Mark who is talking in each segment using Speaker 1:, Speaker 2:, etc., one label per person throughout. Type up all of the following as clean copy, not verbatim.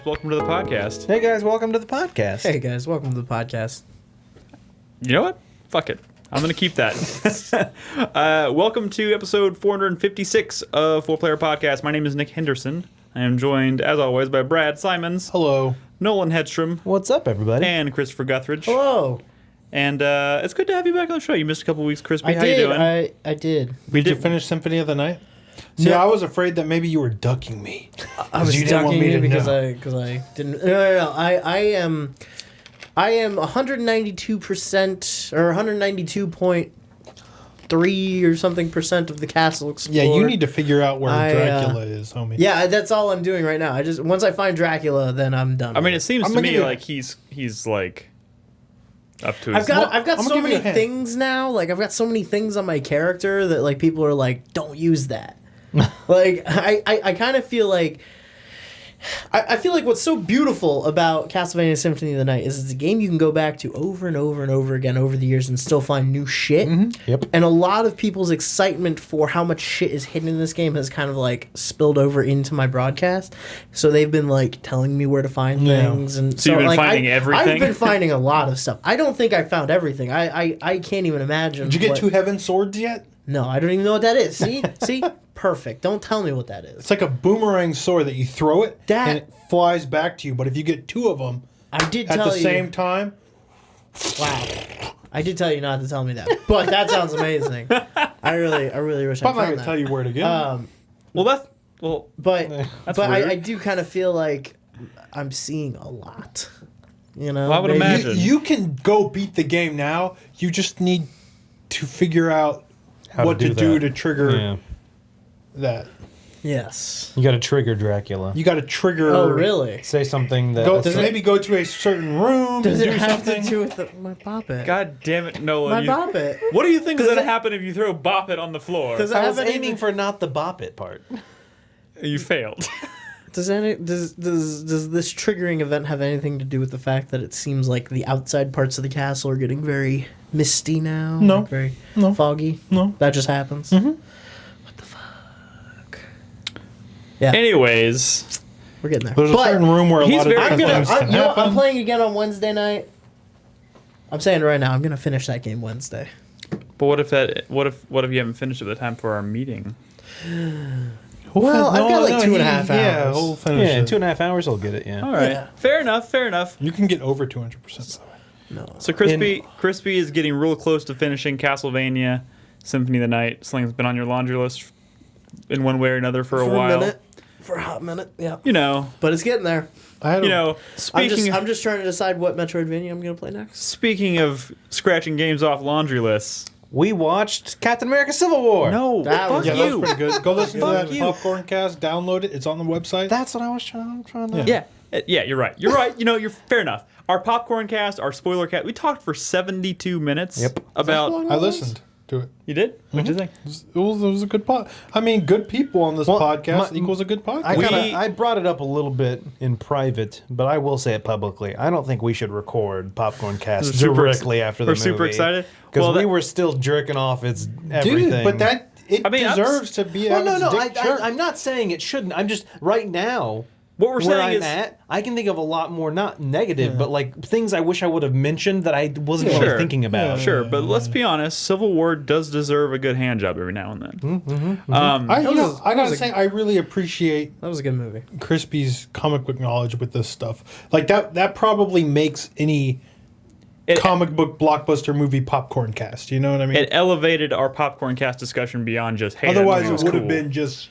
Speaker 1: welcome to the podcast.
Speaker 2: Hey guys, welcome to the podcast.
Speaker 3: Hey guys, welcome to the podcast.
Speaker 1: You know what? Fuck it. I'm going to keep that. Welcome to episode 456 of 4Player Podcast. My name is Nick Henderson. I am joined, as always, by Brad Simons.
Speaker 4: Hello.
Speaker 1: Nolan Hedstrom.
Speaker 2: What's up, everybody?
Speaker 1: And Christopher Guthridge.
Speaker 3: Hello.
Speaker 1: And it's good to have you back on the show. You missed a couple weeks, Crispy. How you doing?
Speaker 3: I did.
Speaker 4: Did you finish Symphony of the Night? See, I was afraid that maybe you were ducking me.
Speaker 3: I was
Speaker 4: you didn't want
Speaker 3: ducking
Speaker 4: me
Speaker 3: you
Speaker 4: to
Speaker 3: because
Speaker 4: know.
Speaker 3: I didn't. No. I am 192% or 192.3 or something percent of the castle explored.
Speaker 4: Yeah, you need to figure out where Dracula is, homie.
Speaker 3: Yeah, that's all I'm doing right now. Once I find Dracula, then I'm done.
Speaker 1: I mean, it seems
Speaker 4: I'm
Speaker 1: to
Speaker 4: gonna
Speaker 1: me
Speaker 4: give you-
Speaker 1: like he's like up to
Speaker 3: I've
Speaker 1: his...
Speaker 3: got
Speaker 4: I'm
Speaker 3: so
Speaker 4: gonna give
Speaker 3: many
Speaker 4: you a hint.
Speaker 3: things now. Like I've got so many things on my character that like people are like, don't use that. Like I kind of feel like I feel like what's so beautiful about Castlevania Symphony of the Night is it's a game you can go back to over and over and over again over the years and still find new shit.
Speaker 4: Mm-hmm. Yep.
Speaker 3: And a lot of people's excitement for how much shit is hidden in this game has kind of like spilled over into my broadcast. So they've been like telling me where to find things, and
Speaker 1: So you've been
Speaker 3: like,
Speaker 1: finding everything?
Speaker 3: I've been finding a lot of stuff. I don't think I found everything. I can't even imagine.
Speaker 4: Did you get
Speaker 3: what-
Speaker 4: two heaven swords yet?
Speaker 3: No, I don't even know what that is. See, perfect. Don't tell me what that is.
Speaker 4: It's like a boomerang sword that you throw it
Speaker 3: That-
Speaker 4: and it flies back to you. But if you get two of them
Speaker 3: I did
Speaker 4: at
Speaker 3: tell
Speaker 4: the
Speaker 3: you.
Speaker 4: same time,
Speaker 3: Wow. I did tell you not to tell me that, but that sounds amazing. I really wish I
Speaker 4: I'm not
Speaker 3: found
Speaker 4: going to
Speaker 3: that.
Speaker 4: tell you where to get them.
Speaker 3: But
Speaker 1: That's
Speaker 3: but
Speaker 1: weird.
Speaker 3: I do kind of feel like I'm seeing a lot. You know,
Speaker 1: Well, I would
Speaker 3: maybe-
Speaker 1: imagine.
Speaker 4: You can go beat the game now. You just need to figure out what to do to trigger that.
Speaker 3: Yes.
Speaker 2: You got to trigger Dracula.
Speaker 4: You got to trigger.
Speaker 3: Oh, really?
Speaker 2: Say something that.
Speaker 4: Maybe go to a certain room
Speaker 3: Does
Speaker 4: and
Speaker 3: it
Speaker 4: do
Speaker 3: have
Speaker 4: something.
Speaker 3: to do with my bop it?
Speaker 1: God damn it, Nolan.
Speaker 3: My
Speaker 1: you-
Speaker 3: bop it.
Speaker 1: What do you think is
Speaker 3: Does
Speaker 1: going to
Speaker 3: it-
Speaker 1: happen if you throw Bop It on the floor?
Speaker 3: Does it
Speaker 2: I
Speaker 3: have
Speaker 2: was
Speaker 3: anything
Speaker 2: aiming for not the bop it part.
Speaker 1: You failed.
Speaker 3: Does this triggering event have anything to do with the fact that it seems like the outside parts of the castle are getting very misty now?
Speaker 4: No.
Speaker 3: Like very
Speaker 4: No.
Speaker 3: foggy?
Speaker 4: No.
Speaker 3: That just happens? Mm-hmm. What the fuck? Yeah,
Speaker 1: Anyways,
Speaker 3: we're getting there.
Speaker 4: There's a
Speaker 3: But
Speaker 4: certain room where a
Speaker 1: he's
Speaker 4: lot of
Speaker 1: very-
Speaker 4: different things can
Speaker 3: you know what, I'm
Speaker 4: happen.
Speaker 3: playing again on Wednesday night. I'm saying it right now, I'm going to finish that game Wednesday.
Speaker 1: but what if you haven't finished at the time for our meeting?
Speaker 3: Well, I've got like 2.5
Speaker 4: Yeah,
Speaker 3: hours.
Speaker 4: we'll finish
Speaker 2: Yeah,
Speaker 4: it.
Speaker 2: 2.5 hours will get it. Yeah.
Speaker 1: All right.
Speaker 3: Yeah.
Speaker 1: Fair enough.
Speaker 4: You can get over 200%.
Speaker 3: No.
Speaker 1: So Crispy is getting real close to finishing Castlevania Symphony of the Night. Something that's been on your laundry list in one way or another for a while.
Speaker 3: minute. For a hot minute, yeah.
Speaker 1: You know,
Speaker 3: But it's getting there.
Speaker 4: I had
Speaker 1: I'm
Speaker 3: I'm just trying to decide what Metroidvania I'm going to play next.
Speaker 1: speaking of scratching games off laundry lists.
Speaker 2: We watched Captain America: Civil War.
Speaker 1: No,
Speaker 3: That
Speaker 1: fuck
Speaker 3: was-
Speaker 4: yeah, that
Speaker 1: you.
Speaker 4: was pretty good. Go listen to
Speaker 1: Fuck
Speaker 4: that
Speaker 1: you.
Speaker 4: Popcorn Cast. Download it. It's on the website.
Speaker 2: That's what I was trying to.
Speaker 1: Yeah, you're right. You know, you're fair enough. Our popcorn cast, our spoiler cast, we talked for 72 minutes
Speaker 2: Yep.
Speaker 1: about...
Speaker 4: I listened to it.
Speaker 1: You did? What'd you think?
Speaker 4: It was a good pod. I mean, good people on this
Speaker 2: Well,
Speaker 4: podcast
Speaker 2: my-
Speaker 4: equals a good podcast.
Speaker 2: I brought it up a little bit in private, but I will say it publicly. I don't think we should record Popcorn Cast
Speaker 1: Super
Speaker 2: directly after the
Speaker 1: we're
Speaker 2: movie.
Speaker 1: super excited?
Speaker 2: Because
Speaker 1: Well,
Speaker 2: we
Speaker 1: that-
Speaker 2: were still jerking off its everything.
Speaker 4: Dude, but it
Speaker 1: I mean, I'm
Speaker 4: deserves to be
Speaker 2: Well,
Speaker 4: at
Speaker 2: no,
Speaker 4: its dick jerk.
Speaker 2: I'm not saying it shouldn't. I'm just right now.
Speaker 1: What we're
Speaker 2: where
Speaker 1: saying
Speaker 2: I'm
Speaker 1: is...
Speaker 2: at, I can think of a lot more, not negative, but like things I wish I would have mentioned that I wasn't really
Speaker 1: Sure.
Speaker 2: thinking about.
Speaker 1: Sure, but let's be honest, Civil War does deserve a good hand job every now and then.
Speaker 4: I
Speaker 3: was
Speaker 4: gotta
Speaker 3: a-
Speaker 4: say, I really appreciate
Speaker 3: That was a good movie.
Speaker 4: Crispy's comic book knowledge with this stuff. Like that probably makes any comic book blockbuster movie popcorn cast. You know what I mean?
Speaker 1: It elevated our popcorn cast discussion beyond just, hey, that
Speaker 4: Otherwise,
Speaker 1: movie was
Speaker 4: it would have
Speaker 1: cool.
Speaker 4: been just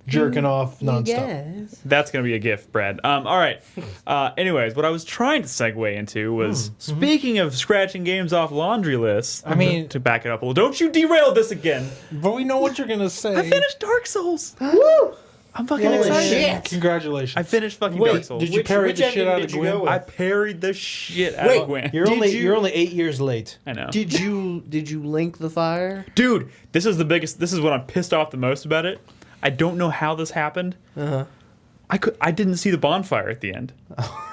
Speaker 4: jerking off nonstop.
Speaker 3: Yes.
Speaker 1: That's going to be a gift, Brad. All right. Anyways, what I was trying to segue into was, speaking of scratching games off laundry lists,
Speaker 4: I mean-
Speaker 1: to back it up a little, don't you derail this again.
Speaker 4: But we know what you're gonna say.
Speaker 1: I finished Dark Souls.
Speaker 3: Woo!
Speaker 1: I'm fucking
Speaker 3: Holy
Speaker 1: excited.
Speaker 3: shit.
Speaker 4: Congratulations.
Speaker 1: I finished fucking
Speaker 3: Wait,
Speaker 1: Dark Souls.
Speaker 4: did you parry the shit out of
Speaker 3: did you go
Speaker 4: Gwen?
Speaker 3: with?
Speaker 1: I parried the shit out
Speaker 3: Wait,
Speaker 1: of Gwen.
Speaker 2: You're only 8 years late.
Speaker 1: I know.
Speaker 3: Did you link the fire?
Speaker 1: Dude, this is what I'm pissed off the most about it. I don't know how this happened.
Speaker 3: Uh-huh.
Speaker 1: I didn't see the bonfire at the end.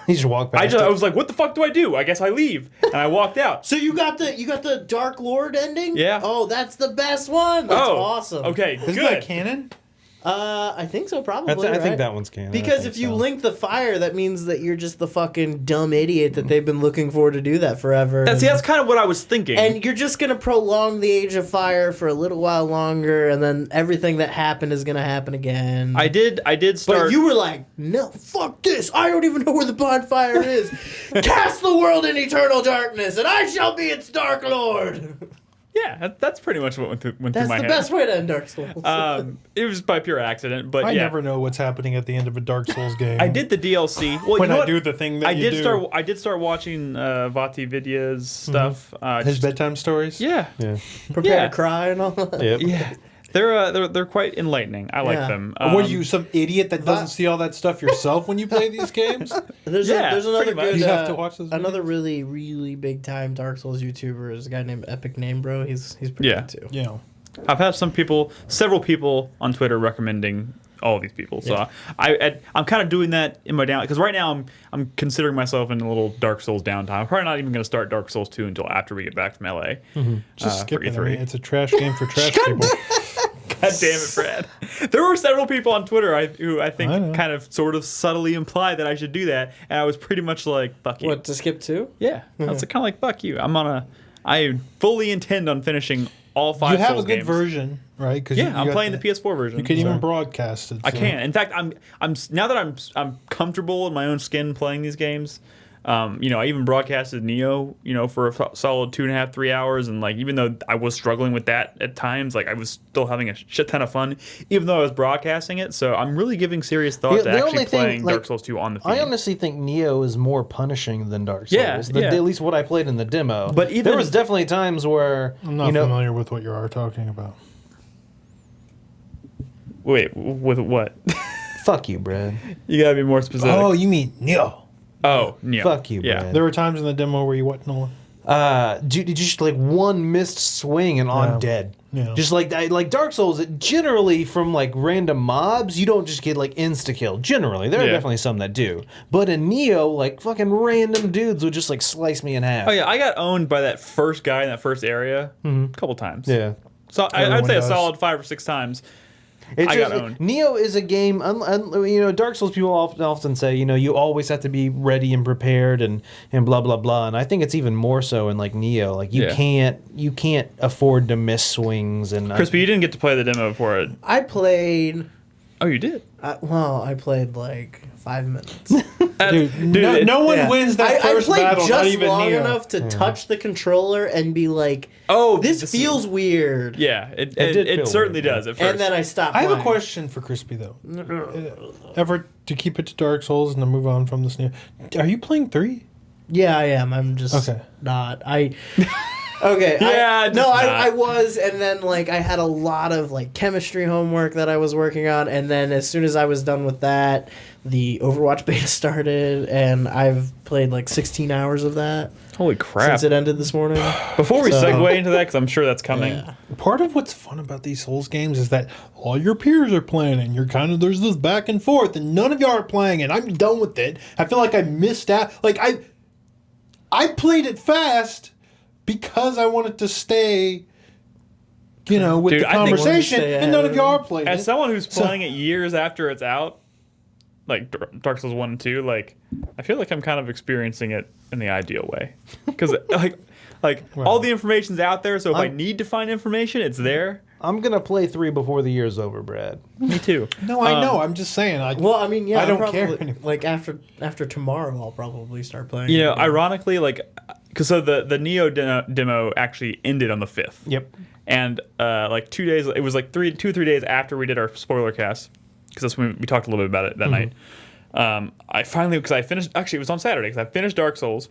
Speaker 2: You just walk past.
Speaker 1: I was like, what the fuck do I do? I guess I leave. And I walked out.
Speaker 3: So you got the Dark Lord ending?
Speaker 1: Yeah.
Speaker 3: Oh, that's the best one. That's awesome.
Speaker 1: Okay,
Speaker 4: Isn't
Speaker 1: good.
Speaker 4: that canon?
Speaker 3: I think so, probably.
Speaker 2: I think
Speaker 3: right?
Speaker 2: that one's canon.
Speaker 3: Because
Speaker 2: I think
Speaker 3: if you
Speaker 2: so.
Speaker 3: link the fire, that means that you're just the fucking dumb idiot that they've been looking for to do that forever.
Speaker 1: That's kind of what I was thinking.
Speaker 3: And you're just gonna prolong the age of fire for a little while longer, and then everything that happened is gonna happen again.
Speaker 1: I did start.
Speaker 3: But you were like, no, fuck this. I don't even know where the bonfire is. Cast the world in eternal darkness, and I shall be its dark lord.
Speaker 1: Yeah, that's pretty much what went through my
Speaker 3: That's the
Speaker 1: head.
Speaker 3: best way to end Dark Souls.
Speaker 1: It was by pure accident, but
Speaker 4: I
Speaker 1: yeah.
Speaker 4: never know what's happening at the end of a Dark Souls game.
Speaker 1: I did the DLC. Well,
Speaker 4: when
Speaker 1: you know
Speaker 4: I
Speaker 1: what?
Speaker 4: do the thing that
Speaker 1: I
Speaker 4: you
Speaker 1: did
Speaker 4: do.
Speaker 1: I did start watching Vati Vidya's stuff.
Speaker 4: His bedtime stories.
Speaker 1: Yeah,
Speaker 2: Yeah.
Speaker 3: Prepare
Speaker 1: yeah.
Speaker 3: to cry and all that.
Speaker 2: Yep.
Speaker 1: yeah. They're quite enlightening. I like
Speaker 3: Yeah.
Speaker 1: them.
Speaker 4: Were you some idiot that doesn't see all that stuff yourself when you play these games?
Speaker 3: There's
Speaker 1: Yeah,
Speaker 3: another
Speaker 1: pretty much.
Speaker 3: good.
Speaker 4: You have to watch those
Speaker 3: another really, really big time Dark Souls YouTuber is a guy named Epic Name Bro. He's pretty
Speaker 1: Yeah.
Speaker 3: good too.
Speaker 4: You know.
Speaker 1: I've had several people on Twitter recommending all these people. So
Speaker 3: Yeah.
Speaker 1: I'm kind of doing that in my down because right now I'm considering myself in a little Dark Souls downtime. I'm probably not even going to start Dark Souls 2 until after we get back from LA.
Speaker 4: Just skip
Speaker 1: for
Speaker 4: it. I
Speaker 1: E3.
Speaker 4: mean, it's a trash game for trash people.
Speaker 1: God damn it, Brad. There were several people on Twitter who I think
Speaker 4: I know.
Speaker 1: kind of sort of subtly implied that I should do that, and I was pretty much like, fuck you.
Speaker 3: What, to skip two?
Speaker 1: Yeah. I was kind of like, fuck you. I fully intend on finishing all 5
Speaker 4: You have
Speaker 1: Souls
Speaker 4: a good
Speaker 1: games.
Speaker 4: version, right? Cause
Speaker 1: Yeah,
Speaker 4: you
Speaker 1: I'm
Speaker 4: got
Speaker 1: playing the PS4 version.
Speaker 4: You can
Speaker 1: so.
Speaker 4: even broadcast it.
Speaker 1: I
Speaker 4: so.
Speaker 1: can. In fact, I'm now that I'm comfortable in my own skin playing these games. I even broadcasted Neo, for a solid 2.5, 3 hours, and like even though I was struggling with that at times, like I was still having a shit ton of fun, even though I was broadcasting it. So I'm really giving serious thought to
Speaker 2: The
Speaker 1: actually
Speaker 2: only thing,
Speaker 1: playing
Speaker 2: like,
Speaker 1: Dark Souls 2 on the feed.
Speaker 2: I honestly think Neo is more punishing than Dark Souls.
Speaker 1: Yeah, yeah.
Speaker 2: At least what I played in the demo.
Speaker 1: But even-
Speaker 2: there was definitely times where
Speaker 4: I'm not familiar with what you are talking about.
Speaker 1: Wait, with what?
Speaker 2: fuck you, Brad.
Speaker 1: You gotta be more specific.
Speaker 4: Oh, you mean Neo?
Speaker 1: Oh, Neo.
Speaker 2: Fuck you,
Speaker 1: Yeah.
Speaker 2: Brad.
Speaker 4: There were times in the demo where you what, Nolan?
Speaker 2: Dude, just like one missed swing and I'm
Speaker 4: Yeah.
Speaker 2: dead.
Speaker 4: Yeah.
Speaker 2: Just like Dark Souls, generally from like random mobs, you don't just get like insta kill. Generally, there are
Speaker 1: Yeah.
Speaker 2: definitely some that do. But in Neo, like fucking random dudes would just like slice me in half.
Speaker 1: Oh yeah, I got owned by that first guy in that first area a couple times.
Speaker 2: Yeah.
Speaker 1: So I'd
Speaker 4: Everyone
Speaker 1: say
Speaker 4: does.
Speaker 1: a solid 5 or 6 times.
Speaker 2: It's
Speaker 1: I
Speaker 2: just,
Speaker 1: got owned.
Speaker 2: Neo is a game. Dark Souls people often say, you always have to be ready and prepared and blah blah blah. And I think it's even more so in like Neo. Like you can't afford to miss swings and.
Speaker 1: Crispy, you didn't get to play the demo for it.
Speaker 3: I played.
Speaker 1: Oh, you did.
Speaker 3: I played like 5 minutes.
Speaker 4: Dude,
Speaker 1: Dude,
Speaker 4: no one
Speaker 3: Yeah.
Speaker 4: wins that
Speaker 3: I
Speaker 4: first
Speaker 3: played
Speaker 4: battle,
Speaker 3: just
Speaker 4: not even
Speaker 3: long
Speaker 4: Neo.
Speaker 3: enough to touch the controller and be like,
Speaker 1: Oh,
Speaker 3: this feels weird.
Speaker 1: Yeah, it
Speaker 2: did feel
Speaker 1: certainly
Speaker 2: weird,
Speaker 1: does at first.
Speaker 3: And then I stopped.
Speaker 4: I have a
Speaker 3: playing.
Speaker 4: question for Crispy though. Ever to keep it to Dark Souls and to move on from this Neo? Are you playing 3?
Speaker 3: Yeah, I am. I'm just
Speaker 4: Okay.
Speaker 3: not. Okay.
Speaker 1: Yeah, just not.
Speaker 3: I was, and then like I had a lot of like chemistry homework that I was working on, and then as soon as I was done with that, the Overwatch beta started, and I've played like 16 hours of that
Speaker 1: Holy crap.
Speaker 3: since it ended this morning.
Speaker 1: Before we
Speaker 3: So-
Speaker 1: segue into that, because I'm sure that's coming.
Speaker 3: Yeah.
Speaker 4: Part of what's fun about these Souls games is that all your peers are playing and you're there's this back and forth and none of y'all are playing and I'm done with it. I feel like I missed out. Like I played it fast because I wanted to stay, with
Speaker 1: Dude,
Speaker 4: the
Speaker 1: I think-
Speaker 4: conversation
Speaker 3: Stay
Speaker 4: and none of
Speaker 3: ahead.
Speaker 4: y'all are playing
Speaker 1: As
Speaker 4: it.
Speaker 1: someone who's playing it years after it's out, like Dark Souls 1 and 2, like I feel like I'm kind of experiencing it in the ideal way. Because all the information's out there, so if I need to find information, it's there.
Speaker 2: I'm gonna play 3 before the year's over, Brad.
Speaker 1: Me too.
Speaker 4: No, I know. I'm just saying.
Speaker 3: Well, I mean, yeah,
Speaker 4: I don't
Speaker 3: I'll
Speaker 4: care
Speaker 3: probably,
Speaker 4: anymore.
Speaker 3: like after tomorrow, I'll probably start playing.
Speaker 1: You know,
Speaker 3: it.
Speaker 1: ironically, because the Neo demo actually ended on the 5th.
Speaker 2: Yep.
Speaker 1: And 2 days, it was like 2 or 3 days after we did our spoiler cast, because that's when we talked a little bit about it that night. I finally, because I finished, actually it was on Saturday, because I finished Dark Souls,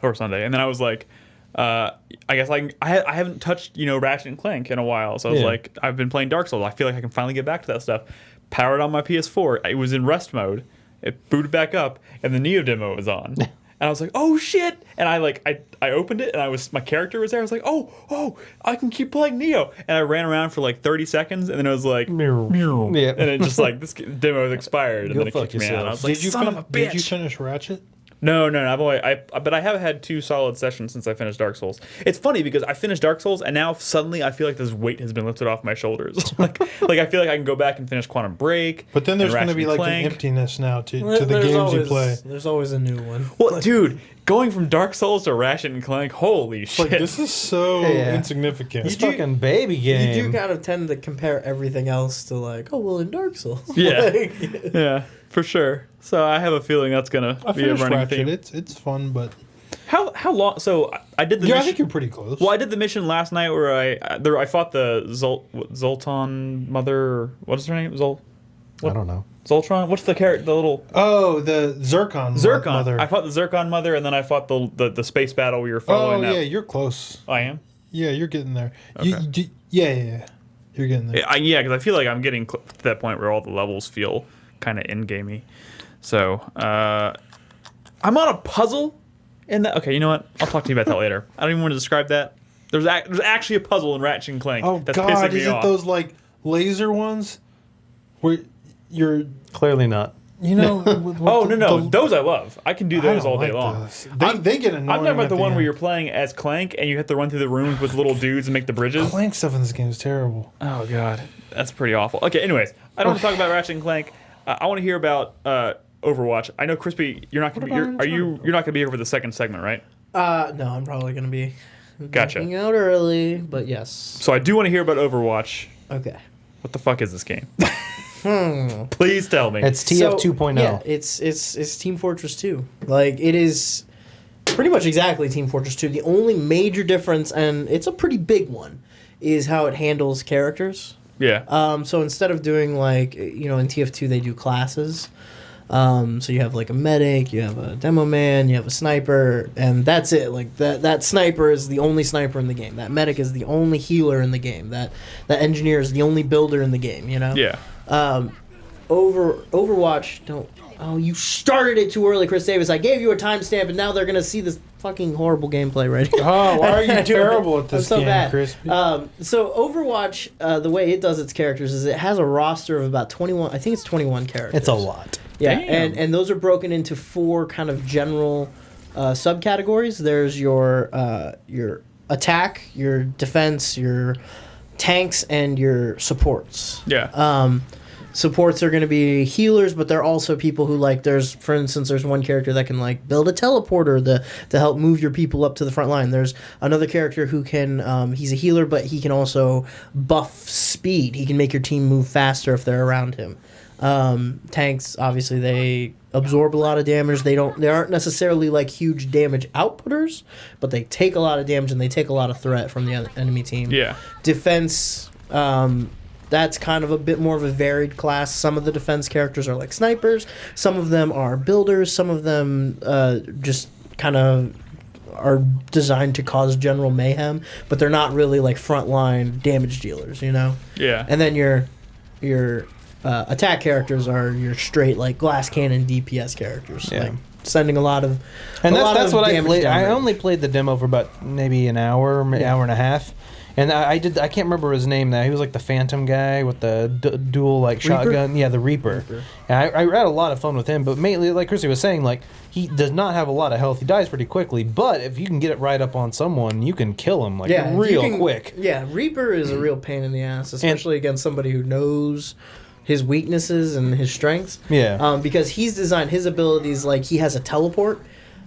Speaker 1: or Sunday, and then I was like, I guess like I haven't touched Ratchet and Clank in a while, so I was like, I've been playing Dark Souls. I feel like I can finally get back to that stuff. Powered on my PS4, it was in rest mode. It booted back up, and the Neo demo was on. And I was like, "Oh shit!" And I opened it, and my character was there. I was like, "Oh, I can keep playing Neo." And I ran around for like 30 seconds, and then it was like,
Speaker 2: Meow.
Speaker 1: "Meow."
Speaker 2: Yeah.
Speaker 1: And it just like this demo has expired, and
Speaker 2: Go
Speaker 1: then it
Speaker 2: fuck
Speaker 1: kicked me out. And I was
Speaker 2: yourself.
Speaker 1: like, "Son of a bitch!"
Speaker 4: Did you finish Ratchet?
Speaker 1: No. But I have had 2 solid sessions since I finished Dark Souls. It's funny because I finished Dark Souls and now suddenly I feel like this weight has been lifted off my shoulders. like I feel like I can go back and finish Quantum Break.
Speaker 4: But then there's going to be like
Speaker 1: Clank.
Speaker 4: an emptiness now to the games you play.
Speaker 3: There's always a new one.
Speaker 1: Well, dude, going from Dark Souls to Ratchet and Clank, holy shit!
Speaker 4: Like, this is so insignificant.
Speaker 2: It's fucking baby game.
Speaker 3: You do kind of tend to compare everything else to like, oh well, in Dark Souls.
Speaker 1: Yeah.
Speaker 3: Like,
Speaker 1: Yeah, for sure. So I have a feeling that's gonna
Speaker 4: I
Speaker 1: be a
Speaker 4: finished
Speaker 1: running
Speaker 4: Ratchet.
Speaker 1: theme.
Speaker 4: It's fun, but
Speaker 1: How long? So I did the
Speaker 4: yeah, I
Speaker 1: mission.
Speaker 4: think you're pretty close.
Speaker 1: Well, I did the mission last night where I fought the Zoltan mother. What is her name?
Speaker 2: I don't know.
Speaker 1: Zoltron. What's the character? The little
Speaker 4: Oh, the Zircon. Mother.
Speaker 1: I fought the Zircon mother, and then I fought the space battle we were
Speaker 4: Oh
Speaker 1: following.
Speaker 4: yeah, you're close.
Speaker 1: I am.
Speaker 4: Yeah, you're getting there.
Speaker 1: Okay.
Speaker 4: Yeah. You're getting there.
Speaker 1: Yeah, because I feel like I'm getting to that point where all the levels feel kind of in-gamey. So I'm on a puzzle in that. Okay, you know what? I'll talk to you about that later. I don't even want to describe that. There's actually a puzzle in Ratchet and Clank.
Speaker 4: Oh
Speaker 1: that's
Speaker 4: God,
Speaker 1: pissing me
Speaker 4: is it
Speaker 1: off.
Speaker 4: those like laser ones where you're
Speaker 2: Clearly not.
Speaker 1: Oh no, those I love. I can do those all day long.
Speaker 4: Those. They get annoying.
Speaker 1: I'm talking about
Speaker 4: at
Speaker 1: the one where
Speaker 4: end.
Speaker 1: you're playing as Clank and you have to run through the rooms with little dudes and make the bridges.
Speaker 4: Clank stuff in this game is terrible.
Speaker 1: Oh god, that's pretty awful. Okay, anyways, I don't want to talk about Ratchet and Clank. I want to hear about Overwatch. I know, Crispy, you're not going to be. You're not going to be here for the second segment, right?
Speaker 3: no, I'm probably gonna be
Speaker 1: Gotcha.
Speaker 3: getting out early, but yes.
Speaker 1: So I do want to hear about Overwatch.
Speaker 3: Okay.
Speaker 1: What the fuck is this game? Please tell me.
Speaker 2: It's TF 2.0.
Speaker 3: Yeah, it's Team Fortress 2. Like, it is pretty much exactly Team Fortress 2. The only major difference, and it's a pretty big one, is how it handles characters.
Speaker 1: Yeah.
Speaker 3: So instead of doing like, in TF2 they do classes. So you have like a medic, you have a demo man, you have a sniper, and that's it. Like that sniper is the only sniper in the game. That medic is the only healer in the game. That engineer is the only builder in the game.
Speaker 1: Yeah.
Speaker 3: Overwatch, don't. Oh, you started it too early, Chris Davis. I gave you a timestamp, and now they're gonna see this fucking horrible gameplay right here.
Speaker 4: Oh, why are you terrible at this
Speaker 3: so
Speaker 4: game,
Speaker 3: bad.
Speaker 4: Crispy?
Speaker 3: So Overwatch, the way it does its characters is it has a roster of about 21. I think it's 21 characters.
Speaker 2: It's a lot.
Speaker 3: Yeah,
Speaker 1: Damn.
Speaker 3: and those are broken into 4 kind of general subcategories. There's your attack, your defense, your tanks, and your supports.
Speaker 1: Yeah.
Speaker 3: Supports are going to be healers, but they're also people who for instance, there's one character that can build a teleporter to help move your people up to the front line. There's another character who can, he's a healer, but he can also buff speed. He can make your team move faster if they're around him. Tanks, obviously, they absorb a lot of damage. They aren't necessarily huge damage outputters, but they take a lot of damage and they take a lot of threat from the enemy team.
Speaker 1: Yeah.
Speaker 3: Defense, that's kind of a bit more of a varied class. Some of the defense characters are like snipers. Some of them are builders. Some of them just kind of are designed to cause general mayhem, but they're not really frontline damage dealers,
Speaker 1: Yeah.
Speaker 3: And then your attack characters are your straight glass cannon DPS characters,
Speaker 2: Yeah.
Speaker 3: sending a lot of.
Speaker 2: And
Speaker 3: a lot
Speaker 2: that's
Speaker 3: of
Speaker 2: what I
Speaker 3: damage
Speaker 2: played. I
Speaker 3: downrange.
Speaker 2: only played the demo for about maybe an hour, hour and a half. And I can't remember his name now. He was the Phantom guy with the dual shotgun. Yeah, the Reaper. And I had a lot of fun with him, but mainly, like Chrissy was saying, he does not have a lot of health. He dies pretty quickly, but if you can get it right up on someone, you can kill him real quick.
Speaker 3: Yeah, Reaper is a real pain in the ass, especially against somebody who knows his weaknesses and his strengths.
Speaker 2: Yeah.
Speaker 3: Because he's designed his abilities he has a teleport,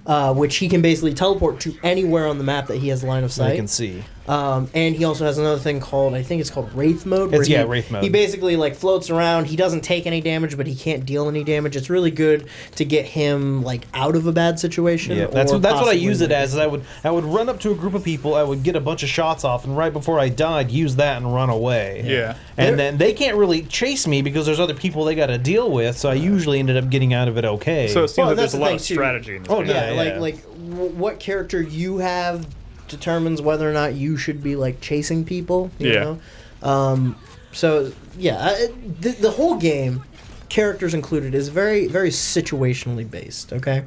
Speaker 3: which he can basically teleport to anywhere on the map that he has line of sight.
Speaker 2: I can see.
Speaker 3: And he also has another thing called, I think it's called Wraith Mode.
Speaker 2: Wraith Mode.
Speaker 3: He basically floats around. He doesn't take any damage, but he can't deal any damage. It's really good to get him out of a bad situation.
Speaker 2: Yeah, that's
Speaker 3: or
Speaker 2: what I
Speaker 3: possibly
Speaker 2: use it as. Is I would run up to a group of people. I would get a bunch of shots off, and right before I died, use that and run away.
Speaker 1: Yeah.
Speaker 2: And then they can't really chase me because there's other people they got to deal with. So I usually ended up getting out of it okay.
Speaker 1: So it seems like
Speaker 3: that's
Speaker 1: there's a
Speaker 3: the
Speaker 1: lot
Speaker 3: thing,
Speaker 1: of
Speaker 3: too.
Speaker 1: strategy in this
Speaker 2: Oh,
Speaker 1: game.
Speaker 2: yeah.
Speaker 3: What character you have determines whether or not you should be chasing people. You know? So yeah, the whole game, characters included, is very very situationally based. Okay,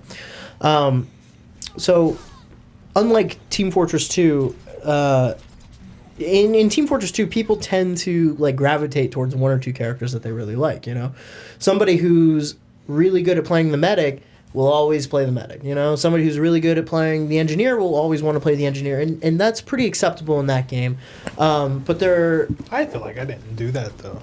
Speaker 3: so unlike Team Fortress 2, in Team Fortress 2, people tend to gravitate towards one or two characters that they really like. Somebody who's really good at playing the medic will always play the medic. You know, somebody who's really good at playing the engineer will always want to play the engineer, and that's pretty acceptable in that game. But
Speaker 4: I feel like I didn't do that though.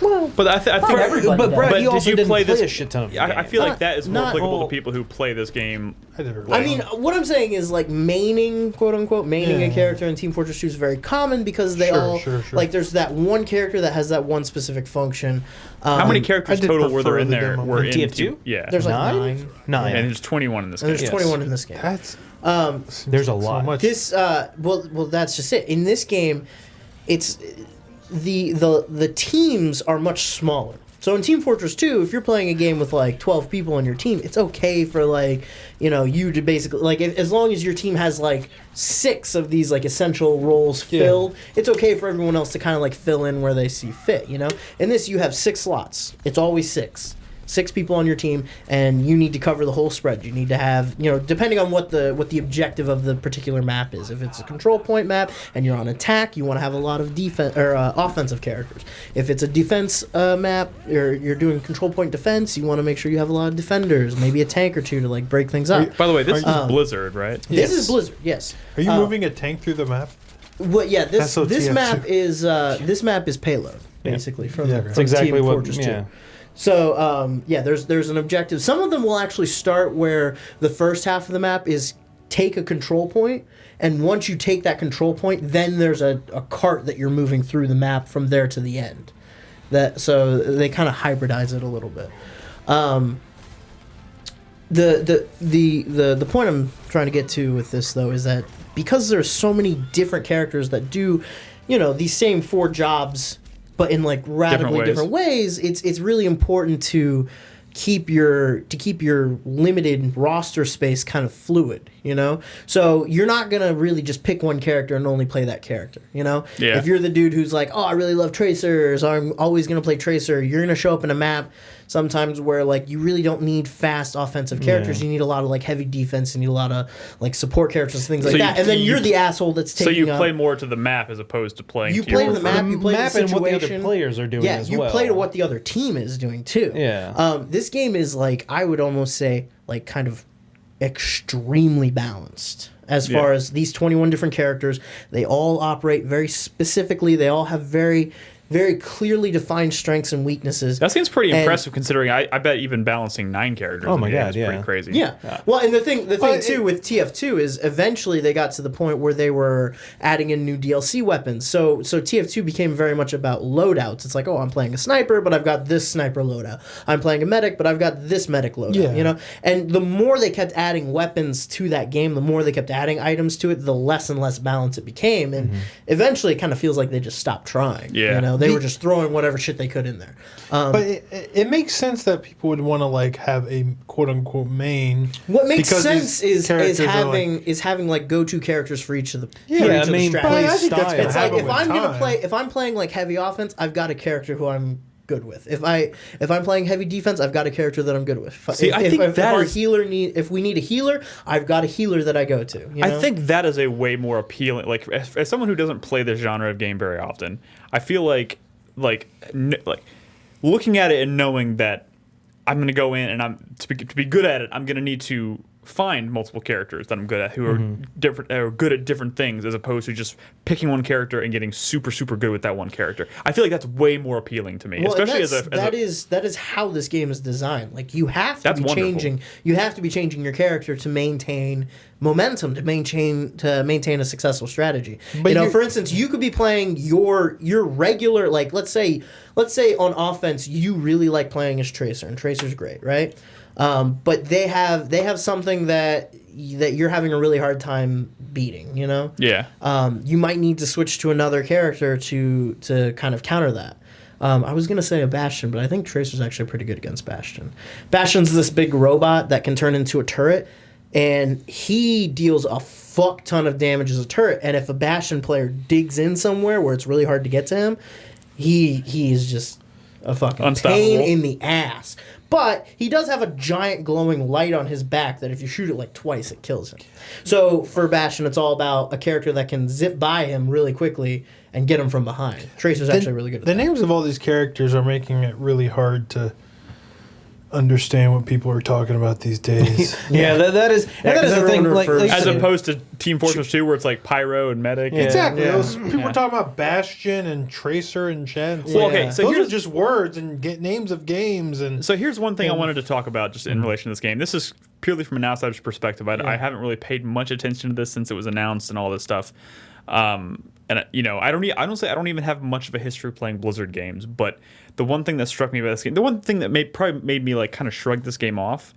Speaker 3: well,
Speaker 1: But I think
Speaker 3: everybody
Speaker 2: but
Speaker 3: does.
Speaker 2: Brad,
Speaker 1: But
Speaker 2: you
Speaker 1: did
Speaker 2: also
Speaker 1: you
Speaker 2: didn't
Speaker 1: play
Speaker 2: play
Speaker 1: this-
Speaker 2: a shit ton of the
Speaker 1: I
Speaker 2: game.
Speaker 1: feel like that is more
Speaker 3: Not
Speaker 1: applicable
Speaker 2: all-
Speaker 1: to people who play this game.
Speaker 4: I never.
Speaker 3: I mean, what I'm saying is like maining, quote unquote, maining a
Speaker 4: Yeah.
Speaker 3: character in Team Fortress 2 is very common because they
Speaker 4: Sure.
Speaker 3: like there's that one character that has that one specific function.
Speaker 1: How many characters
Speaker 4: I did
Speaker 1: total were there
Speaker 4: prefer
Speaker 1: in
Speaker 4: the
Speaker 1: there?
Speaker 4: demo.
Speaker 1: Were
Speaker 2: In TF2?
Speaker 1: Yeah.
Speaker 3: There's like
Speaker 2: Nine?
Speaker 3: nine.
Speaker 1: and there's 21 in this
Speaker 3: And
Speaker 1: game.
Speaker 3: there's
Speaker 2: Yes.
Speaker 3: 21 in this game.
Speaker 4: that's
Speaker 2: There's a
Speaker 4: so
Speaker 2: lot.
Speaker 4: much.
Speaker 3: This well that's just it. In this game, it's the teams are much smaller. So in Team Fortress 2, if you're playing a game with like 12 people on your team, it's okay for like, you know, you to basically like as long as your team has like 6 of these like essential roles filled, it's okay for everyone else to kind of like fill in where they see fit, you know? In this you have 6 slots. It's always 6. 6 people on your team, and you need to cover the whole spread. You need to have, you know, depending on what the objective of the particular map is. If it's a control point map and you're on attack, you want to have a lot of defense or offensive characters. If it's a defense map or you're doing control point defense, you want to make sure you have a lot of defenders, maybe a tank or two to like break things up.
Speaker 1: By the way, this is
Speaker 3: Um,
Speaker 1: Blizzard, right?
Speaker 3: This is Blizzard, yes.
Speaker 4: Are you moving a tank through the map?
Speaker 3: Well, yeah,
Speaker 4: That's so
Speaker 3: this
Speaker 4: TF2.
Speaker 3: map is payload basically from,
Speaker 4: Yeah,
Speaker 3: from
Speaker 2: That's exactly
Speaker 3: Team
Speaker 2: what.
Speaker 3: Fortress 2.
Speaker 2: Yeah.
Speaker 3: So yeah, there's an objective. Some of them will actually start where the first half of the map is take a control point, and once you take that control point, then there's a cart that you're moving through the map from there to the end. So they kind of hybridize it a little bit. The point I'm trying to get to with this though is that because there's so many different characters that do, you know, these same 4 jobs, but in like radically different ways, it's really important to keep your limited roster space kind of fluid, you know? So you're not going to really just pick one character and only play that character, you know?
Speaker 1: Yeah.
Speaker 3: If you're the dude who's like, "Oh, I really love Tracers, I'm always going to play Tracer," you're going to show up in a map sometimes where like you really don't need fast offensive characters.
Speaker 2: Yeah.
Speaker 3: You need a lot of like heavy defense, you need a lot of like support characters, things like
Speaker 1: So
Speaker 3: that. And then you're the asshole that's
Speaker 1: So
Speaker 3: taking
Speaker 1: you
Speaker 3: up.
Speaker 1: play more to the map as opposed to playing
Speaker 3: You
Speaker 1: to your
Speaker 3: play the map, you play the
Speaker 2: map and what the other
Speaker 3: situation.
Speaker 2: players are doing
Speaker 3: Yeah,
Speaker 2: as
Speaker 3: you
Speaker 2: well.
Speaker 3: play to what the other team is doing too.
Speaker 2: Yeah.
Speaker 3: This game is like, I would almost say like kind of extremely balanced as far as these 21 different characters. They all operate very specifically. They all have very, very clearly defined strengths and weaknesses.
Speaker 1: That seems pretty
Speaker 3: And-
Speaker 1: impressive considering I bet even balancing 9 characters
Speaker 2: Oh
Speaker 1: in
Speaker 2: my
Speaker 1: the game
Speaker 2: God,
Speaker 1: is
Speaker 2: yeah.
Speaker 1: pretty crazy.
Speaker 3: Yeah. Well, and the thing
Speaker 4: But
Speaker 3: too with TF2 is eventually they got to the point where they were adding in new DLC weapons. So TF2 became very much about loadouts. It's like, oh, I'm playing a sniper, but I've got this sniper loadout. I'm playing a medic, but I've got this medic loadout.
Speaker 4: Yeah.
Speaker 3: You know, and the more they kept adding weapons to that game, the more they kept adding items to it, the less and less balanced it became, and eventually it kind of feels like they just stopped trying.
Speaker 1: Yeah.
Speaker 3: You know, they were just throwing whatever shit they could in there.
Speaker 4: But it makes sense that people would want to like have a quote unquote main.
Speaker 3: What makes
Speaker 4: because
Speaker 3: sense
Speaker 4: these
Speaker 3: is
Speaker 4: characters are,
Speaker 3: having like go-to characters for each of the
Speaker 4: Yeah,
Speaker 3: for each
Speaker 2: I
Speaker 3: of the
Speaker 2: mean,
Speaker 3: strategies.
Speaker 4: But I think that's
Speaker 2: style.
Speaker 4: gonna
Speaker 3: It's like
Speaker 4: happen
Speaker 3: if
Speaker 4: with
Speaker 3: I'm gonna
Speaker 4: time.
Speaker 3: play, if I'm playing like heavy offense, I've got a character who I'm good with. If I'm playing heavy defense, I've got a character that I'm good with.
Speaker 1: See, I think
Speaker 3: if
Speaker 1: that
Speaker 3: our
Speaker 1: is-
Speaker 3: healer if we need a healer, I've got a healer that I go to. You know?
Speaker 1: I think that is a way more appealing. Like as someone who doesn't play this genre of game very often, I feel like looking at it and knowing that I'm going to go in and I'm to be good at it, I'm going to need to find multiple characters that I'm good at who are different or good at different things as opposed to just picking one character and getting super good with that one character. I feel like that's way more appealing to me,
Speaker 3: Well, and
Speaker 1: especially
Speaker 3: that is how this game is designed. Like you have to
Speaker 1: That's
Speaker 3: be
Speaker 1: wonderful.
Speaker 3: changing your character to maintain momentum, to maintain a successful strategy.
Speaker 4: But
Speaker 3: you know,
Speaker 4: you're-
Speaker 3: for instance, you could be playing your regular, like let's say on offense you really like playing as Tracer, and Tracer's great, right? But they have something that you're having a really hard time beating, you know?
Speaker 1: yeah.
Speaker 3: You might need to switch to another character to kind of counter that. I was going to say a Bastion, but I think Tracer's actually pretty good against Bastion. Bastion's this big robot that can turn into a turret, and he deals a fuck ton of damage as a turret, and if a Bastion player digs in somewhere where it's really hard to get to him, he is just a fucking
Speaker 1: Unstoppable.
Speaker 3: pain in the ass. But he does have a giant glowing light on his back that if you shoot it like twice, it kills him. So for Bastion, it's all about a character that can zip by him really quickly and get him from behind. Tracer's actually really good at
Speaker 4: The
Speaker 3: that.
Speaker 4: names of all these characters are making it really hard to understand what people are talking about these days.
Speaker 2: that is the thing. Like
Speaker 1: as opposed to Team Fortress 2, where it's like pyro and medic.
Speaker 2: Yeah.
Speaker 4: Exactly. Those people are talking about Bastion and Tracer and Shen.
Speaker 1: Well, okay, so
Speaker 4: those are just words and get names of games. And
Speaker 1: so here's one thing I wanted to talk about just in relation to this game. This is purely from an outsider's perspective. I haven't really paid much attention to this since it was announced and all this stuff. And I don't even have much of a history playing Blizzard games, but the one thing that struck me about this game, the one thing that probably made me like kind of shrug this game off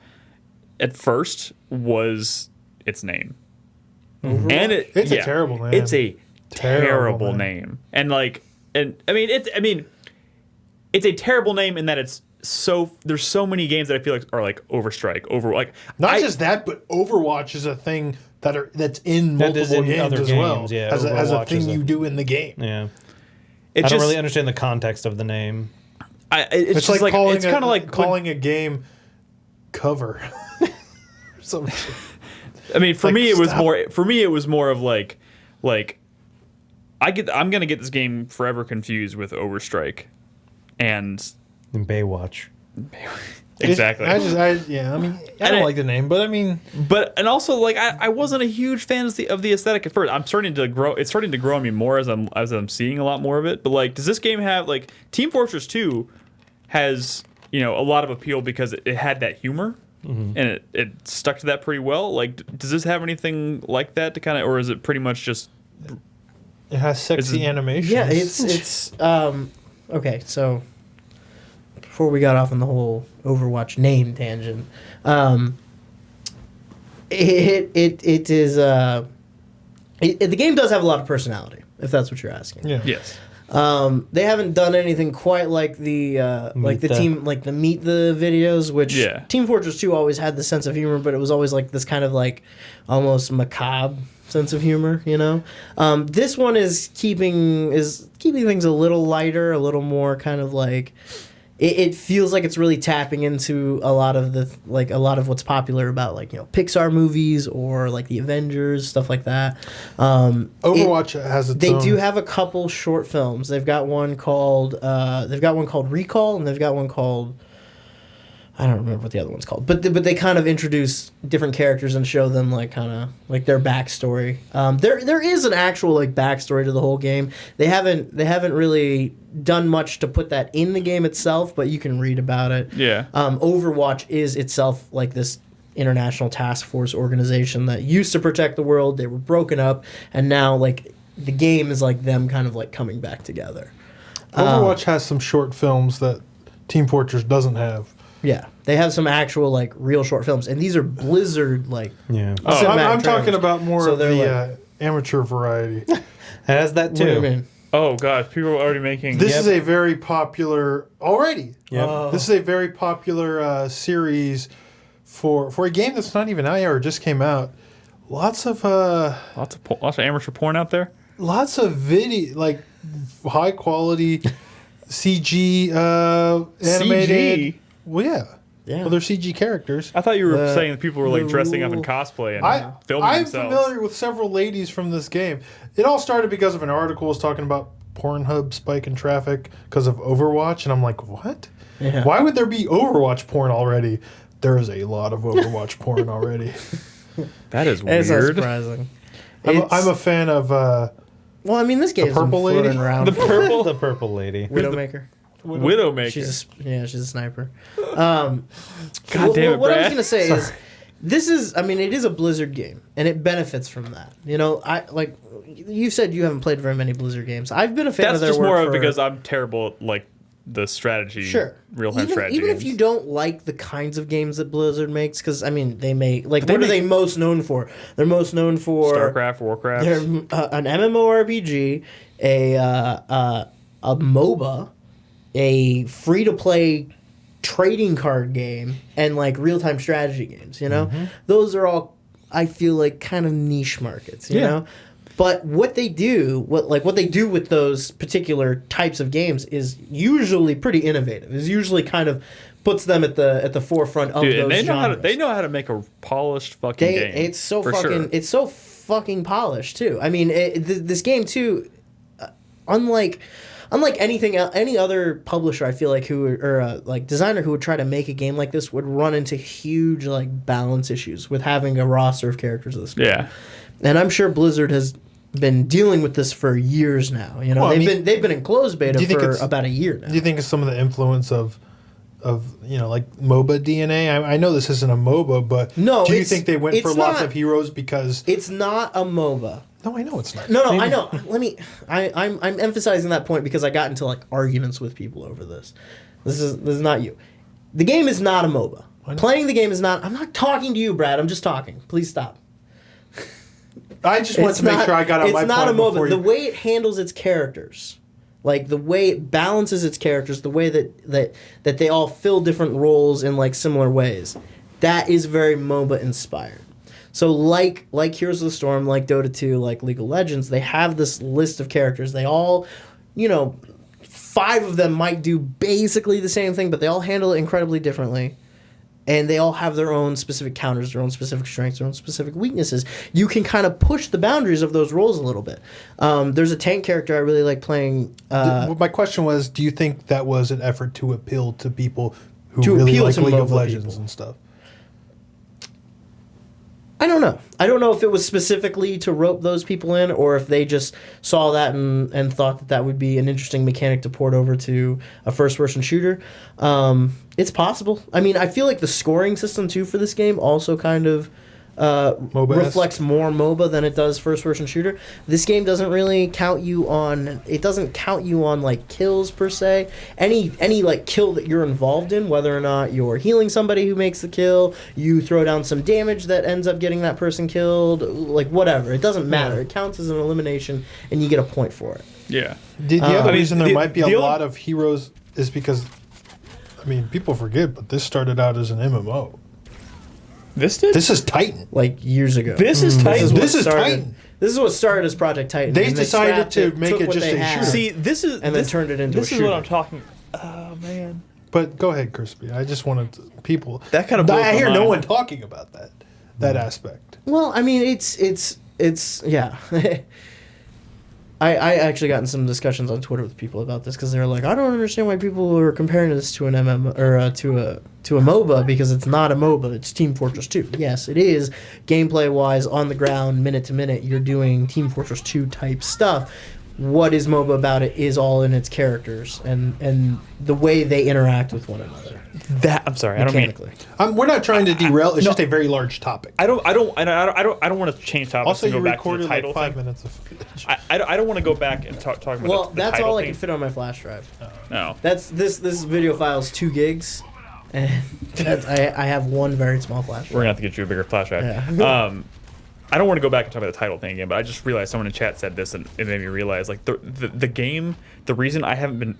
Speaker 1: at first was its name.
Speaker 4: Overwatch?
Speaker 1: And
Speaker 4: it's a terrible name.
Speaker 1: It's a terrible name. And I mean it's a terrible name in that there's so many games that I feel like are like Overstrike,
Speaker 4: Not just that, but Overwatch is a thing that's in multiple games as well.
Speaker 2: Yeah,
Speaker 4: as a
Speaker 2: Overwatch
Speaker 4: thing you do in the game.
Speaker 2: Yeah. I don't really understand the context of the name.
Speaker 4: It's like calling a game cover. So,
Speaker 1: I mean, for me, it was more of like I'm gonna get this game forever confused with Overstrike, and
Speaker 2: Baywatch.
Speaker 1: Exactly.
Speaker 4: I don't like the name, but I mean,
Speaker 1: and also like I wasn't a huge fan of the aesthetic at first. It's starting to grow on me more as I'm seeing a lot more of it. But like, does this game have like Team Fortress 2 has a lot of appeal because it had that humor and it stuck to that pretty well. Like, does this have anything like that to kind of, or is it pretty much just?
Speaker 4: It has sexy animations.
Speaker 3: Yeah, it's okay. So before we got off on the whole Overwatch name tangent, it is the game does have a lot of personality, if that's what you're asking.
Speaker 4: Yeah.
Speaker 1: Yes.
Speaker 3: They haven't done anything quite like the Meet the videos, which Team Fortress 2 always had the sense of humor, but it was always like this kind of like almost macabre sense of humor, This one is keeping things a little lighter, a little more kind of like it feels like it's really tapping into a lot of what's popular about Pixar movies or like the Avengers, stuff like that.
Speaker 4: Overwatch has its own.
Speaker 3: They do have a couple short films. They've got one called Recall, and they've got one called, I don't remember what the other one's called, but they kind of introduce different characters and show them like kind of like their backstory. There is an actual like backstory to the whole game. They haven't really done much to put that in the game itself, but you can read about it.
Speaker 1: Yeah.
Speaker 3: Overwatch is itself like this international task force organization that used to protect the world. They were broken up, and now like the game is like them kind of like coming back together.
Speaker 4: Overwatch has some short films that Team Fortress doesn't have.
Speaker 3: Yeah, they have some actual like real short films, and these are Blizzard like.
Speaker 2: Yeah.
Speaker 4: Oh, I'm talking about more of the amateur variety.
Speaker 2: It has that too.
Speaker 3: What do you mean?
Speaker 1: Oh gosh, people are already making.
Speaker 4: This is a very popular already.
Speaker 2: Yep.
Speaker 4: This is a very popular series for a game that's not even out yet or just came out. Lots of
Speaker 1: amateur porn out there.
Speaker 4: Lots of video, like high quality CG animated.
Speaker 1: CG?
Speaker 4: Well, yeah. Well, they're CG characters.
Speaker 1: I thought you were saying that people were like dressing up in cosplay and filming
Speaker 4: I'm
Speaker 1: themselves.
Speaker 4: familiar with several ladies from this game. It all started because of an article was talking about Pornhub spike in traffic because of Overwatch, and I'm like, what?
Speaker 3: Yeah.
Speaker 4: Why would there be Overwatch porn already? There is a lot of Overwatch porn already.
Speaker 1: That is weird.
Speaker 3: It's not surprising.
Speaker 4: I'm a fan of.
Speaker 3: Well, I mean, this game's been
Speaker 4: purple lady?
Speaker 3: floating around.
Speaker 2: The purple lady.
Speaker 3: Widowmaker.
Speaker 1: Widowmaker.
Speaker 3: She's a sniper.
Speaker 1: God damn it,
Speaker 3: what I was
Speaker 1: Brad.
Speaker 3: gonna say is, it is a Blizzard game, and it benefits from that. You said you haven't played very many Blizzard games. I've been a fan of their work.
Speaker 1: That's just more of because I'm terrible at like the strategy, real-time strategy.
Speaker 3: Even if you don't like the kinds of games that Blizzard makes, because I mean, they make what are they most known for? They're most known for
Speaker 1: StarCraft, Warcraft.
Speaker 3: They're an MMORPG, a MOBA, a free-to-play trading card game, and like real-time strategy games. Those are all, I feel like, kind of niche markets. You know. But what they do with those particular types of games is usually pretty innovative. Is usually kind of puts them at the forefront of those
Speaker 1: and
Speaker 3: genres.
Speaker 1: they know how to make a polished fucking game.
Speaker 3: It's so fucking polished too. I mean, this game too, unlike unlike any other publisher, I feel like like designer who would try to make a game like this would run into huge like balance issues with having a roster of characters of this.
Speaker 1: Yeah.
Speaker 3: And I'm sure Blizzard has been dealing with this for years now. You know, they've been in closed beta for about a year now.
Speaker 4: Do you think it's some of the influence of like MOBA DNA? I know this isn't a MOBA, but do you think they went for lots of heroes because
Speaker 3: it's not a MOBA?
Speaker 4: No, I know it's not.
Speaker 3: No, I know. I'm emphasizing that point because I got into like arguments with people over this. This is not you. The game is not a MOBA. Playing the game is not. I'm not talking to you, Brad. I'm just talking. Please stop.
Speaker 4: I just want to make sure I got on my point.
Speaker 3: It's not a MOBA. The way it handles its characters, like the way it balances its characters, the way that they all fill different roles in like similar ways, that is very MOBA inspired. So like Heroes of the Storm, like Dota 2, like League of Legends, they have this list of characters. They all, 5 of them might do basically the same thing, but they all handle it incredibly differently. And they all have their own specific counters, their own specific strengths, their own specific weaknesses. You can kind of push the boundaries of those roles a little bit. There's a tank character I really like playing.
Speaker 4: My question was, do you think that was an effort to appeal to people who really like League of Legends and stuff?
Speaker 3: I don't know. I don't know if it was specifically to rope those people in or if they just saw that and thought that would be an interesting mechanic to port over to a first-person shooter. It's possible. I mean, I feel like the scoring system, too, for this game also kind of reflects more MOBA than it does first-person shooter. This game doesn't really count you on... It doesn't count you on, like, kills, per se. Any like, kill that you're involved in, whether or not you're healing somebody who makes the kill, you throw down some damage that ends up getting that person killed, like, whatever. It doesn't matter. It counts as an elimination, and you get a point for it.
Speaker 1: Yeah.
Speaker 4: The other reason there might be a lot of heroes is because, people forget, but this started out as an MMO.
Speaker 1: This did?
Speaker 4: This is Titan.
Speaker 3: Like years ago.
Speaker 1: This is Titan.
Speaker 4: This is Titan.
Speaker 3: This is what started as Project Titan.
Speaker 4: They decided to make it just a shooter.
Speaker 1: See, then
Speaker 3: turned it into a shooter.
Speaker 1: This is what I'm talking. Oh man.
Speaker 4: But go ahead, Crispy. I just wanted people.
Speaker 1: That kind of.
Speaker 4: I hear no one talking about that aspect.
Speaker 3: Well, it's yeah. I actually got in some discussions on Twitter with people about this because they're like, I don't understand why people are comparing this to an MM or to a MOBA because it's not a MOBA. It's Team Fortress 2. Yes, it is. Gameplay wise, on the ground, minute to minute, you're doing Team Fortress 2 type stuff. What is MOBA about it is all in its characters and the way they interact with one another.
Speaker 1: I'm sorry. I don't mean.
Speaker 4: We're not trying to derail. It's just a very large topic.
Speaker 1: I don't want to change topics.
Speaker 4: Also,
Speaker 1: and go
Speaker 4: you
Speaker 1: back to the
Speaker 4: recorded
Speaker 1: title
Speaker 4: like 5
Speaker 1: thing.
Speaker 4: minutes of.
Speaker 1: I don't want to go back and talk about.
Speaker 3: Well,
Speaker 1: the
Speaker 3: that's
Speaker 1: title
Speaker 3: all I
Speaker 1: thing.
Speaker 3: can fit on my flash drive.
Speaker 1: No.
Speaker 3: That's this video file is 2 gigs, and I have one very small flash drive.
Speaker 1: We're gonna have to get you a bigger flash drive.
Speaker 3: Yeah.
Speaker 1: I don't want to go back and talk about the title thing again, but I just realized someone in chat said this, and it made me realize like the game. The reason I haven't been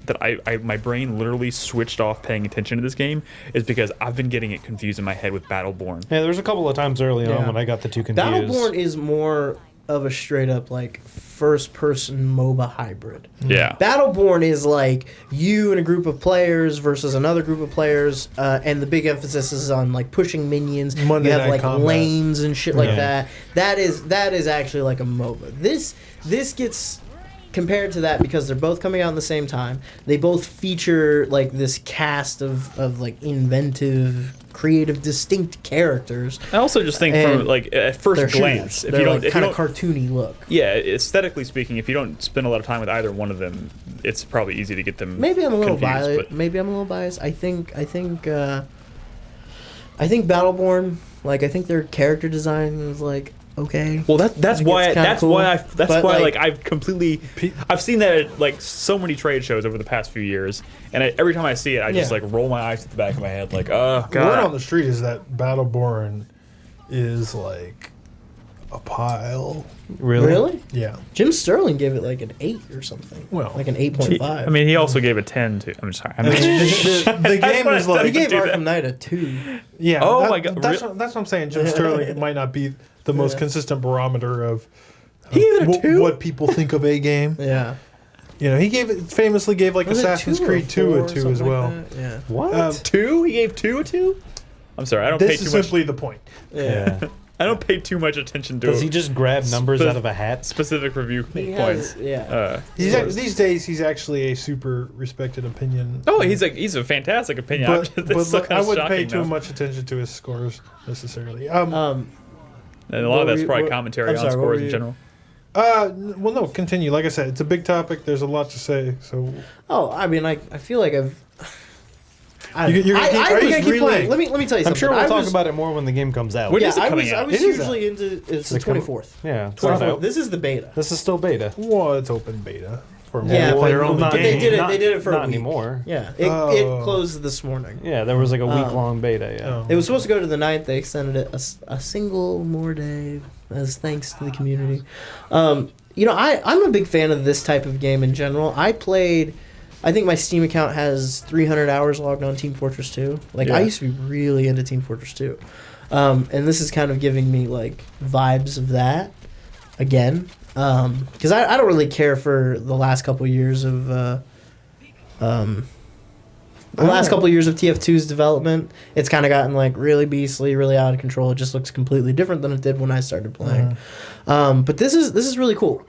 Speaker 1: my brain literally switched off paying attention to this game is because I've been getting it confused in my head with Battleborn.
Speaker 2: Yeah, there was a couple of times early on when I got the two confused.
Speaker 3: Battleborn is more of a straight up like first person MOBA hybrid.
Speaker 1: Yeah.
Speaker 3: Battleborn is like you and a group of players versus another group of players, and the big emphasis is on like pushing minions.
Speaker 4: Monday
Speaker 3: you have
Speaker 4: Night
Speaker 3: like
Speaker 4: Combat.
Speaker 3: lanes and shit like that. That is actually like a MOBA. This gets compared to that because they're both coming out at the same time. They both feature like this cast of like inventive, creative, distinct characters.
Speaker 1: I also just think from like at first glance,
Speaker 3: if you don't kind of cartoony look.
Speaker 1: Yeah, aesthetically speaking, if you don't spend a lot of time with either one of them, it's probably easy to get them.
Speaker 3: Maybe I'm a little
Speaker 1: confused,
Speaker 3: biased.
Speaker 1: but
Speaker 3: Maybe I'm a little biased. I think Battleborn. Like I think their character design is like okay.
Speaker 1: Well, that's why
Speaker 3: like
Speaker 1: I've seen that at like so many trade shows over the past few years, and every time I see it, I just like roll my eyes to the back of my head, like, oh god.
Speaker 4: Word on the street is that Battleborn is like a pile.
Speaker 3: Really?
Speaker 4: Yeah.
Speaker 3: Jim Sterling gave it like an 8 or something.
Speaker 4: Well,
Speaker 3: like an 8.5.
Speaker 1: I mean, he also gave a 10 to. I'm sorry.
Speaker 4: The game is like
Speaker 3: he gave Arkham Knight a 2.
Speaker 4: Yeah.
Speaker 1: Oh my god.
Speaker 4: That's what I'm saying. Jim Sterling might not be the most consistent barometer of what people think of a game.
Speaker 3: Yeah.
Speaker 4: You know, he famously gave like Assassin's Creed 2 a 2 as well.
Speaker 3: Like yeah.
Speaker 1: What? 2? He gave 2 a 2? I'm sorry. I don't pay too much.
Speaker 4: This is simply the point.
Speaker 3: Yeah.
Speaker 1: I don't pay too much attention to.
Speaker 2: Does he just grab numbers out of a hat?
Speaker 1: Specific review
Speaker 3: He
Speaker 1: points.
Speaker 3: has, yeah.
Speaker 4: These days, he's actually a super respected opinion.
Speaker 1: Oh, he's a fantastic opinion.
Speaker 4: But I wouldn't pay too much attention to his scores necessarily.
Speaker 1: And a lot of that's probably commentary on scores in general.
Speaker 4: Well, no, continue. Like I said, it's a big topic. There's a lot to say. So.
Speaker 3: Oh, I mean, I feel like I've.
Speaker 4: Are you gonna keep playing?
Speaker 3: Let me tell you something.
Speaker 2: I'm sure we'll talk about it more when the game comes out.
Speaker 1: When is it coming
Speaker 3: I
Speaker 1: out?
Speaker 3: was usually into it's the 24th.
Speaker 2: Yeah, it's
Speaker 3: 24th.
Speaker 2: out.
Speaker 3: This is the beta.
Speaker 2: This is still beta.
Speaker 4: Well, it's open beta. For
Speaker 3: Yeah,
Speaker 2: player
Speaker 3: but
Speaker 2: only
Speaker 3: they
Speaker 2: game.
Speaker 3: did it for
Speaker 2: not
Speaker 3: a week.
Speaker 2: anymore.
Speaker 3: Yeah, it closed this morning.
Speaker 2: Yeah, there was like a week-long beta. Yeah.
Speaker 4: Oh.
Speaker 3: It was supposed to go to the 9th. They extended it a single more day as thanks to the community. You know, I'm a big fan of this type of game in general. I think my Steam account has 300 hours logged on Team Fortress 2. Like, I used to be really into Team Fortress 2. And this is kind of giving me, like, vibes of that again. Because I don't really care for the last couple years of... TF2's development. It's kind of gotten, like, really beastly, really out of control. It just looks completely different than it did when I started playing. But this is really cool.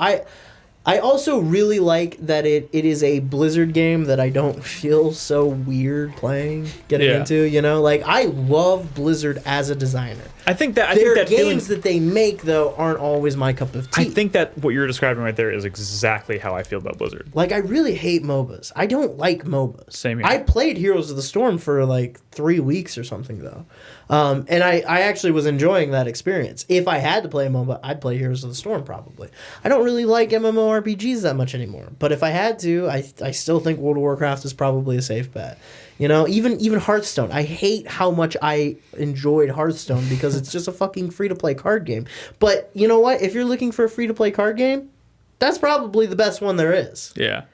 Speaker 3: I also really like that it is a Blizzard game that I don't feel so weird getting into, you know? Like, I love Blizzard as a designer.
Speaker 1: I think that
Speaker 3: games that they make, though, aren't always my cup of tea.
Speaker 1: I think that what you're describing right there is exactly how I feel about Blizzard.
Speaker 3: Like, I really hate MOBAs. I don't like MOBAs.
Speaker 1: Same here.
Speaker 3: I played Heroes of the Storm for, like, 3 weeks or something, though. And I actually was enjoying that experience. If I had to play a MOBA, I'd play Heroes of the Storm, probably. I don't really like MMORPGs that much anymore. But if I had to, I still think World of Warcraft is probably a safe bet. You know, even Hearthstone. I hate how much I enjoyed Hearthstone because it's just a fucking free-to-play card game. But you know what? If you're looking for a free-to-play card game, that's probably the best one there is.
Speaker 1: Yeah.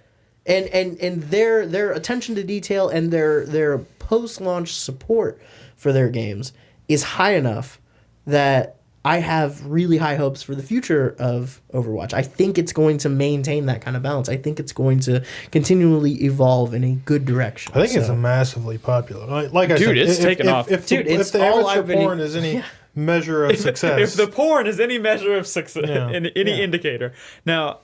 Speaker 3: And their attention to detail and their post-launch support for their games is high enough that I have really high hopes for the future of Overwatch. I think it's going to maintain that kind of balance. I think it's going to continually evolve in a good direction.
Speaker 4: I think it's massively popular. Like I said,
Speaker 1: it's taken off.
Speaker 4: If the amateur porn is any measure of success.
Speaker 1: If the porn is any measure of success, any indicator. Now,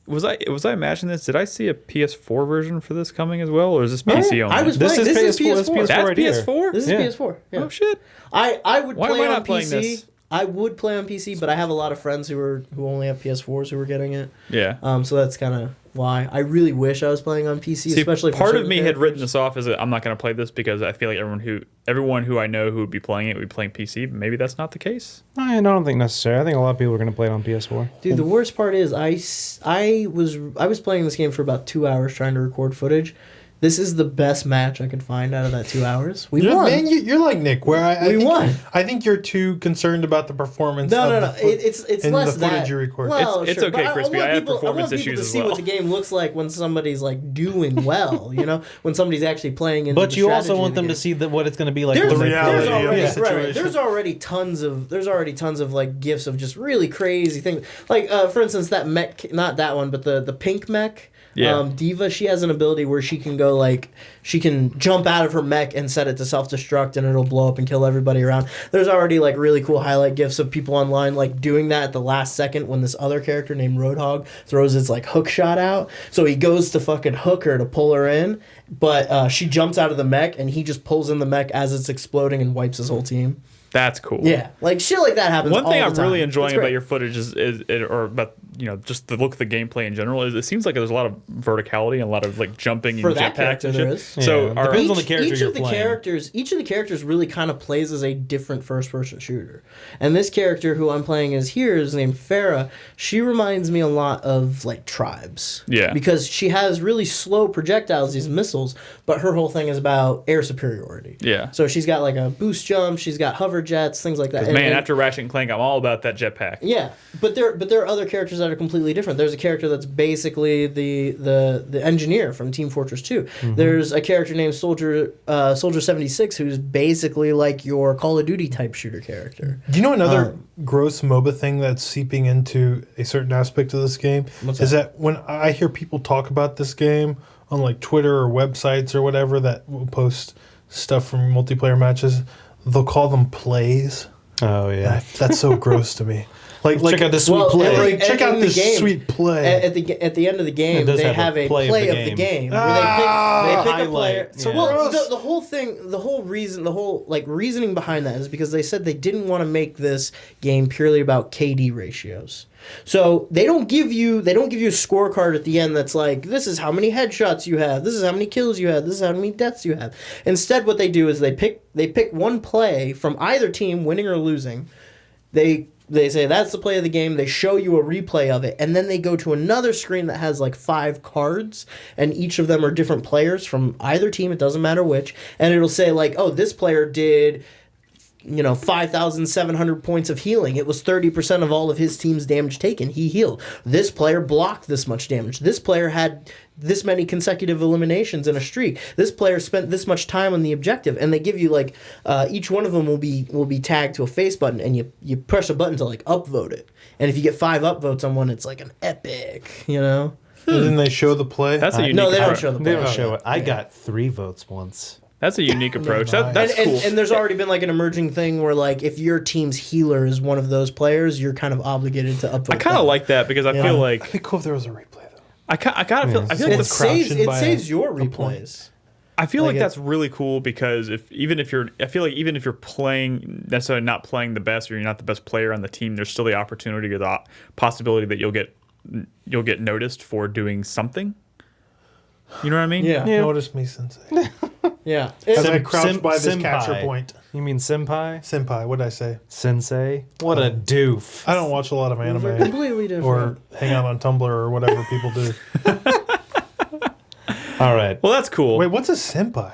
Speaker 1: was I imagining this? Did I see a PS4 version for this coming as well, or is this PC only?
Speaker 3: I was playing. This is PS4.
Speaker 1: That's PS4.
Speaker 3: This is PS4. Yeah.
Speaker 1: Oh shit!
Speaker 3: I would
Speaker 1: Why
Speaker 3: play
Speaker 1: am I
Speaker 3: on
Speaker 1: not playing
Speaker 3: PC.
Speaker 1: this?
Speaker 3: I would play on PC, but I have a lot of friends who only have PS4s who were getting it.
Speaker 1: Yeah.
Speaker 3: So that's kind of why. I really wish I was playing on PC, especially
Speaker 1: part of me had written this off as I'm not going to play this because I feel like everyone who I know who would be playing it would be playing PC. But maybe that's not the case.
Speaker 2: I don't think necessarily. I think a lot of people are going to play it on PS4.
Speaker 3: Dude, the worst part is I was playing this game for about 2 hours trying to record footage. This is the best match I could find out of that 2 hours. We won.
Speaker 4: Man, you're like Nick, where I
Speaker 3: won.
Speaker 4: I think you're too concerned about the performance.
Speaker 3: No. It's less
Speaker 4: the footage
Speaker 3: that.
Speaker 4: you record.
Speaker 3: Well,
Speaker 1: it's
Speaker 3: sure,
Speaker 1: okay, Crispy. I have performance issues as well.
Speaker 3: I want people to see what the game looks like when somebody's like doing well. You know, when somebody's actually playing.
Speaker 2: But you also want them to see what it's going to be like.
Speaker 4: The reality of the situation.
Speaker 3: There's already tons of like gifs of just really crazy things. Like for instance, that mech, not that one, but the pink mech.
Speaker 1: Yeah.
Speaker 3: Diva, she has an ability where she can go she can jump out of her mech and set it to self-destruct and it'll blow up and kill everybody around. There's already like really cool highlight gifs of people online like doing that at the last second when this other character named Roadhog throws his like hook shot out. So he goes to fucking hook her to pull her in, but she jumps out of the mech and he just pulls in the mech as it's exploding and wipes his whole team.
Speaker 1: That's cool.
Speaker 3: Yeah, like shit like that happens.
Speaker 1: One thing
Speaker 3: all
Speaker 1: I'm
Speaker 3: the time.
Speaker 1: really enjoying
Speaker 3: It's great.
Speaker 1: about your footage or about just the look of the gameplay in general is it seems like there's a lot of verticality and a lot of like jumping
Speaker 3: For
Speaker 1: and
Speaker 3: that
Speaker 1: jetpacks and
Speaker 3: character, there
Speaker 1: shit.
Speaker 3: is.
Speaker 1: So
Speaker 2: Yeah, depends on the character
Speaker 3: each
Speaker 2: you're
Speaker 3: of the
Speaker 2: playing.
Speaker 3: Each of the characters really kind of plays as a different first-person shooter. And this character who I'm playing as here is named Farah. She reminds me a lot of like Tribes.
Speaker 1: Yeah.
Speaker 3: Because she has really slow projectiles, these missiles, but her whole thing is about air superiority.
Speaker 1: Yeah.
Speaker 3: So she's got like a boost jump, she's got hover jets, things like that.
Speaker 1: Man, after Ratchet and Clank, I'm all about that jetpack.
Speaker 3: Yeah, but there are other characters that are completely different. There's a character that's basically the engineer from Team Fortress 2. Mm-hmm. There's a character named Soldier 76 who's basically like your Call of Duty type shooter character.
Speaker 4: Do you know another gross MOBA thing that's seeping into a certain aspect of this game? Is that when I hear people talk about this game on like Twitter or websites or whatever that will post stuff from multiplayer matches, they'll call them plays.
Speaker 2: Oh yeah.
Speaker 4: That's so gross to me. Like
Speaker 2: check out this sweet play.
Speaker 4: Check out this sweet play.
Speaker 3: At the end of the game, they have a play of the game where they pick a player.
Speaker 2: So
Speaker 3: the whole thing, the whole reasoning behind that is because they said they didn't want to make this game purely about KD ratios. So they don't give you a scorecard at the end that's like, this is how many headshots you have, this is how many kills you have, this is how many deaths you have. Instead, what they do is they pick one play from either team, winning or losing. They say that's the play of the game. They show you a replay of it, and then they go to another screen that has like 5 cards, and each of them are different players from either team. It doesn't matter which, and it'll say like, oh, this player did 5,700 points of healing. It was 30% of all of his team's damage taken. He healed. This player blocked this much damage. This player had this many consecutive eliminations in a streak. This player spent this much time on the objective, and they give you like each one of them will be tagged to a face button, and you press a button to like upvote it. And if you get 5 upvotes on one, it's like an epic,
Speaker 4: And then they show the play.
Speaker 1: That's a unique
Speaker 3: No, they don't
Speaker 1: approach.
Speaker 3: show the play.
Speaker 2: They don't show it. I got 3 votes once.
Speaker 1: That's a unique approach. That's cool.
Speaker 3: And there's already been like an emerging thing where like if your team's healer is one of those players, you're kind of obligated to upvote.
Speaker 1: I kind of like that because I feel like
Speaker 4: It'd be cool if there was a replay though.
Speaker 1: I kind of feel like
Speaker 3: it
Speaker 1: that's
Speaker 3: saves your replays.
Speaker 1: I feel like
Speaker 3: Like
Speaker 1: that's really cool because even if you're playing necessarily not playing the best or you're not the best player on the team, there's still the opportunity or the possibility that you'll get noticed for doing something. You know what I mean?
Speaker 3: Yeah.
Speaker 4: Notice me, Sensei.
Speaker 3: Yeah.
Speaker 4: As I crouch by this
Speaker 2: senpai.
Speaker 4: capture point.
Speaker 2: You mean senpai?
Speaker 4: Senpai, what'd I say?
Speaker 2: Sensei? What a doof.
Speaker 4: I don't watch a lot of
Speaker 3: They're
Speaker 4: anime
Speaker 3: completely different.
Speaker 4: or hang out on Tumblr or whatever people do.
Speaker 2: All right.
Speaker 1: Well, that's cool.
Speaker 4: Wait, what's a senpai?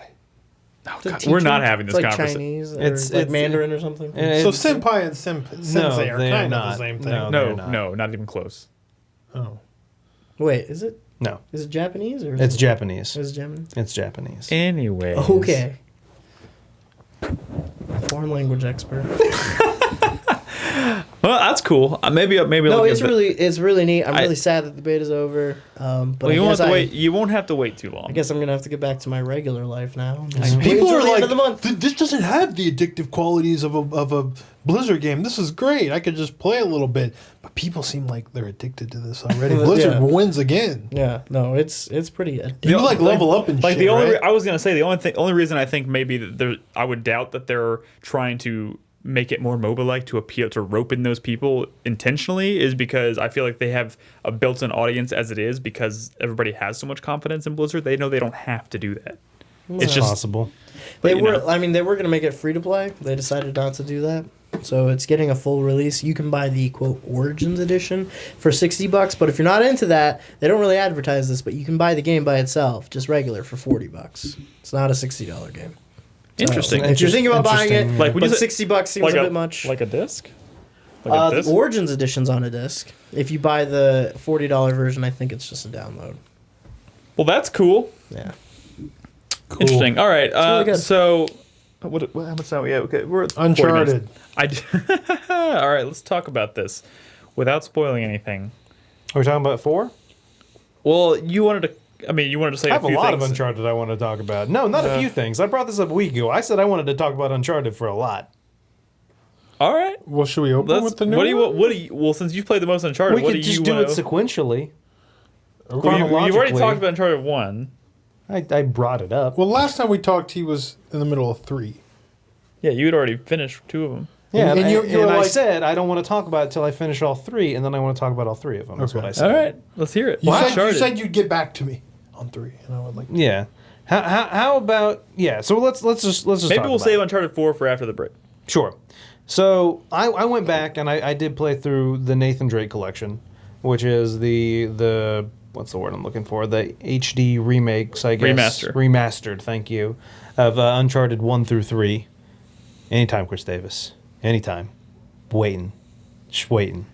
Speaker 1: Oh,
Speaker 3: It's a
Speaker 1: God, we're
Speaker 3: teacher.
Speaker 1: not having this
Speaker 3: It's like
Speaker 1: conversation.
Speaker 3: Chinese or
Speaker 2: It's-
Speaker 3: like
Speaker 2: it's-
Speaker 3: Mandarin or something.
Speaker 4: So senpai and sensei are
Speaker 2: they are
Speaker 4: kind of
Speaker 2: not.
Speaker 4: the same thing.
Speaker 2: No.
Speaker 1: No,
Speaker 2: They're
Speaker 1: no, not even close.
Speaker 4: Oh.
Speaker 3: Wait, is it
Speaker 2: No.
Speaker 3: Japanese or
Speaker 2: It's Japanese.
Speaker 3: Is it Japanese?
Speaker 2: It's Japanese.
Speaker 1: Anyway.
Speaker 3: Okay. Foreign language expert.
Speaker 1: Well, that's cool. Maybe
Speaker 3: No,
Speaker 1: look
Speaker 3: it's
Speaker 1: at
Speaker 3: really neat. I'm really sad that the beta's over. But
Speaker 1: Well, you won't have to wait. You won't have to wait too long.
Speaker 3: I guess I'm gonna have to get back to my regular life now.
Speaker 4: People are
Speaker 3: the end
Speaker 4: like,
Speaker 3: of the month.
Speaker 4: this doesn't have the addictive qualities of a Blizzard game. This is great. I could just play a little bit. But people seem like they're addicted to this already. Blizzard wins again.
Speaker 3: Yeah, no, it's pretty.
Speaker 4: You level up and
Speaker 1: like
Speaker 4: shit,
Speaker 1: the only
Speaker 4: right?
Speaker 1: I was gonna say the only reason I think maybe that I would doubt that they're trying to make it more MOBA-like to appeal to rope in those people intentionally is because I feel like they have a built-in audience as it is because everybody has so much confidence in Blizzard. They know they don't have to do that. It's just
Speaker 2: possible.
Speaker 3: They
Speaker 1: you
Speaker 3: were.
Speaker 1: know.
Speaker 3: I mean, they were gonna make it free to play. They decided not to do that. So it's getting a full release. You can buy the quote Origins edition for $60, but if you're not into that, they don't really advertise this. But you can buy the game by itself, just regular, for $40. It's not a $60 game.
Speaker 1: interesting.
Speaker 3: So if you're thinking about buying it,
Speaker 2: Interesting.
Speaker 1: Like, when
Speaker 3: but
Speaker 1: you say-
Speaker 3: $60 seems a bit much.
Speaker 1: Like a disc. Like a
Speaker 3: The
Speaker 1: disc?
Speaker 3: Origins edition's on a disc. If you buy the $40 version, I think it's just a download.
Speaker 1: Well, that's cool.
Speaker 3: Yeah.
Speaker 4: Cool.
Speaker 1: Interesting. All right.
Speaker 3: really good.
Speaker 1: So, how much time we have? Okay, we're at 40
Speaker 4: Uncharted.
Speaker 1: minutes. All right, let's talk about this without spoiling anything.
Speaker 2: Are we talking about 4?
Speaker 1: Well, you wanted to say
Speaker 2: I have
Speaker 1: a
Speaker 2: a
Speaker 1: few
Speaker 2: lot
Speaker 1: things.
Speaker 2: of Uncharted I want to talk about. No, not a few things. I brought this up a week ago. I said I wanted to talk about Uncharted for a lot.
Speaker 1: All right.
Speaker 4: Well, should we open with the new one?
Speaker 1: Well, since you've played the most Uncharted,
Speaker 2: We
Speaker 1: what
Speaker 2: could
Speaker 1: do you
Speaker 2: just do
Speaker 1: want
Speaker 2: it sequentially.
Speaker 1: You've already
Speaker 2: chronologically.
Speaker 1: talked about Uncharted 1.
Speaker 2: I brought it up.
Speaker 4: Well, last time we talked, he was in the middle of 3.
Speaker 1: Yeah, you had already finished 2 of them.
Speaker 2: Yeah,
Speaker 4: And
Speaker 2: and,
Speaker 4: you were
Speaker 2: I
Speaker 4: like-
Speaker 2: said I don't want to talk about it till I finish all 3, and then I want to talk about all 3 of them. That's
Speaker 4: Okay.
Speaker 2: what I said.
Speaker 1: All right, let's hear it.
Speaker 4: You
Speaker 1: Uncharted.
Speaker 4: said you'd get back to me on 3, and I would like.
Speaker 2: Yeah. How about So let's just
Speaker 1: Maybe
Speaker 2: talk
Speaker 1: we'll
Speaker 2: about
Speaker 1: save
Speaker 2: it.
Speaker 1: Uncharted 4 for after the break.
Speaker 2: Sure. So I went back and I did play through the Nathan Drake collection, which is the what's the word I'm looking for? The HD remakes, I guess. Remastered, thank you, of Uncharted 1 through 3. Anytime, Chris Davis. Anytime. Waiting. Just waiting.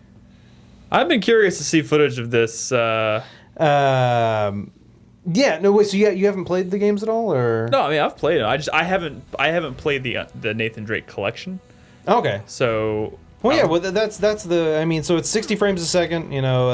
Speaker 1: I've been curious to see footage of this.
Speaker 2: Yeah, no, wait, so you haven't played the games at all, or?
Speaker 1: No, I mean I've played it. I haven't played the Nathan Drake collection.
Speaker 2: Okay.
Speaker 1: So
Speaker 2: Well, yeah, well, that's the. I mean, so it's 60 frames a second. You know,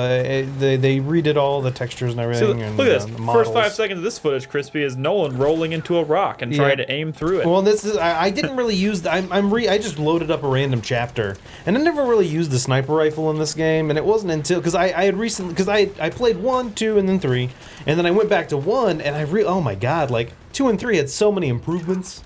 Speaker 2: they redid all the textures and
Speaker 1: So
Speaker 2: everything. And,
Speaker 1: look at this.
Speaker 2: the
Speaker 1: First
Speaker 2: models.
Speaker 1: 5 seconds of this footage, Crispy, is Nolan rolling into a rock and trying to aim through it.
Speaker 2: Well, this is. I didn't really use. I just loaded up a random chapter, and I never really used the sniper rifle in this game. And it wasn't until because I had recently I played 1, 2, and then 3, and then I went back to 1, and oh my god, like 2 and 3 had so many improvements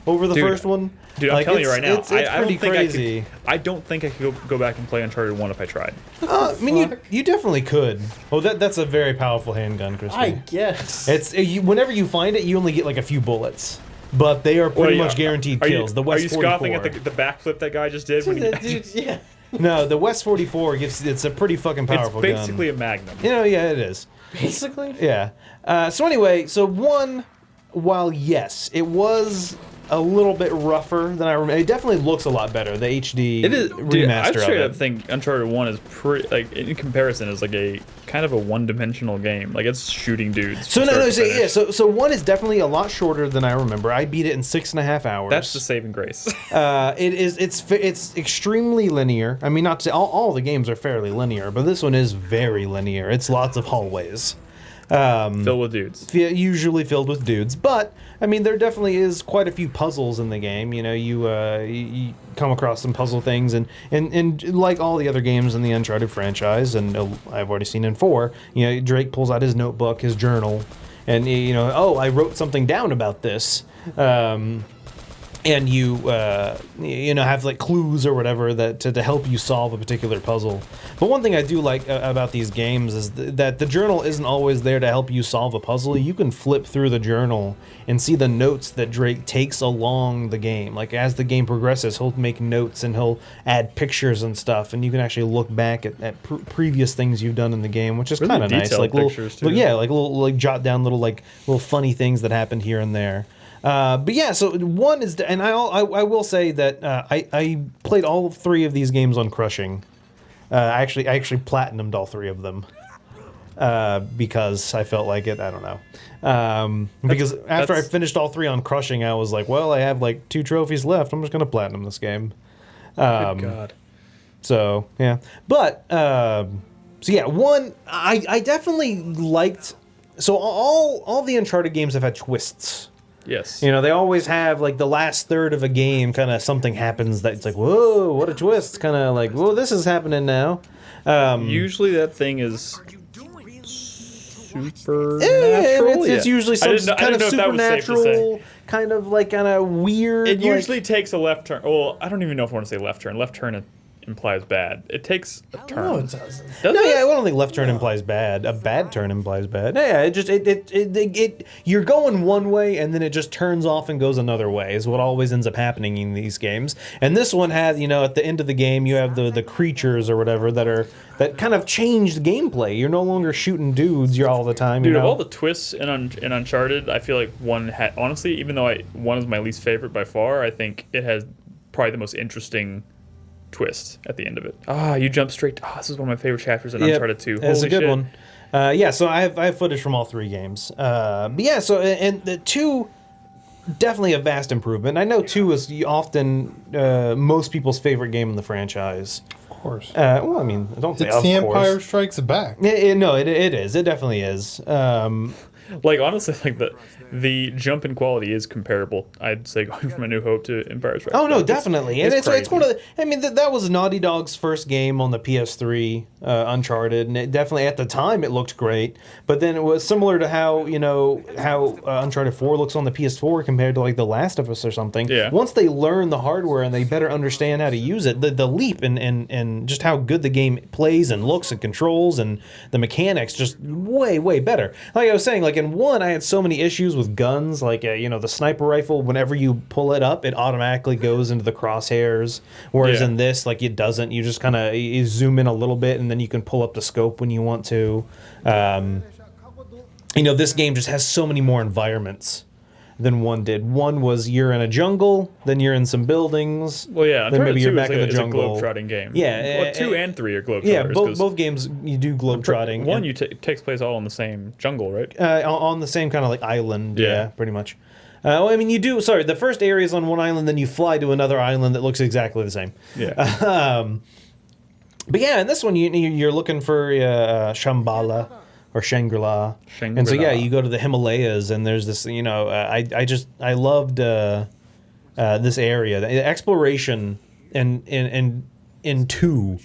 Speaker 2: over the first one.
Speaker 1: Dude, I'm telling you right now,
Speaker 2: it's pretty crazy.
Speaker 1: I don't think I could go back and play Uncharted 1 if I tried.
Speaker 2: I mean, you definitely could. Oh, that's a very powerful handgun, Crispy.
Speaker 3: I guess.
Speaker 2: It's whenever you find it, you only get like a few bullets, but they are pretty much guaranteed kills. The West 44.
Speaker 1: Are you scoffing at the backflip that guy just did? When
Speaker 3: Dude, yeah.
Speaker 2: No, the West 44 it's a pretty fucking powerful gun.
Speaker 1: It's basically a Magnum.
Speaker 2: You know, yeah, it is.
Speaker 3: Basically.
Speaker 2: Yeah. So anyway, so 1, while yes, it was a little bit rougher than I remember. It definitely looks a lot better. The HD
Speaker 1: It is. Dude, I
Speaker 2: remaster
Speaker 1: straight
Speaker 2: of
Speaker 1: up
Speaker 2: it.
Speaker 1: think Uncharted 1 is pretty, like, in comparison, is like a kind of a one-dimensional game. Like, it's shooting dudes.
Speaker 2: So
Speaker 1: from start to
Speaker 2: so
Speaker 1: finish.
Speaker 2: so 1 is definitely a lot shorter than I remember. I beat it in 6.5 hours.
Speaker 1: That's the saving grace.
Speaker 2: It's extremely linear. I mean, not to say all the games are fairly linear, but this one is very linear. It's lots of hallways.
Speaker 1: Filled with dudes.
Speaker 2: Usually filled with dudes, but I mean there definitely is quite a few puzzles in the game. You know, you come across some puzzle things, and like all the other games in the Uncharted franchise, and I've already seen in 4. You know, Drake pulls out his notebook, his journal, and you know, oh, I wrote something down about this. And you know, have like clues or whatever that to help you solve a particular puzzle. But one thing I do like about these games is that the journal isn't always there to help you solve a puzzle. You can flip through the journal and see the notes that Drake takes along the game. Like as the game progresses, he'll make notes and he'll add pictures and stuff, and you can actually look back at previous things you've done in the game, which is
Speaker 1: Really
Speaker 2: kind of nice. Like
Speaker 1: pictures, too.
Speaker 2: yeah, like jot down little funny things that happened here and there. But yeah, so 1 is, and I will say that I played all 3 of these games on Crushing. I actually platinumed all 3 of them because I felt like it. I don't know. Because after I finished all 3 on Crushing, I was like, well, I have like 2 trophies left. I'm just gonna platinum this game.
Speaker 1: Good God.
Speaker 2: So yeah, but so yeah, 1 I definitely liked. So all the Uncharted games have had twists.
Speaker 1: Yes.
Speaker 2: You know, they always have, like, the last third of a game, kind of something happens that's like, whoa, what a twist. Kind of like, whoa, this is happening now.
Speaker 1: Usually that thing is supernatural.
Speaker 2: It's usually some kind of supernatural, kind of weird.
Speaker 1: It usually takes a left turn. Well, I don't even know if I want to say left turn. Left turn implies bad. It takes a turn.
Speaker 3: No, it doesn't.
Speaker 1: Does
Speaker 2: No,
Speaker 1: it?
Speaker 2: yeah, I don't think left turn implies bad. A bad turn implies bad. Yeah, it you're going one way and then it just turns off and goes another way is what always ends up happening in these games. And this one has, you know, at the end of the game you have the creatures or whatever that kind of change the gameplay. You're no longer shooting dudes all the time.
Speaker 1: Dude,
Speaker 2: you know?
Speaker 1: of all the twists in Uncharted, I feel like 1 had, honestly, even though 1 is my least favorite by far, I think it has probably the most interesting twist at the end of it. You jump straight. This is one of my favorite chapters in Uncharted 2.
Speaker 2: That's
Speaker 1: Holy
Speaker 2: a good
Speaker 1: shit.
Speaker 2: one. Yeah, so I have footage from all 3 games. But yeah, so and the 2 definitely a vast improvement. I know 2 is often most people's favorite game in the franchise.
Speaker 4: Of course.
Speaker 2: Well, I mean, don't say
Speaker 4: It's
Speaker 2: of
Speaker 4: The
Speaker 2: course.
Speaker 4: Empire Strikes Back.
Speaker 2: No, it is. It definitely is.
Speaker 1: Like, honestly, like the jump in quality is comparable. I'd say going from A New Hope to Empire Strikes
Speaker 2: Oh no,
Speaker 1: Back.
Speaker 2: definitely, and it's
Speaker 1: crazy.
Speaker 2: one of the. I mean, that was Naughty Dog's first game on the PS3, Uncharted, and it definitely at the time it looked great. But then it was similar to how Uncharted 4 looks on the PS4 compared to like The Last of Us or something.
Speaker 1: Yeah.
Speaker 2: Once they learn the hardware and they better understand how to use it, the leap in just how good the game plays and looks and controls and the mechanics just way better. Like I was saying, like in 1, I had so many issues with guns, like the sniper rifle. Whenever you pull it up, it automatically goes into the crosshairs. Whereas
Speaker 1: Yeah.
Speaker 2: in this, like it doesn't. You just kind of you zoom in a little bit, and then you can pull up the scope when you want to. This game just has so many more environments than 1 did. 1 was you're in a jungle, then you're in some buildings.
Speaker 1: Well, yeah,
Speaker 2: then maybe
Speaker 1: Uncharted
Speaker 2: you're
Speaker 1: 2
Speaker 2: back in the
Speaker 1: is
Speaker 2: jungle.
Speaker 1: a globe-trotting game.
Speaker 2: Yeah,
Speaker 1: Well, 2 and 3 are globe-trotters.
Speaker 2: Yeah,
Speaker 1: 'cause
Speaker 2: both games you do globe-trotting.
Speaker 1: 1 takes place all in the same jungle, right?
Speaker 2: On the same kind of like island.
Speaker 1: Yeah.
Speaker 2: Yeah, pretty much. Well, I mean, you do. Sorry, the first area is on one island, then you fly to another island that looks exactly the same.
Speaker 1: Yeah.
Speaker 2: But yeah, in this one, you're looking for Shambhala or Shangri-La. And so yeah, you go to the Himalayas, and there's this. I loved this area. The exploration in 2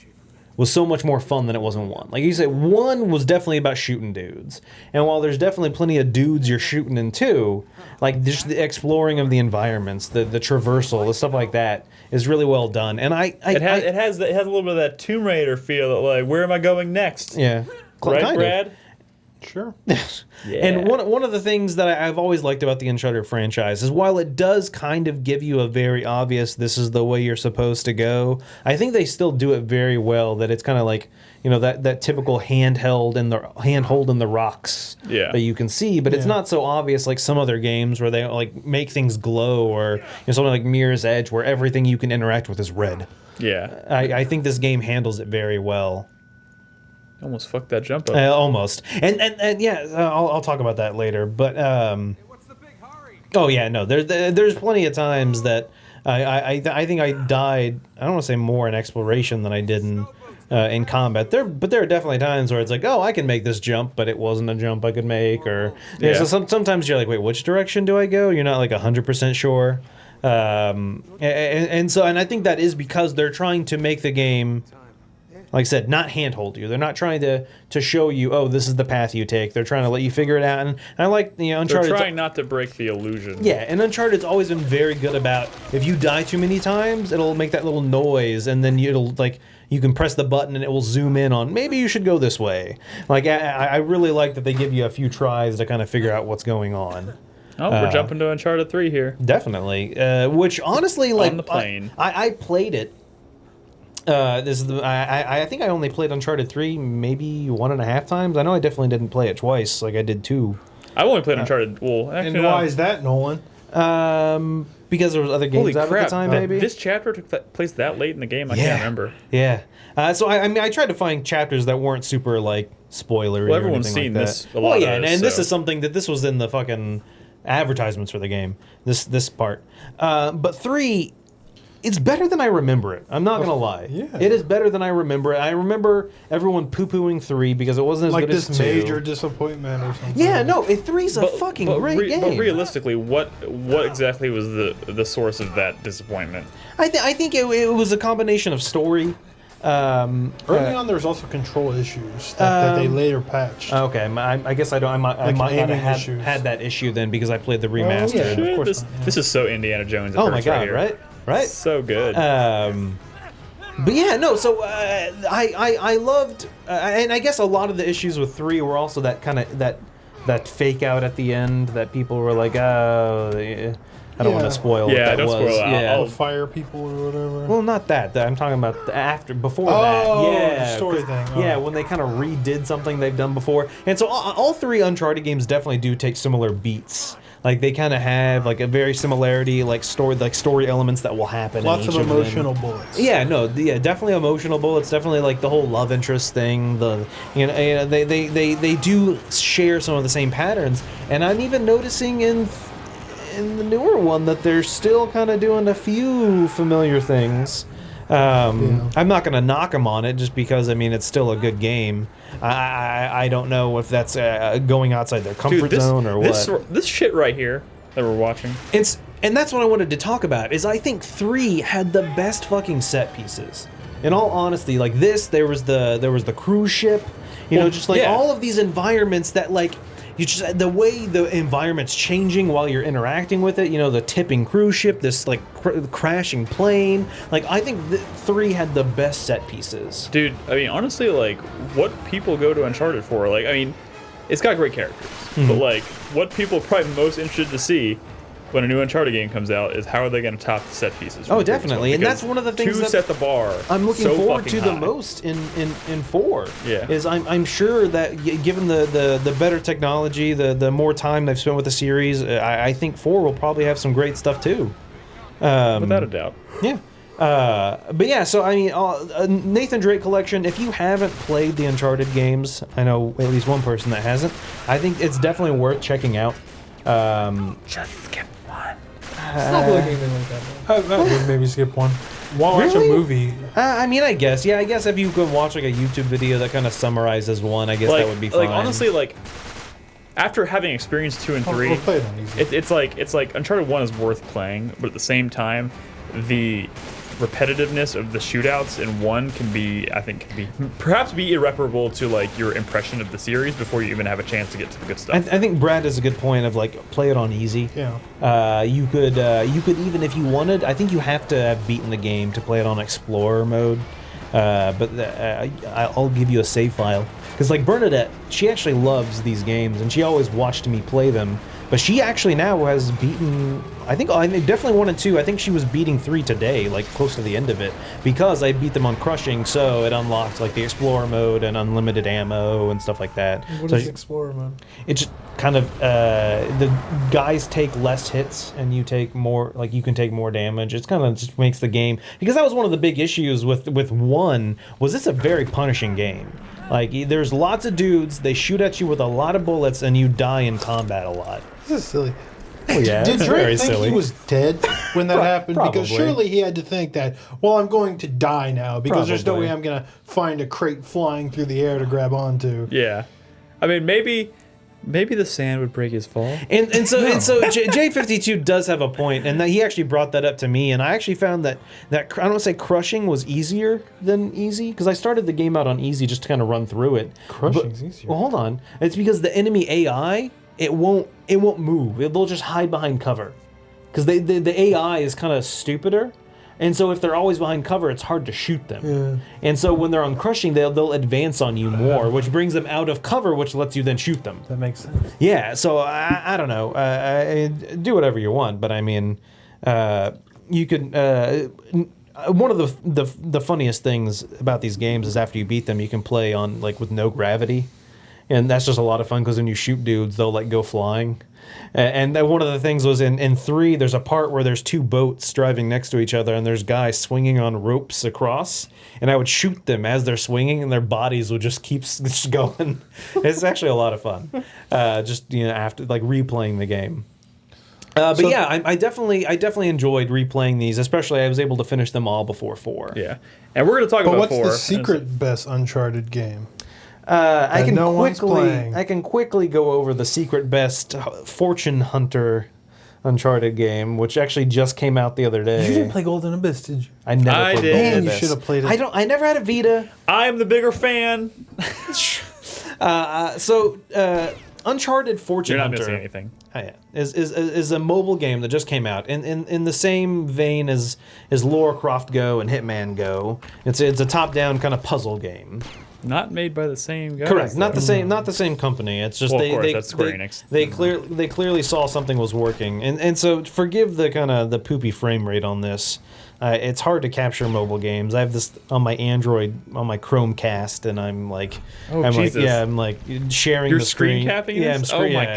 Speaker 2: was so much more fun than it was in 1. Like you said, 1 was definitely about shooting dudes, and while there's definitely plenty of dudes you're shooting in 2, like just the exploring of the environments, the traversal, the stuff like that is really well done. And it
Speaker 1: has a little bit of that Tomb Raider feel. That, like, where am I going next?
Speaker 2: Yeah,
Speaker 1: right,
Speaker 2: kind
Speaker 1: Brad?
Speaker 2: of.
Speaker 4: Sure.
Speaker 2: Yeah. And one of the things that I've always liked about the Uncharted franchise is while it does kind of give you a very obvious this is the way you're supposed to go, I think they still do it very well. That it's kind of like that typical handhold in the rocks that you can see, but it's not so obvious like some other games where they like make things glow, or something like Mirror's Edge where everything you can interact with is red.
Speaker 1: Yeah.
Speaker 2: I think this game handles it very well.
Speaker 1: Almost fucked that jump up.
Speaker 2: Almost, and yeah, I'll talk about that later. But oh yeah, no, there's plenty of times that I think I died. I don't want to say more in exploration than I did in combat. But there are definitely times where it's like, oh, I can make this jump, but it wasn't a jump I could make, or so sometimes you're like, wait, which direction do I go? You're not like 100% sure, and I think that is because they're trying to make the game, like I said, not handhold you. They're not trying to show you, oh, this is the path you take. They're trying to let you figure it out. And I like Uncharted.
Speaker 1: They're trying not to break the illusion.
Speaker 2: Yeah, and Uncharted's always been very good about if you die too many times, it'll make that little noise, and then you can press the button and it will zoom in on maybe you should go this way. Like I really like that they give you a few tries to kind of figure out what's going on.
Speaker 1: Oh, we're jumping to Uncharted 3 here.
Speaker 2: Definitely. Which honestly, like
Speaker 1: on the plane.
Speaker 2: I played it. This is I think I only played Uncharted 3 maybe 1.5 times. I know I definitely didn't play it twice like I did 2.
Speaker 1: I've only played Uncharted. Well, actually,
Speaker 4: and why is that, Nolan?
Speaker 2: Because there was other games out at the time, maybe.
Speaker 1: This chapter took place that late in the game. I can't remember.
Speaker 2: Yeah. So I mean, I tried to find chapters that weren't super like spoilery.
Speaker 1: Well,
Speaker 2: or
Speaker 1: everyone's
Speaker 2: anything
Speaker 1: seen
Speaker 2: like
Speaker 1: this.
Speaker 2: That. Well, yeah, and this is something that this was in the fucking advertisements for the game. This part, but 3. It's better than I remember it. I'm not going to lie.
Speaker 4: Yeah.
Speaker 2: It is better than I remember it. I remember everyone poo-pooing 3 because it wasn't as
Speaker 4: like
Speaker 2: good as 2.
Speaker 4: Like this major disappointment or something.
Speaker 2: Yeah, no, 3's a fucking great game.
Speaker 1: But realistically, what exactly was the source of that disappointment?
Speaker 2: I think it was a combination of story.
Speaker 4: Early on, there was also control issues that they later patched.
Speaker 2: Okay, I guess I might not have had that issue then because I played the remastered.
Speaker 1: Oh, yeah, of course. This is so Indiana Jones.
Speaker 2: Oh my god, right?
Speaker 1: So good.
Speaker 2: But yeah, no. So I loved, and I guess a lot of the issues with 3 were also that kind of that fake out at the end that people were like, oh, I don't want to spoil. What that
Speaker 1: don't
Speaker 2: was.
Speaker 1: Spoil it.
Speaker 4: I'll fire people or whatever.
Speaker 2: Well, not that. I'm talking about before
Speaker 4: that.
Speaker 2: Yeah,
Speaker 4: the story thing. Oh.
Speaker 2: Yeah, when they kind of redid something they've done before, and so all 3 Uncharted games definitely do take similar beats. Like they kind of have like a very similarity, like story elements that will happen.
Speaker 4: Lots
Speaker 2: in each
Speaker 4: of emotional bullets.
Speaker 2: Yeah, definitely emotional bullets. Definitely like the whole love interest thing. They do share some of the same patterns, and I'm even noticing in the newer one that they're still kind of doing a few familiar things. I'm not going to knock them on it just because I mean it's still a good game. I don't know if that's going outside their comfort zone or what.
Speaker 1: This shit right here that we're watching.
Speaker 2: And that's what I wanted to talk about. Is I think 3 had the best fucking set pieces. In all honesty, like this, there was the cruise ship. All of these environments that like. The way the environment's changing while you're interacting with it, the tipping cruise ship, this like crashing plane. Like I think 3 had the best set pieces.
Speaker 1: Dude, I mean honestly, like what people go to Uncharted for, like I mean, it's got great characters, but like what people are probably most interested to see when a new Uncharted game comes out is how are they going to top the set pieces.
Speaker 2: Oh, definitely, and that's one of the things
Speaker 1: 2
Speaker 2: that
Speaker 1: set the bar.
Speaker 2: I'm looking
Speaker 1: so
Speaker 2: forward to
Speaker 1: high.
Speaker 2: the most in 4.
Speaker 1: Yeah,
Speaker 2: is I'm sure that given the better technology, the more time they've spent with the series, I think 4 will probably have some great stuff too.
Speaker 1: Without a doubt.
Speaker 2: Yeah. But yeah, so I mean, Nathan Drake Collection, if you haven't played the Uncharted games, I know at least one person that hasn't, I think it's definitely worth checking out.
Speaker 1: Just skip 1. fun.
Speaker 3: Stop looking at me like that.
Speaker 4: I would maybe skip one. Watch
Speaker 2: Really?
Speaker 4: a movie.
Speaker 2: I mean, I guess. Yeah, I guess if you could watch like a YouTube video that kind of summarizes one, I guess that would be fine.
Speaker 1: Like honestly, like after having experienced 2 and 3,
Speaker 4: We'll play it on easy.
Speaker 1: it's like Uncharted 1 is worth playing, but at the same time, the repetitiveness of the shootouts in 1 can be perhaps be irreparable to like your impression of the series before you even have a chance to get to the good stuff.
Speaker 2: I think Brad has a good point of like play it on easy.
Speaker 4: Yeah.
Speaker 2: You could even if you wanted. I think you have to have beaten the game to play it on Explorer mode. But I'll give you a save file because like Bernadette, she actually loves these games and she always watched me play them. But she actually now has beaten, I definitely 1 and 2. I think she was beating 3 today, like close to the end of it, because I beat them on crushing, so it unlocked like the Explorer mode and unlimited ammo and stuff like that.
Speaker 3: What
Speaker 2: so
Speaker 3: is Explorer mode?
Speaker 2: It's just kind of the guys take less hits and you take more, like you can take more damage. It's kind of just makes the game, because that was one of the big issues with 1 was it's a very punishing game. Like there's lots of dudes, they shoot at you with a lot of bullets and you die in combat a lot.
Speaker 4: This is silly.
Speaker 2: Oh yeah,
Speaker 4: Did
Speaker 2: it's very
Speaker 4: Drake think
Speaker 2: silly.
Speaker 4: he was dead when that happened?
Speaker 2: probably.
Speaker 4: Because surely he had to think that, well, I'm going to die now because there's no
Speaker 2: Probably.
Speaker 4: way I'm going to find a crate flying through the air to grab onto.
Speaker 1: Yeah, I mean maybe the sand would break his fall.
Speaker 2: And so J52 does have a point, and that he actually brought that up to me, and I actually found that I don't want to say crushing was easier than easy, because I started the game out on easy just to kind of run through it.
Speaker 4: Crushing's easier.
Speaker 2: Well, hold on. It's because the enemy AI, it won't move. They'll just hide behind cover, because the AI is kind of stupider. And so if they're always behind cover, it's hard to shoot them.
Speaker 4: Yeah.
Speaker 2: And so when they're on crushing, they'll advance on you more, which brings them out of cover, which lets you then shoot them.
Speaker 4: That makes sense.
Speaker 2: Yeah, so I don't know. Do whatever you want, but I mean, you could. One of the funniest things about these games is after you beat them, you can play on like with no gravity, and that's just a lot of fun because when you shoot dudes, they'll like go flying. And one of the things was in 3, there's a part where there's 2 boats driving next to each other, and there's guys swinging on ropes across, and I would shoot them as they're swinging, and their bodies would just keep just going. It's actually a lot of fun, just after like replaying the game. But yeah, I definitely enjoyed replaying these, especially I was able to finish them all before 4.
Speaker 1: Yeah, and we're going to talk
Speaker 4: But
Speaker 1: about
Speaker 4: what's
Speaker 1: 4.
Speaker 4: the secret best Uncharted game?
Speaker 2: I
Speaker 4: playing.
Speaker 2: can quickly go over the secret best Fortune Hunter Uncharted game, which actually just came out the other day.
Speaker 4: You didn't play Golden Abyss, did you?
Speaker 2: I never
Speaker 1: I
Speaker 2: played
Speaker 1: did.
Speaker 2: Golden
Speaker 4: Man, you
Speaker 2: Abyss.
Speaker 4: should have played it.
Speaker 2: I never had a Vita.
Speaker 1: I'm the bigger fan.
Speaker 2: Uncharted Fortune
Speaker 1: You're not
Speaker 2: Hunter
Speaker 1: missing anything.
Speaker 2: is a mobile game that just came out in the same vein as Lara Croft Go and Hitman Go. It's a top-down kind of puzzle game.
Speaker 1: Not made by the same guy.
Speaker 2: Correct. Not the same company. It's just
Speaker 1: Well, of
Speaker 2: they
Speaker 1: course,
Speaker 2: they
Speaker 1: that's Square Enix.
Speaker 2: they clearly saw something was working, and so forgive the kind of the poopy frame rate on this. It's hard to capture mobile games. I have this on my Android on my Chromecast, and I'm like,
Speaker 1: Jesus.
Speaker 2: I'm like sharing
Speaker 1: You're
Speaker 2: the screen.
Speaker 1: screen capping
Speaker 2: Yeah,
Speaker 1: this?
Speaker 2: I'm screen.
Speaker 1: Oh my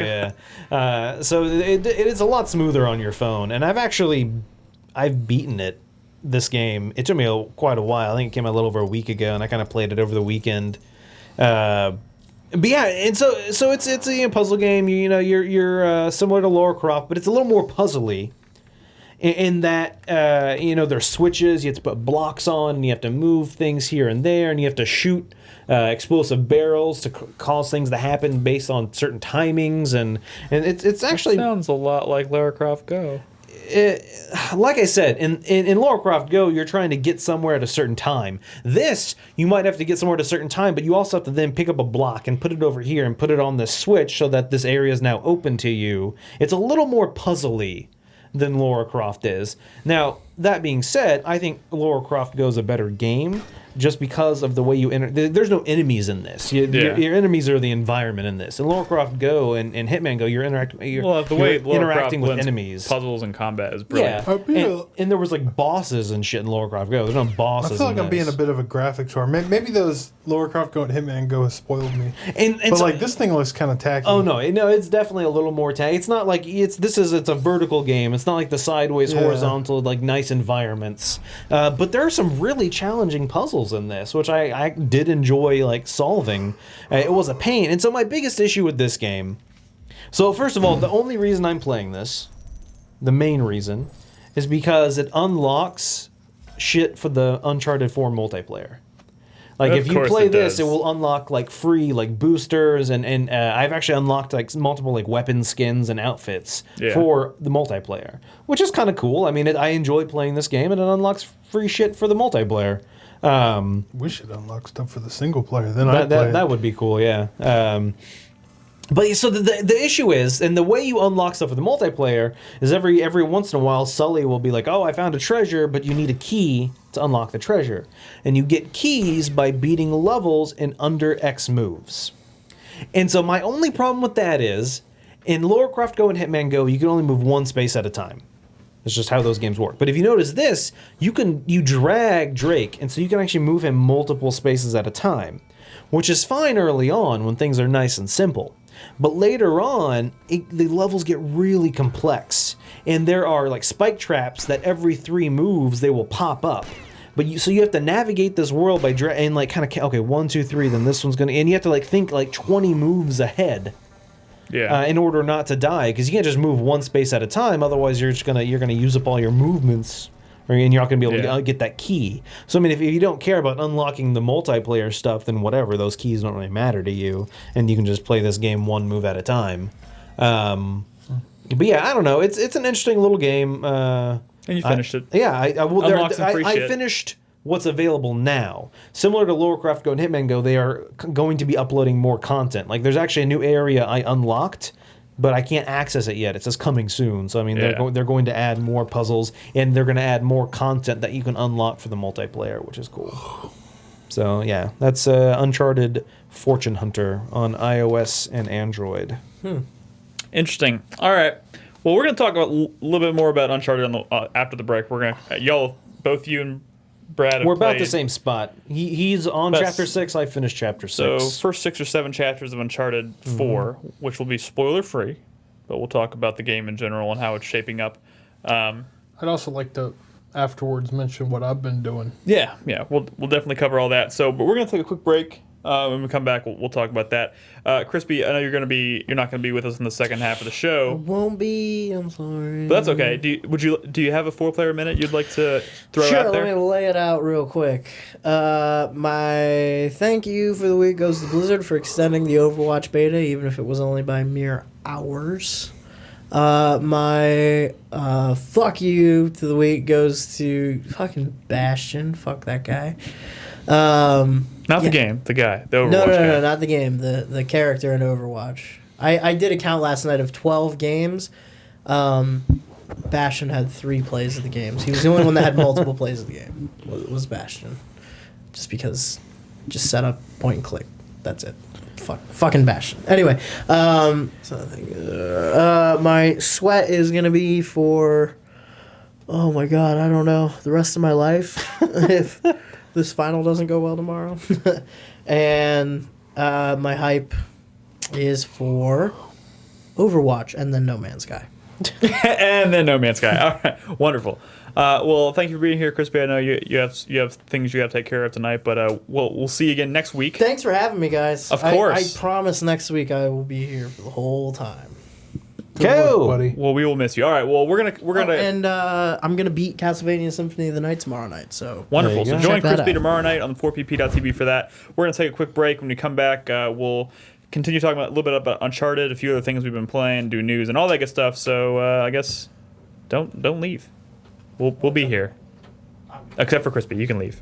Speaker 2: Yeah. So it is a lot smoother on your phone, and I've beaten it. This game, it took me quite a while. I think it came out a little over a week ago, and I kind of played it over the weekend. But yeah, and so it's a puzzle game. You're similar to Lara Croft, but it's a little more puzzly in that there's switches. You have to put blocks on, and you have to move things here and there, and you have to shoot explosive barrels to cause things to happen based on certain timings, and it's actually
Speaker 1: Sounds a lot like Lara Croft Go.
Speaker 2: like I said, in Lara Croft Go, you're trying to get somewhere at a certain time. This, you might have to get somewhere at a certain time, but you also have to then pick up a block and put it over here and put it on this switch so that this area is now open to you. It's a little more puzzly than Lara Croft is. Now, that being said, I think Lara Croft Go is a better game just because of the way you enter. There's no enemies in this. Your enemies are the environment in this. In Lara Croft Go and Hitman Go, you're interacting with enemies.
Speaker 1: Puzzles and combat is brilliant.
Speaker 2: And there was like bosses and shit in Lara Croft Go. There's no bosses.
Speaker 4: I feel like
Speaker 2: in
Speaker 4: I'm being a
Speaker 2: this.
Speaker 4: bit of a graphics whore. Maybe those Lara Croft Go and Hitman Go has spoiled me.
Speaker 2: But
Speaker 4: like this thing looks kind of tacky.
Speaker 2: Oh no, it's definitely a little more tacky. It's not like it's a vertical game. It's not like the sideways, horizontal, like nice environments. But there are some really challenging puzzles in this, which I did enjoy like solving. It was a pain. And so my biggest issue with this game. So first of all, the only reason I'm playing this, is because it unlocks shit for the Uncharted 4 multiplayer. Like, if you play this, it will unlock, like, free, like, boosters, and I've actually unlocked, like, multiple, like, weapon skins and outfits for the multiplayer, which is kind of cool. I mean, I enjoy playing this game, and it unlocks free shit for the multiplayer.
Speaker 4: We should unlock stuff for the single player, then
Speaker 2: that would be cool, yeah. But so the issue is, and the way you unlock stuff for the multiplayer is every once in a while, Sully will be like, "Oh, I found a treasure, but you need a key to unlock the treasure," and you get keys by beating levels in under X moves. And so my only problem with that is, in Lara Croft Go and Hitman Go, you can only move one space at a time. That's just how those games work. But if you notice this, you drag Drake, and so you can actually move him multiple spaces at a time, which is fine early on when things are nice and simple. But later on, the levels get really complex, and there are like spike traps that every 3 moves they will pop up. But so you have to navigate this world by and like kind of, okay, 1, 2, 3, then this one's gonna, and you have to like think like 20 moves ahead.
Speaker 1: Yeah.
Speaker 2: In order not to die, because you can't just move one space at a time. Otherwise, you're gonna use up all your movements, and you're not gonna be able to get that key. So I mean, if you don't care about unlocking the multiplayer stuff, then whatever, those keys don't really matter to you, and you can just play this game one move at a time. But yeah, I don't know. It's an interesting little game.
Speaker 1: And you finished it.
Speaker 2: Yeah, I
Speaker 1: I
Speaker 2: finished what's available now. Similar to Lara Croft Go and Hitman Go, they are going to be uploading more content. Like, there's actually a new area I unlocked, but I can't access it yet. It says coming soon. So, I mean, they're going to add more puzzles, and they're going to add more content that you can unlock for the multiplayer, which is cool. So, yeah, that's Uncharted Fortune Hunter on iOS and Android.
Speaker 1: Interesting. All right. Well, we're going to talk a little bit more about Uncharted after the break. We're going to, both you and Brad have
Speaker 2: We're about
Speaker 1: played.
Speaker 2: the same spot. He's on Chapter 6. I finished Chapter 6.
Speaker 1: So, first 6 or 7 chapters of Uncharted 4, which will be spoiler-free, but we'll talk about the game in general and how it's shaping up.
Speaker 4: I'd also like to afterwards mention what I've been doing.
Speaker 1: Yeah, we'll definitely cover all that. So, but we're going to take a quick break. When we come back, we'll talk about that. Crispy, I know you're not going to be with us in the second half of the show.
Speaker 3: Won't be. I'm sorry.
Speaker 1: But that's okay. Do you have a 4-player minute you'd like to throw out there?
Speaker 3: Let me lay it out real quick. My thank you for the week goes to Blizzard for extending the Overwatch beta, even if it was only by mere hours. My fuck you to the week goes to fucking Bastion. Fuck that guy.
Speaker 1: Not the game, the guy, the Overwatch guy.
Speaker 3: No, not the game, the character in Overwatch. I did a count last night of 12 games. Bastion had 3 plays of the games. He was the only one that had multiple plays of the game. Was Bastion. Just because, just set up, point and click. That's it. Fucking Bastion. Anyway, my sweat is gonna be for, oh my god, I don't know, the rest of my life if this final doesn't go well tomorrow. And my hype is for Overwatch and then No Man's Sky.
Speaker 1: And then No Man's Sky. All right, wonderful. Well, thank you for being here, Crispy. I know you have things you got to take care of tonight, but we'll see you again next week.
Speaker 3: Thanks for having me, guys.
Speaker 1: Of course.
Speaker 3: I promise next week I will be here for the whole time.
Speaker 2: Go,
Speaker 4: buddy.
Speaker 1: Well, we will miss you. All right. Well, we're gonna
Speaker 3: and I'm gonna beat Castlevania Symphony of the Night tomorrow night. So
Speaker 1: wonderful. So
Speaker 2: go.
Speaker 1: join
Speaker 3: Check that
Speaker 1: Crispy
Speaker 3: out.
Speaker 1: tomorrow night on the 4pp.tv for that. We're gonna take a quick break. When we come back, we'll continue talking a little bit about Uncharted, a few other things we've been playing, do news, and all that good stuff. So I guess don't leave. We'll be here, except for Crispy. You can leave.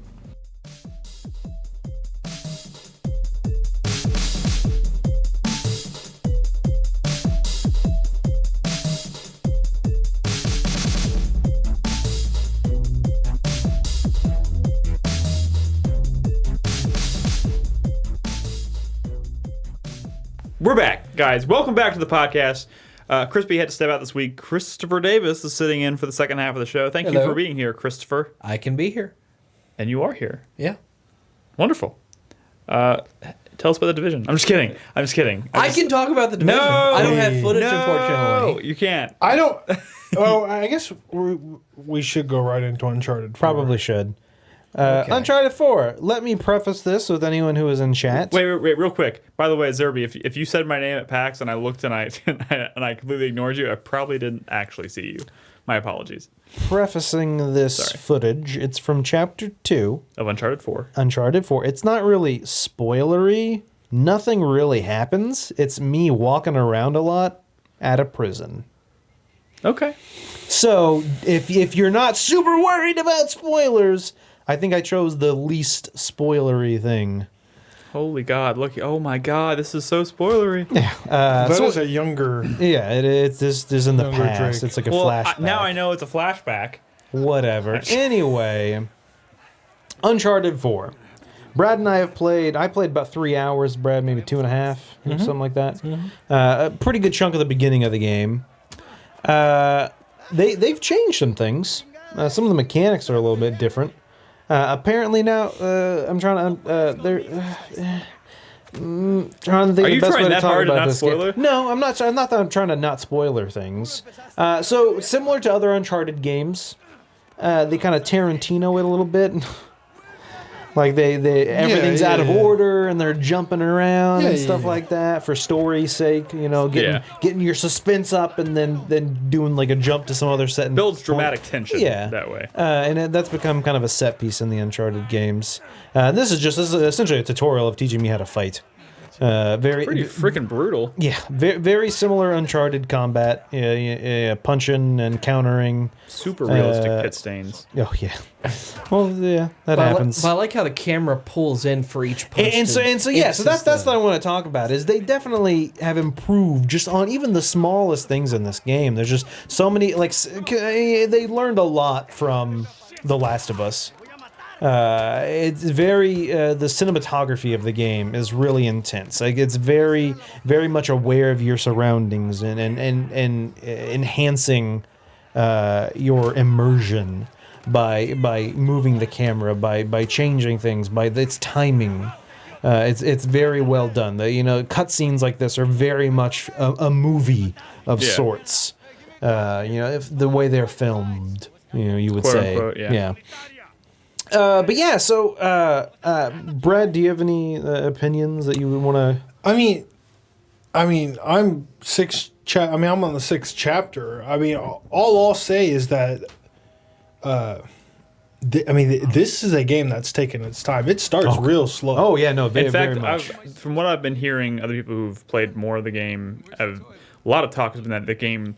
Speaker 1: We're back, guys. Welcome back to the podcast. Crispy had to step out this week. Christopher Davis is sitting in for the second half of the show. Thank you for being here, Christopher.
Speaker 5: I can be here.
Speaker 1: And you are here.
Speaker 5: Yeah.
Speaker 1: Wonderful. Tell us about the division. I'm just kidding.
Speaker 5: I can talk about the division.
Speaker 1: No!
Speaker 5: I don't have footage,
Speaker 1: No,
Speaker 5: unfortunately.
Speaker 1: you can't.
Speaker 4: I don't. Well, I guess we should go right into Uncharted 4.
Speaker 2: Probably should. Uncharted 4. Let me preface this with anyone who is in chat.
Speaker 1: Wait, real quick. By the way, Zerby, if you said my name at PAX and I looked and I completely ignored you, I probably didn't actually see you. My apologies.
Speaker 2: Prefacing this footage, it's from Chapter 2
Speaker 1: of Uncharted 4.
Speaker 2: Uncharted 4. It's not really spoilery. Nothing really happens. It's me walking around a lot at a prison.
Speaker 1: Okay.
Speaker 2: So if you're not super worried about spoilers, I think I chose the least spoilery thing.
Speaker 1: Holy God! Look! Oh my God! This is so spoilery.
Speaker 2: Yeah,
Speaker 4: that is a younger.
Speaker 2: Yeah, it's this is in the
Speaker 4: Younger
Speaker 2: past.
Speaker 4: Drake.
Speaker 2: It's like a
Speaker 1: Well,
Speaker 2: flashback.
Speaker 1: now I know it's a flashback.
Speaker 2: Whatever. Anyway, Uncharted 4. Brad and I have played. I played about 3 hours. Brad maybe 2.5, something like that. A pretty good chunk of the beginning of the game. They've changed some things. Some of the mechanics are a little bit different. Apparently now, I'm trying to. Trying to think.
Speaker 1: Are you
Speaker 2: the best
Speaker 1: trying
Speaker 2: way
Speaker 1: that
Speaker 2: to talk
Speaker 1: hard to
Speaker 2: about
Speaker 1: not
Speaker 2: this game.
Speaker 1: spoiler?
Speaker 2: No, I'm not. Not that I'm trying to not spoiler things. So similar to other Uncharted games, they kind of Tarantino it a little bit. Like everything's out of order and they're jumping around and stuff like that for story's sake, you know, getting your suspense up and then doing like a jump to some other set and
Speaker 1: Builds dramatic tension that way.
Speaker 2: And that's become kind of a set piece in the Uncharted games. This is essentially a tutorial of teaching me how to fight.
Speaker 1: Pretty freaking brutal.
Speaker 2: Yeah, very similar Uncharted combat, punching and countering.
Speaker 1: Super realistic pit stains.
Speaker 2: Oh yeah, well yeah, that happens.
Speaker 5: But I like how the camera pulls in for each punch.
Speaker 2: So that's what I want to talk about. Is they definitely have improved just on even the smallest things in this game. There's just so many they learned a lot from The Last of Us. It's very the cinematography of the game is really intense. Like it's very much aware of your surroundings and enhancing your immersion by moving the camera, by changing things, by its timing. It's very well done. Cutscenes like this are very much a movie of sorts. If the way they're filmed, you would
Speaker 1: Quote
Speaker 2: say,
Speaker 1: unquote, yeah.
Speaker 2: But yeah, so Brad, do you have any opinions that you would want to?
Speaker 4: I mean, I'm on the 6th chapter. I mean, all I'll say is that, this is a game that's taken its time. It starts real slow.
Speaker 2: Oh yeah, no, very,
Speaker 1: In fact,
Speaker 2: very much.
Speaker 1: from what I've been hearing, other people who've played more of the game, a lot of talk has been that the game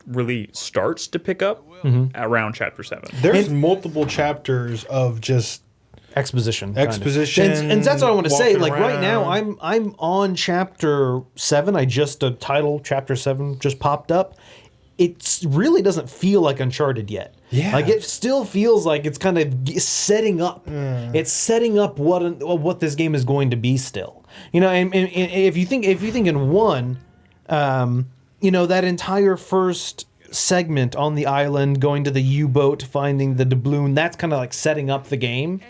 Speaker 1: really starts to pick up around chapter 7.
Speaker 4: There's multiple chapters of just
Speaker 2: exposition,
Speaker 4: and
Speaker 2: that's what I want to say. Like right now,
Speaker 4: around.
Speaker 2: I'm on chapter 7. The title chapter 7 just popped up. It really doesn't feel like Uncharted yet.
Speaker 4: Yeah,
Speaker 2: like it still feels like it's kind of setting up. It's setting up what this game is going to be still. And if you think in 1. That entire first segment on the island, going to the U-boat, finding the doubloon, that's kind of like setting up the game.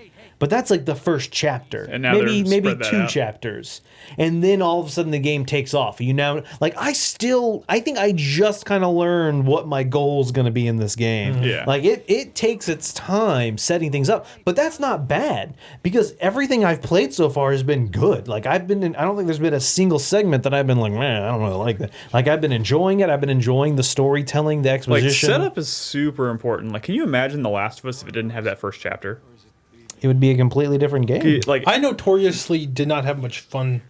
Speaker 2: But that's like the first chapter.
Speaker 1: And now
Speaker 2: maybe 2
Speaker 1: out.
Speaker 2: chapters. And then all of a sudden the game takes off. I think I just kind of learned what my goal is going to be in this game.
Speaker 1: Yeah.
Speaker 2: Like it takes its time setting things up, but that's not bad because everything I've played so far has been good. Like I don't think there's been a single segment that I've been like, man, I don't really like that. Like I've been enjoying it. I've been enjoying the storytelling, the exposition.
Speaker 1: Like setup is super important. Like, can you imagine The Last of Us if it didn't have that first chapter?
Speaker 2: It would be a completely different game.
Speaker 1: Like
Speaker 4: I notoriously did not have much fun.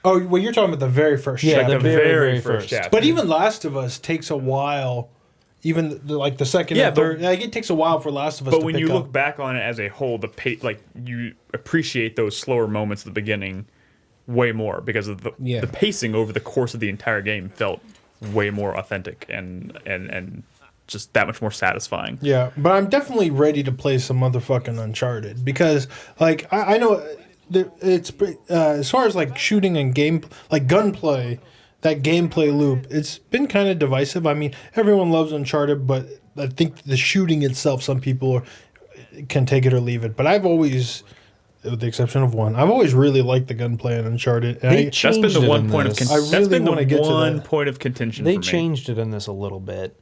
Speaker 4: Oh, well, you're talking about the very first chapter.
Speaker 1: the very first chapter.
Speaker 4: But even Last of Us takes a while. Even the second and third, it takes a while for Last of Us.
Speaker 1: But when you look back on it as a whole, you appreciate those slower moments at the beginning way more because of the pacing over the course of the entire game felt way more authentic and just that much more satisfying.
Speaker 4: Yeah, but I'm definitely ready to play some motherfucking Uncharted because, like, I know it's as far as like shooting and gunplay, that gameplay loop, it's been kind of divisive. I mean, everyone loves Uncharted, but I think the shooting itself, some people can take it or leave it. But I've always, with the exception of 1, I've always really liked the gunplay in Uncharted.
Speaker 1: That's been the one point of
Speaker 4: I really want to get to that.
Speaker 1: point of contention.
Speaker 2: They
Speaker 1: for me.
Speaker 2: changed it in this a little bit.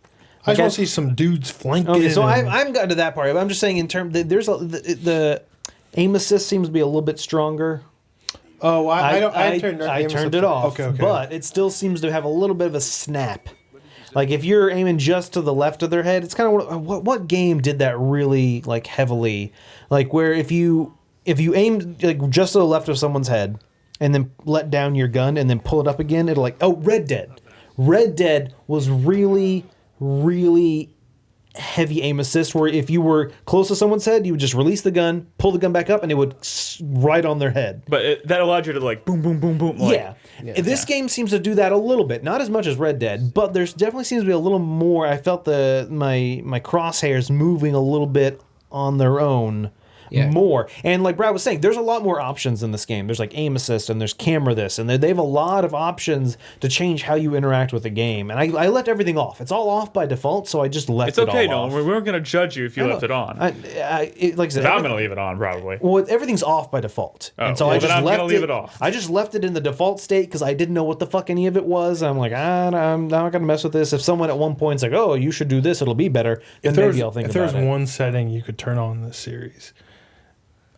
Speaker 4: I just want to see some dudes flanking.
Speaker 2: Okay, so I'm gotten to that part. But I'm just saying in terms the aim assist seems to be a little bit stronger.
Speaker 4: Oh, I
Speaker 2: turned it off.
Speaker 4: Okay.
Speaker 2: But it still seems to have a little bit of a snap. Like if you're aiming just to the left of their head, it's kind of what game did that really like heavily? Like where if you aim like just to the left of someone's head and then let down your gun and then pull it up again, it'll like Red Dead. Red Dead was really, really heavy aim assist where if you were close to someone's head, you would just release the gun, pull the gun back up, and it would right on their head.
Speaker 1: But that allowed you to like boom, boom, boom, boom. Like,
Speaker 2: This game seems to do that a little bit, not as much as Red Dead, but there's definitely seems to be a little more. I felt my crosshairs moving a little bit on their own. More. And like Brad was saying, there's a lot more options in this game. There's like aim assist and there's camera this, and they have a lot of options to change how you interact with the game. And I left everything off. It's all off by default, so I just left it all off.
Speaker 1: It's okay, Nolan. We weren't going to judge you if you left it on.
Speaker 2: Like I said,
Speaker 1: I'm going to leave it on, probably.
Speaker 2: Well, everything's off by default. And so I just left
Speaker 1: leave it off.
Speaker 2: I just left it in the default state because I didn't know what the fuck any of it was. I'm like, I'm not going to mess with this. If someone at one point's like, oh, you should do this, it'll be better, then maybe I'll think about it.
Speaker 4: If there's one setting you could turn on in this series,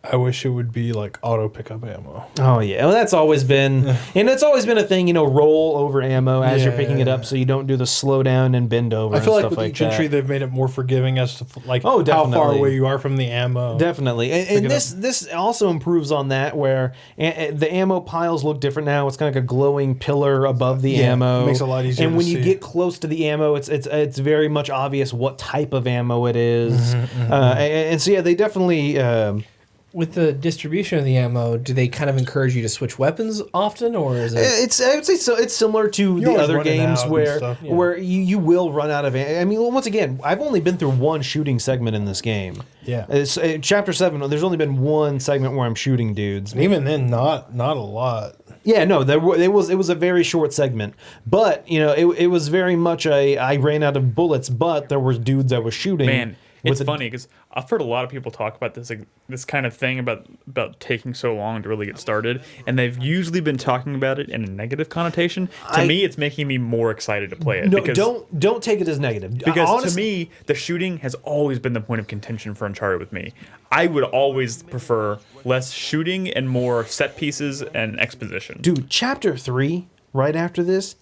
Speaker 4: I wish it would be like auto pickup ammo.
Speaker 2: Oh yeah, well that's always been, and it's always been a thing. Roll over ammo as you're picking it up, so you don't do the slow down and bend over.
Speaker 4: I feel
Speaker 2: and
Speaker 4: like
Speaker 2: stuff
Speaker 4: with
Speaker 2: like
Speaker 4: each entry, they've made it more forgiving as to how far away you are from the ammo.
Speaker 2: Definitely, and this also improves on that, where the ammo piles look different now. It's kind of like a glowing pillar above the ammo.
Speaker 4: It makes it a lot easier.
Speaker 2: And when you get close to the ammo, it's very much obvious what type of ammo it is. And so yeah, they definitely.
Speaker 5: With the distribution of the ammo, do they kind of encourage you to switch weapons often, or is it?
Speaker 2: I would say so. It's similar to the other games where you will run out of ammo. I mean, once again, I've only been through one shooting segment in this game.
Speaker 4: Yeah,
Speaker 2: it's, Chapter 7. There's only been one segment where I'm shooting dudes.
Speaker 4: And even then, not a lot.
Speaker 2: Yeah, no, it was a very short segment, but it was very much I ran out of bullets, but there were dudes I was shooting.
Speaker 1: Man, it's funny because I've heard a lot of people talk about this kind of thing about taking so long to really get started, and they've usually been talking about it in a negative connotation. To me, it's making me more excited to play it.
Speaker 2: No,
Speaker 1: because,
Speaker 2: don't take it as negative.
Speaker 1: Because
Speaker 2: honestly,
Speaker 1: to me, the shooting has always been the point of contention for Uncharted with me. I would always prefer less shooting and more set pieces and exposition.
Speaker 2: Dude, Chapter 3, right after this,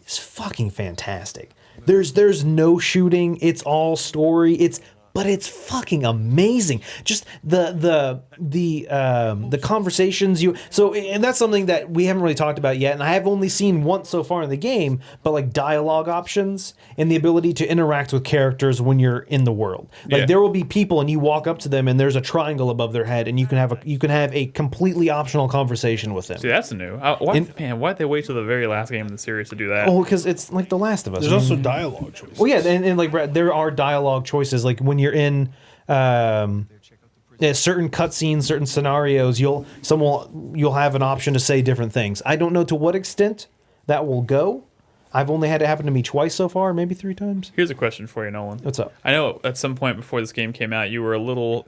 Speaker 2: is fucking fantastic. There's no shooting. It's all story. But it's fucking amazing. Just the conversations and that's something that we haven't really talked about yet, and I have only seen once so far in the game, but like dialogue options and the ability to interact with characters when you're in the world. Like there will be people and you walk up to them and there's a triangle above their head and you can have a completely optional conversation with them.
Speaker 1: See, that's new. Why'd they wait till the very last game in the series to do that?
Speaker 2: Oh, because it's like The Last of Us.
Speaker 4: There's also dialogue choices.
Speaker 2: Well, yeah, and like Brad, there are dialogue choices. Like when you're in certain cutscenes, certain scenarios, you'll have an option to say different things. I don't know to what extent that will go. I've only had it happen to me twice so far, maybe 3 times.
Speaker 1: Here's a question for you, Nolan.
Speaker 2: What's up?
Speaker 1: I know at some point before this game came out, you were a little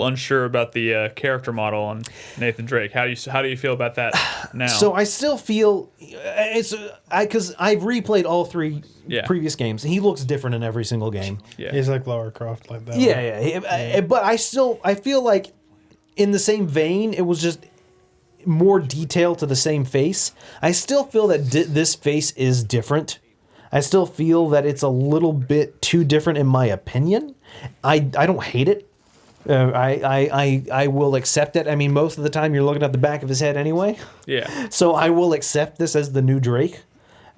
Speaker 1: unsure about the character model on Nathan Drake. How do you feel about that now?
Speaker 2: So I still feel because I've replayed all 3 previous games. He looks different in every single game.
Speaker 1: Yeah,
Speaker 4: he's like Lara Croft, like that.
Speaker 2: Yeah. But I feel like in the same vein, it was just more detail to the same face. I still feel that this face is different. I still feel that it's a little bit too different in my opinion. I don't hate it. I will accept it. I mean, most of the time you're looking at the back of his head anyway.
Speaker 1: Yeah.
Speaker 2: So I will accept this as the new Drake.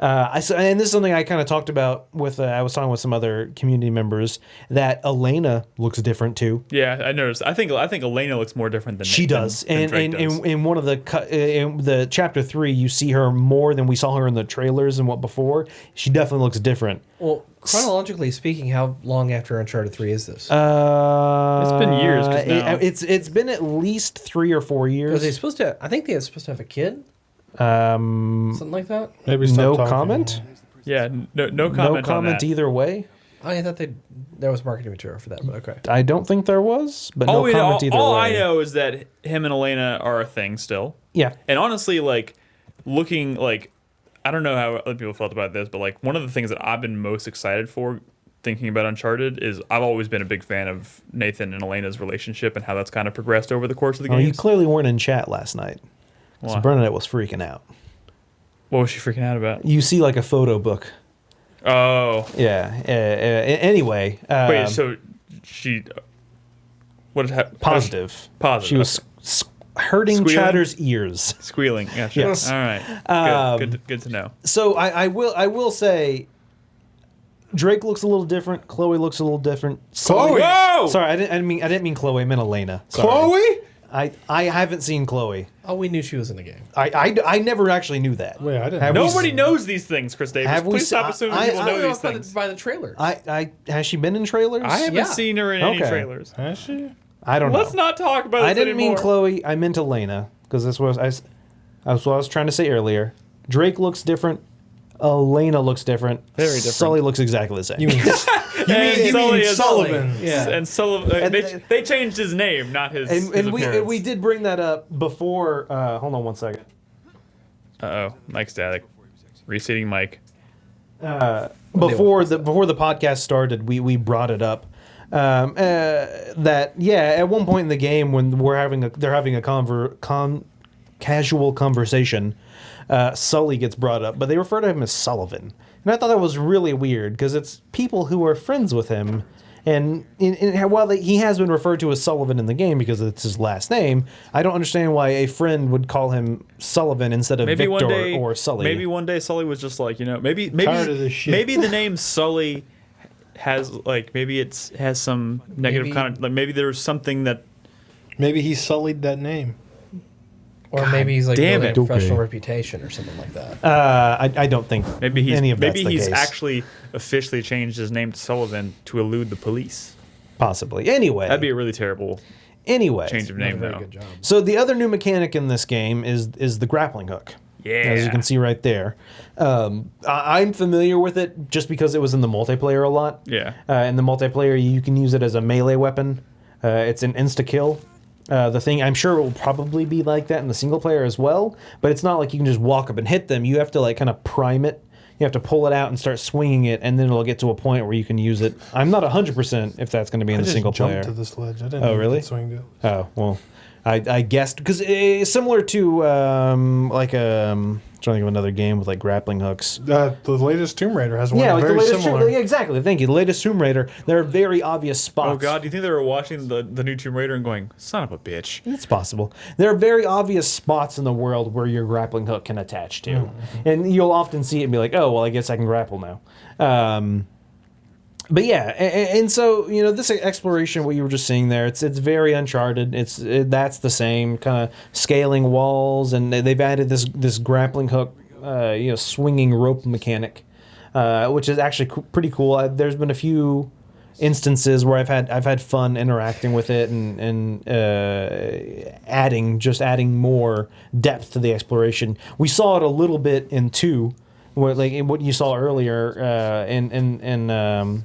Speaker 2: And this is something I kind of talked about with, I was talking with some other community members, that Elena looks different too.
Speaker 1: Yeah, I noticed. I think Elena looks more different than
Speaker 2: she does.
Speaker 1: Than Drake does.
Speaker 2: In one of in the Chapter 3, you see her more than we saw her in the trailers and what before. She definitely looks different.
Speaker 5: Well, chronologically speaking, how long after Uncharted 3 is this?
Speaker 1: It's been years.
Speaker 2: It's been at least 3 or 4 years.
Speaker 5: I think they're supposed to have a kid. Something like that.
Speaker 4: Maybe
Speaker 2: no comment.
Speaker 1: Yeah, no comment.
Speaker 2: No comment either way.
Speaker 5: I thought there was marketing material for that, but okay.
Speaker 2: I don't think there was, but no comment either way.
Speaker 1: All I know is that him and Elena are a thing still.
Speaker 2: Yeah.
Speaker 1: And honestly, like, looking like, I don't know how other people felt about this, but like one of the things that I've been most excited for thinking about Uncharted is I've always been a big fan of Nathan and Elena's relationship and how that's kind of progressed over the course of the
Speaker 2: Oh,
Speaker 1: game.
Speaker 2: you clearly weren't in chat last night. So
Speaker 1: Why?
Speaker 2: Bernadette was freaking out.
Speaker 1: What was she freaking out about?
Speaker 2: You see like a photo book.
Speaker 1: Oh.
Speaker 2: Yeah. Anyway.
Speaker 1: Wait, so she... What is that?
Speaker 2: Positive.
Speaker 1: Positive.
Speaker 2: She was hurting
Speaker 1: Squealing?
Speaker 2: Chatter's ears.
Speaker 1: Squealing. Yeah, sure.
Speaker 2: Yes.
Speaker 1: All right. Good to know.
Speaker 2: So I will say, Drake looks a little different. Chloe looks a little different.
Speaker 4: Chloe?
Speaker 1: Whoa!
Speaker 2: Sorry, I didn't mean Chloe. I meant Elena. Sorry.
Speaker 4: Chloe?
Speaker 2: I haven't seen Chloe.
Speaker 5: Oh, we knew she was in the game.
Speaker 2: I never actually knew that.
Speaker 4: Wait, I didn't
Speaker 2: Have
Speaker 4: know.
Speaker 2: we
Speaker 1: Nobody
Speaker 2: s-
Speaker 1: knows these things, Chris Davis.
Speaker 2: Have we
Speaker 1: Please
Speaker 2: s-
Speaker 1: stop assuming
Speaker 2: I-
Speaker 1: people
Speaker 2: I
Speaker 1: know
Speaker 2: don't
Speaker 1: these
Speaker 5: by
Speaker 1: things.
Speaker 5: by the trailers.
Speaker 2: Has she been in trailers?
Speaker 1: I haven't
Speaker 5: Yeah.
Speaker 1: seen her in any
Speaker 2: Okay.
Speaker 1: trailers.
Speaker 4: Has she?
Speaker 2: I don't know.
Speaker 1: Let's not talk about this
Speaker 2: I didn't mean
Speaker 1: anymore.
Speaker 2: Chloe. I meant Elena because that's what that's what I was trying to say earlier. Drake looks different. Elena looks different.
Speaker 1: Very different.
Speaker 2: Sully looks exactly the same.
Speaker 4: You mean
Speaker 1: And Sully is
Speaker 4: Sullivan?
Speaker 5: Yeah.
Speaker 1: And Sullivan.
Speaker 2: And-
Speaker 1: They changed his name, not his.
Speaker 2: and
Speaker 1: his
Speaker 2: we
Speaker 1: appearance.
Speaker 2: did bring that up before. Hold on one second.
Speaker 1: Uh-oh, mic static. Reseating mic.
Speaker 2: Before the podcast started, we brought it up. That at one point in the game when they're having a casual conversation, Sully gets brought up, but they refer to him as Sullivan, and I thought that was really weird because it's people who are friends with him, and while he has been referred to as Sullivan in the game because it's his last name, I don't understand why a friend would call him Sullivan instead of
Speaker 1: Maybe
Speaker 2: Victor
Speaker 1: one day,
Speaker 2: or Sully.
Speaker 1: Maybe one day Sully was just like, maybe
Speaker 4: Tired of this shit.
Speaker 1: maybe the name Sully has has some negative
Speaker 5: Maybe-
Speaker 1: kind of like maybe there's something that
Speaker 4: Maybe he sullied that name.
Speaker 5: Or maybe he's like
Speaker 1: damn
Speaker 5: building
Speaker 1: it.
Speaker 5: a professional
Speaker 2: Okay.
Speaker 5: reputation or something like that.
Speaker 2: I don't think
Speaker 1: maybe he's
Speaker 2: any of that's
Speaker 1: maybe
Speaker 2: the
Speaker 1: he's
Speaker 2: case.
Speaker 1: actually officially changed his name to Sullivan to elude the police.
Speaker 2: Possibly. Anyway.
Speaker 1: That'd be a really terrible
Speaker 2: Anyway.
Speaker 1: change of
Speaker 5: Not a
Speaker 1: name
Speaker 5: very
Speaker 1: though.
Speaker 5: good job.
Speaker 2: So the other new mechanic in this game is the grappling hook.
Speaker 1: Yeah.
Speaker 2: As you can see right there. I'm familiar with it just because it was in the multiplayer a lot.
Speaker 1: Yeah.
Speaker 2: In the multiplayer, you can use it as a melee weapon. It's an insta-kill. The thing, I'm sure it will probably be like that in the single player as well, but it's not like you can just walk up and hit them. You have to like kind of prime it. You have to pull it out and start swinging it, and then it'll get to a point where you can use it. I'm not 100% if that's going to be in
Speaker 4: I
Speaker 2: the
Speaker 4: just
Speaker 2: single
Speaker 4: jumped
Speaker 2: player.
Speaker 4: to this ledge. I didn't
Speaker 2: Oh,
Speaker 4: know you
Speaker 2: really?
Speaker 4: could swing it.
Speaker 2: Oh, well, I guessed because it's similar to trying to think of another game with like grappling hooks.
Speaker 4: The latest Tomb Raider has one
Speaker 2: Yeah, like the
Speaker 4: very
Speaker 2: latest
Speaker 4: similar.
Speaker 2: yeah, exactly. Thank you. The latest Tomb Raider. There are very obvious spots.
Speaker 1: Oh god, do you think they were watching the new Tomb Raider and going, son of a bitch?
Speaker 2: It's possible. There are very obvious spots in the world where your grappling hook can attach to, and you'll often see it and be like, "Oh, well, I guess I can grapple now." But yeah, and so this exploration, what you were just seeing there, it's very Uncharted. That's the same kind of scaling walls, and they've added this grappling hook, swinging rope mechanic, which is actually pretty cool. There's been a few instances where I've had fun interacting with it and adding more depth to the exploration. We saw it a little bit in 2, where like in what you saw earlier in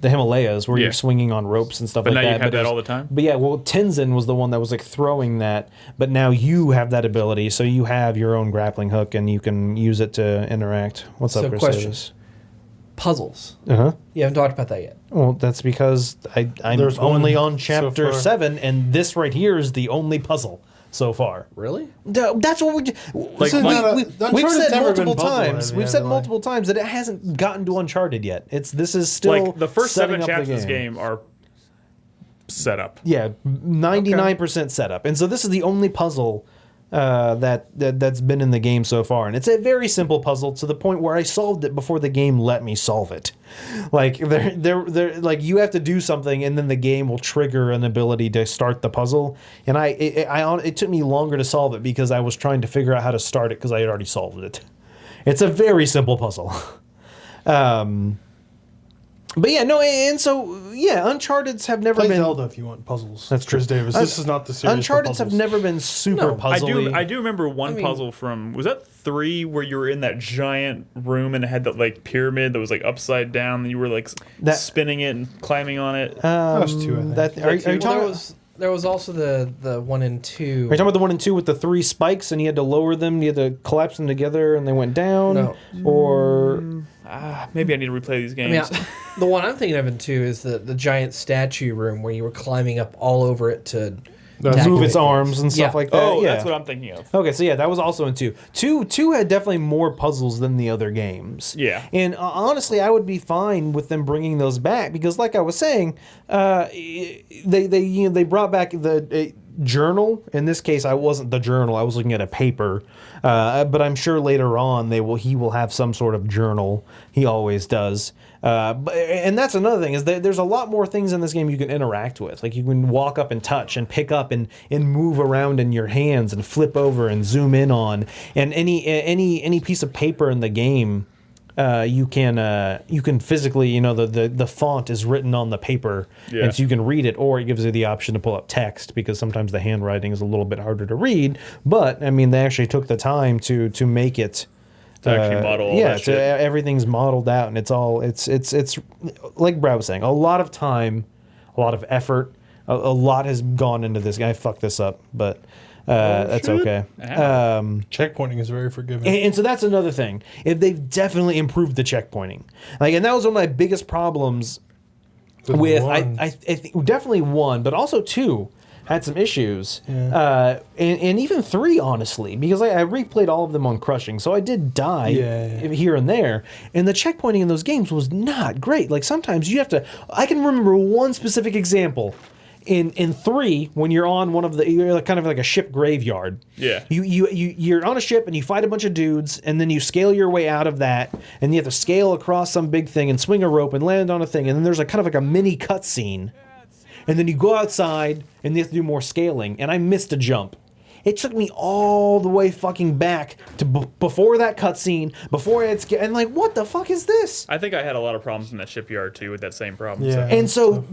Speaker 2: the Himalayas, where
Speaker 1: Yeah.
Speaker 2: you're swinging on ropes and stuff
Speaker 1: But
Speaker 2: like
Speaker 1: now
Speaker 2: that.
Speaker 1: you have
Speaker 2: it
Speaker 1: that
Speaker 2: was-
Speaker 1: all the time?
Speaker 2: But yeah, well, Tenzin was the one that was like throwing that, but now you have that ability, so you have your own grappling hook and you can use it to interact. What's
Speaker 5: So
Speaker 2: up, Chris?
Speaker 5: question. Puzzles.
Speaker 2: Uh huh.
Speaker 5: You haven't talked about that yet.
Speaker 2: Well, that's because I'm
Speaker 4: There's
Speaker 2: only
Speaker 4: one
Speaker 2: on
Speaker 4: so
Speaker 2: chapter
Speaker 4: far.
Speaker 2: 7, and this right here is the only puzzle so far.
Speaker 5: Really?
Speaker 2: That's what
Speaker 1: Like,
Speaker 4: Uncharted's
Speaker 2: we've said
Speaker 4: never been
Speaker 2: multiple
Speaker 4: puzzle
Speaker 2: times.
Speaker 4: heavy,
Speaker 2: We've
Speaker 4: I
Speaker 2: said
Speaker 4: feel
Speaker 2: multiple times that it hasn't gotten to Uncharted yet. This is still
Speaker 1: Like the first
Speaker 2: setting
Speaker 1: 7
Speaker 2: up the
Speaker 1: chapters of this game are set up.
Speaker 2: Yeah, 99% setup, and so this is the only puzzle that's been in the game so far, and it's a very simple puzzle to the point where I solved it before the game let me solve it. Like they're like you have to do something, and then the game will trigger an ability to start the puzzle, and it took me longer to solve it because I was trying to figure out how to start it because I had already solved it. It's a very simple puzzle. But yeah, no, and so yeah, Uncharted's have never
Speaker 4: Play
Speaker 2: been.
Speaker 4: Zelda if you want puzzles.
Speaker 2: That's true.
Speaker 4: Chris Davis. This is not the series
Speaker 2: Uncharted's
Speaker 4: for
Speaker 2: have
Speaker 4: puzzles.
Speaker 2: never been super
Speaker 5: No,
Speaker 2: puzzly.
Speaker 1: I do remember one
Speaker 5: mean-
Speaker 1: puzzle from, was that 3 where you were in that giant room and it had that like pyramid that was like upside down and you were like
Speaker 2: That-
Speaker 1: spinning it and climbing on it?
Speaker 4: That was 2, I think.
Speaker 2: Are you
Speaker 5: Well,
Speaker 2: talking?
Speaker 5: there was also the 1 and 2.
Speaker 2: Are you talking about the 1 and 2 with the 3 spikes and you had to lower them, you had to collapse them together and they went down?
Speaker 5: No.
Speaker 2: Or
Speaker 1: maybe I need to replay these
Speaker 5: I mean,
Speaker 1: games.
Speaker 5: the one I'm thinking of in two is the giant statue room where you were climbing up all over it to
Speaker 2: Move
Speaker 5: activate
Speaker 2: its
Speaker 5: things.
Speaker 2: arms and stuff
Speaker 5: Yeah.
Speaker 2: like that.
Speaker 1: Oh,
Speaker 2: yeah.
Speaker 1: that's what I'm thinking of.
Speaker 2: Okay, so yeah, that was also in 2. 2 had definitely more puzzles than the other games.
Speaker 1: Yeah.
Speaker 2: And honestly, I would be fine with them bringing those back because, like I was saying, they brought back the journal. In this case, I wasn't the journal; I was looking at a paper. But I'm sure later on he will have some sort of journal. He always does. And that's another thing is that there's a lot more things in this game you can interact with. Like you can walk up and touch and pick up and move around in your hands and flip over and zoom in on. And any piece of paper in the game, you can physically, the font is written on the paper, and so you can read it, or it gives you the option to pull up text because sometimes the handwriting is a little bit harder to read. But I mean, they actually took the time to make it.
Speaker 1: To actually model all that shit.
Speaker 2: Everything's modeled out, and it's like Brad was saying, a lot of time, a lot of effort, a lot has gone into this. I fucked this up, but that's okay.
Speaker 4: Checkpointing is very forgiving.
Speaker 2: And so that's another thing. If they've definitely improved the checkpointing, and that was one of my biggest problems with I think definitely 1, but also 2. Had some issues, and even 3, honestly, because I replayed all of them on Crushing, so I did die here and there, and the checkpointing in those games was not great. Like sometimes you have to. I can remember one specific example. In 3, when you're on you're kind of like a ship graveyard.
Speaker 1: Yeah.
Speaker 2: You're on a ship and you fight a bunch of dudes, and then you scale your way out of that, and you have to scale across some big thing and swing a rope and land on a thing, and then there's kind of like a mini cutscene. And then you go outside, and you have to do more scaling. And I missed a jump. It took me all the way fucking back to before that cutscene, before I had and like, what the fuck is this?
Speaker 1: I think I had a lot of problems in that shipyard too with that same problem.
Speaker 4: Yeah.
Speaker 2: And so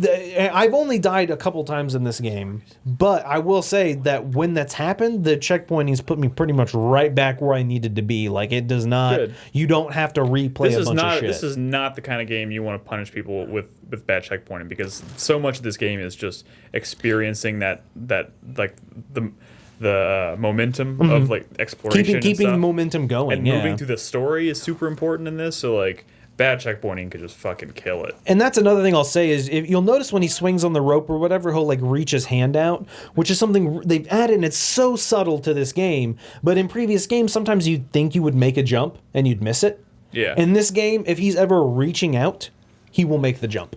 Speaker 2: I've only died a couple times in this game, but I will say that when that's happened, the checkpointing's put me pretty much right back where I needed to be. Like it does not.
Speaker 1: Good.
Speaker 2: You don't have to replay a bunch of shit.
Speaker 1: This is not the kind of game you want to punish people with bad checkpointing, because so much of this game is just experiencing that like the momentum of like exploration,
Speaker 2: keeping
Speaker 1: and
Speaker 2: momentum going,
Speaker 1: and moving through the story is super important in this. So like bad checkpointing could just fucking kill it.
Speaker 2: And that's another thing I'll say is if you'll notice when he swings on the rope or whatever, he'll like reach his hand out, which is something they've added, and it's so subtle to this game. But in previous games, sometimes you'd think you would make a jump and you'd miss it.
Speaker 1: Yeah.
Speaker 2: In this game, if he's ever reaching out, he will make the jump.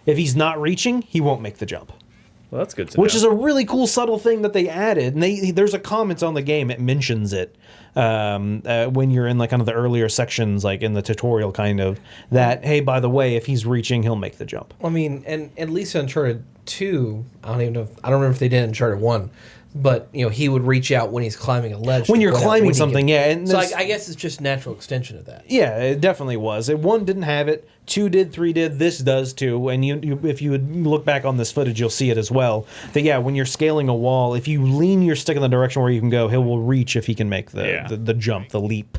Speaker 2: If he's not reaching, he won't make the jump.
Speaker 1: Well, that's good to know.
Speaker 2: Which is a really cool subtle thing that they added. And there's a comment on the game, it mentions it when you're in like kind of the earlier sections, like in the tutorial kind of, that, hey, by the way, if he's reaching, he'll make the jump.
Speaker 5: I mean, and at least in Uncharted 2, I don't remember if they did in Uncharted 1, but he would reach out when he's climbing a ledge.
Speaker 2: When you're climbing something, yeah. And
Speaker 5: so I guess it's just natural extension of that.
Speaker 2: Yeah, it definitely was. 1 didn't have it, 2 did, 3 did, this does too. And you if you would look back on this footage, you'll see it as well. That yeah, when you're scaling a wall, if you lean your stick in the direction where you can go, he will reach if he can make the jump, the leap.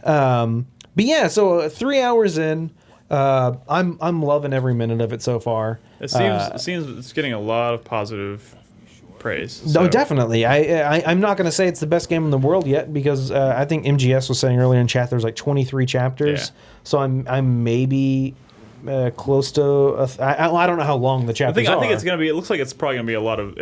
Speaker 2: But yeah, so 3 hours in, I'm loving every minute of it so far.
Speaker 1: It seems it's getting a lot of positive praise.
Speaker 2: No,
Speaker 1: So.
Speaker 2: definitely. I'm not going to say it's the best game in the world yet because I think MGS was saying earlier in chat there's like 23 chapters.
Speaker 1: Yeah.
Speaker 2: So I'm maybe close to. I don't know how long the chapters are.
Speaker 1: I think it's gonna be. It looks like it's probably gonna be a lot of.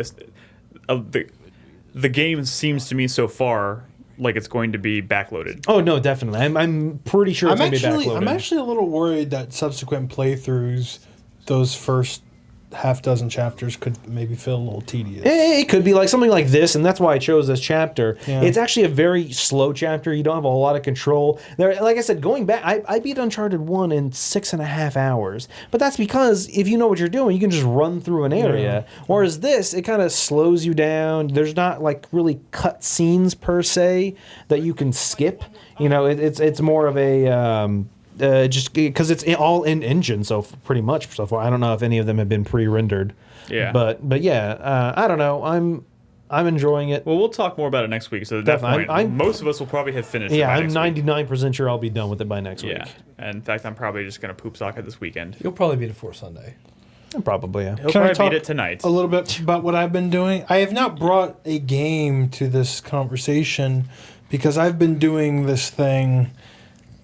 Speaker 1: The game seems to me so far like it's going to be backloaded.
Speaker 2: Oh no, definitely. I'm pretty sure it's going to be backloaded.
Speaker 4: I'm actually a little worried that subsequent playthroughs, those first half dozen chapters could maybe feel a little tedious.
Speaker 2: It could be like something like this, and that's why I chose this chapter.
Speaker 4: Yeah.
Speaker 2: It's actually a very slow chapter. You don't have a lot of control. There, like I said, going back, I beat Uncharted 1 in 6.5 hours. But that's because if you know what you're doing, you can just run through an area. Yeah. Whereas this, it kind of slows you down. There's not like really cut scenes per se that you can skip. It's more of a... just because it's all in engine, so pretty much so far. I don't know if any of them have been pre-rendered.
Speaker 1: Yeah.
Speaker 2: But yeah, I don't know. I'm enjoying it.
Speaker 1: Well, we'll talk more about it next week. So at that point, most of us will probably have finished.
Speaker 2: Yeah,
Speaker 1: it by
Speaker 2: I'm 99% sure I'll be done with it by next week.
Speaker 1: Yeah, and in fact, I'm probably just gonna poop sock it this weekend.
Speaker 5: You'll probably beat it for Sunday.
Speaker 2: Probably, yeah.
Speaker 1: He'll
Speaker 4: Can I
Speaker 1: probably
Speaker 4: talk
Speaker 1: beat it tonight.
Speaker 4: a little bit about what I've been doing? I have not brought a game to this conversation because I've been doing this thing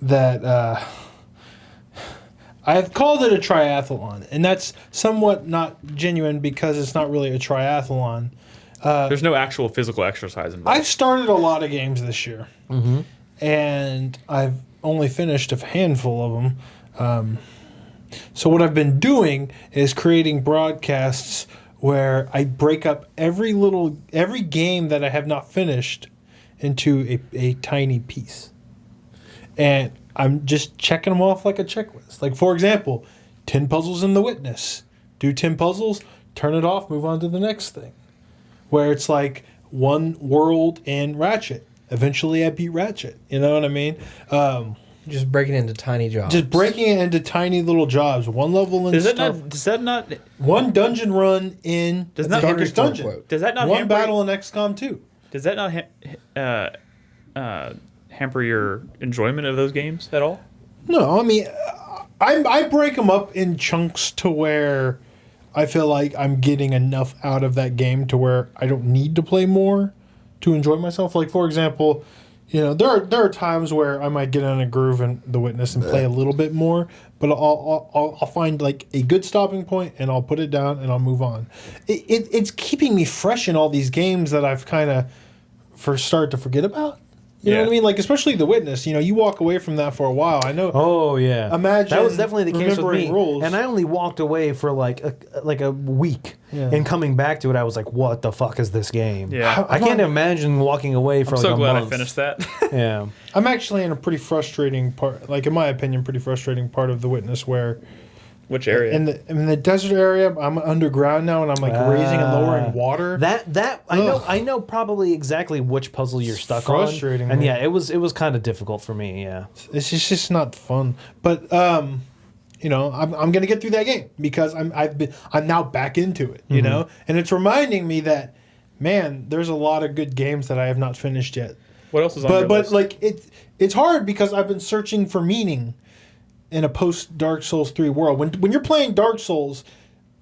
Speaker 4: that I've called it a triathlon, and that's somewhat not genuine because it's not really a triathlon.
Speaker 1: There's no actual physical exercise involved.
Speaker 4: I've started a lot of games this year, and I've only finished a handful of them. So what I've been doing is creating broadcasts where I break up every game that I have not finished into a tiny piece. And I'm just checking them off like a checklist. Like, for example, 10 puzzles in The Witness. Do 10 puzzles, turn it off, move on to the next thing. Where it's like one world in Ratchet. Eventually I beat Ratchet. You know what I mean?
Speaker 5: Just breaking it into tiny jobs.
Speaker 4: Just breaking it into tiny little jobs. One level in
Speaker 1: does that not
Speaker 4: one dungeon run in Darkest Dungeon.
Speaker 5: Quote.
Speaker 1: Does that not
Speaker 4: one
Speaker 1: hamper,
Speaker 4: battle in XCOM 2.
Speaker 1: Does that not hamper your enjoyment of those games at all?
Speaker 4: No, I mean, I break them up in chunks to where I feel like I'm getting enough out of that game to where I don't need to play more to enjoy myself. Like, for example, there are times where I might get in a groove in The Witness and play a little bit more, but I'll find like a good stopping point and I'll put it down and I'll move on. It's keeping me fresh in all these games that I've kind of started to forget about. You know what I mean? Like, especially The Witness. You walk away from that for a while. I know.
Speaker 2: Oh yeah.
Speaker 4: Imagine
Speaker 2: that was definitely the case with me.
Speaker 4: Rules.
Speaker 2: And I only walked away for like a week. Yeah. And coming back to it, I was like, "What the fuck is this game?"
Speaker 1: Yeah.
Speaker 2: I can't imagine walking away for
Speaker 1: I'm
Speaker 2: like
Speaker 1: so
Speaker 2: a
Speaker 1: glad
Speaker 2: month.
Speaker 1: I finished that.
Speaker 2: Yeah.
Speaker 4: I'm actually in a pretty frustrating part, like in my opinion, pretty frustrating part of The Witness where
Speaker 1: Which area?
Speaker 4: in the desert area, I'm underground now and I'm like raising and lowering water.
Speaker 2: That I know probably exactly which puzzle you're stuck on.
Speaker 4: Frustrating,
Speaker 2: And
Speaker 4: man.
Speaker 2: yeah, it was kind of difficult for me, yeah.
Speaker 4: It's just not fun. But I'm gonna get through that game because I'm now back into it, and it's reminding me that, man, there's a lot of good games that I have not finished yet.
Speaker 1: What else is on your list?
Speaker 4: But like it's hard because I've been searching for meaning in a post Dark Souls 3 world. When you're playing Dark Souls,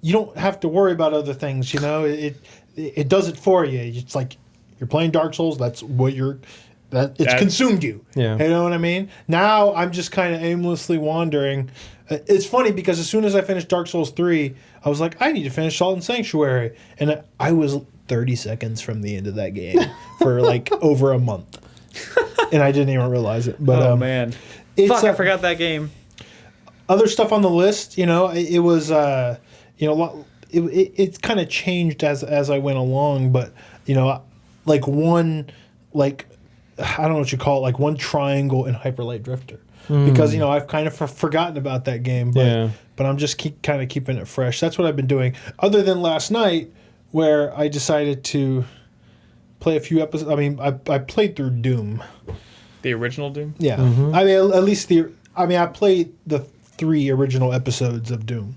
Speaker 4: you don't have to worry about other things. It does it for you. It's like you're playing Dark Souls. That's what it's consumed you.
Speaker 2: Yeah.
Speaker 4: You know what I mean? Now I'm just kind of aimlessly wandering. It's funny because as soon as I finished Dark Souls 3, I was like, I need to finish Salt and Sanctuary, and I was 30 seconds from the end of that game for like over a month, and I didn't even realize it. But
Speaker 1: man,
Speaker 4: it's
Speaker 1: I forgot that game.
Speaker 4: Other stuff on the list, it was, it's kind of changed as I went along, but like one, like I don't know what you call it, like one triangle in Hyper Light Drifter, because I've kind of forgotten about that game, but I'm just kind of keeping it fresh. That's what I've been doing. Other than last night, where I decided to play a few episodes. I mean, I played through Doom.
Speaker 1: The original Doom.
Speaker 4: Yeah, I mean at least I played the 3 original episodes of Doom,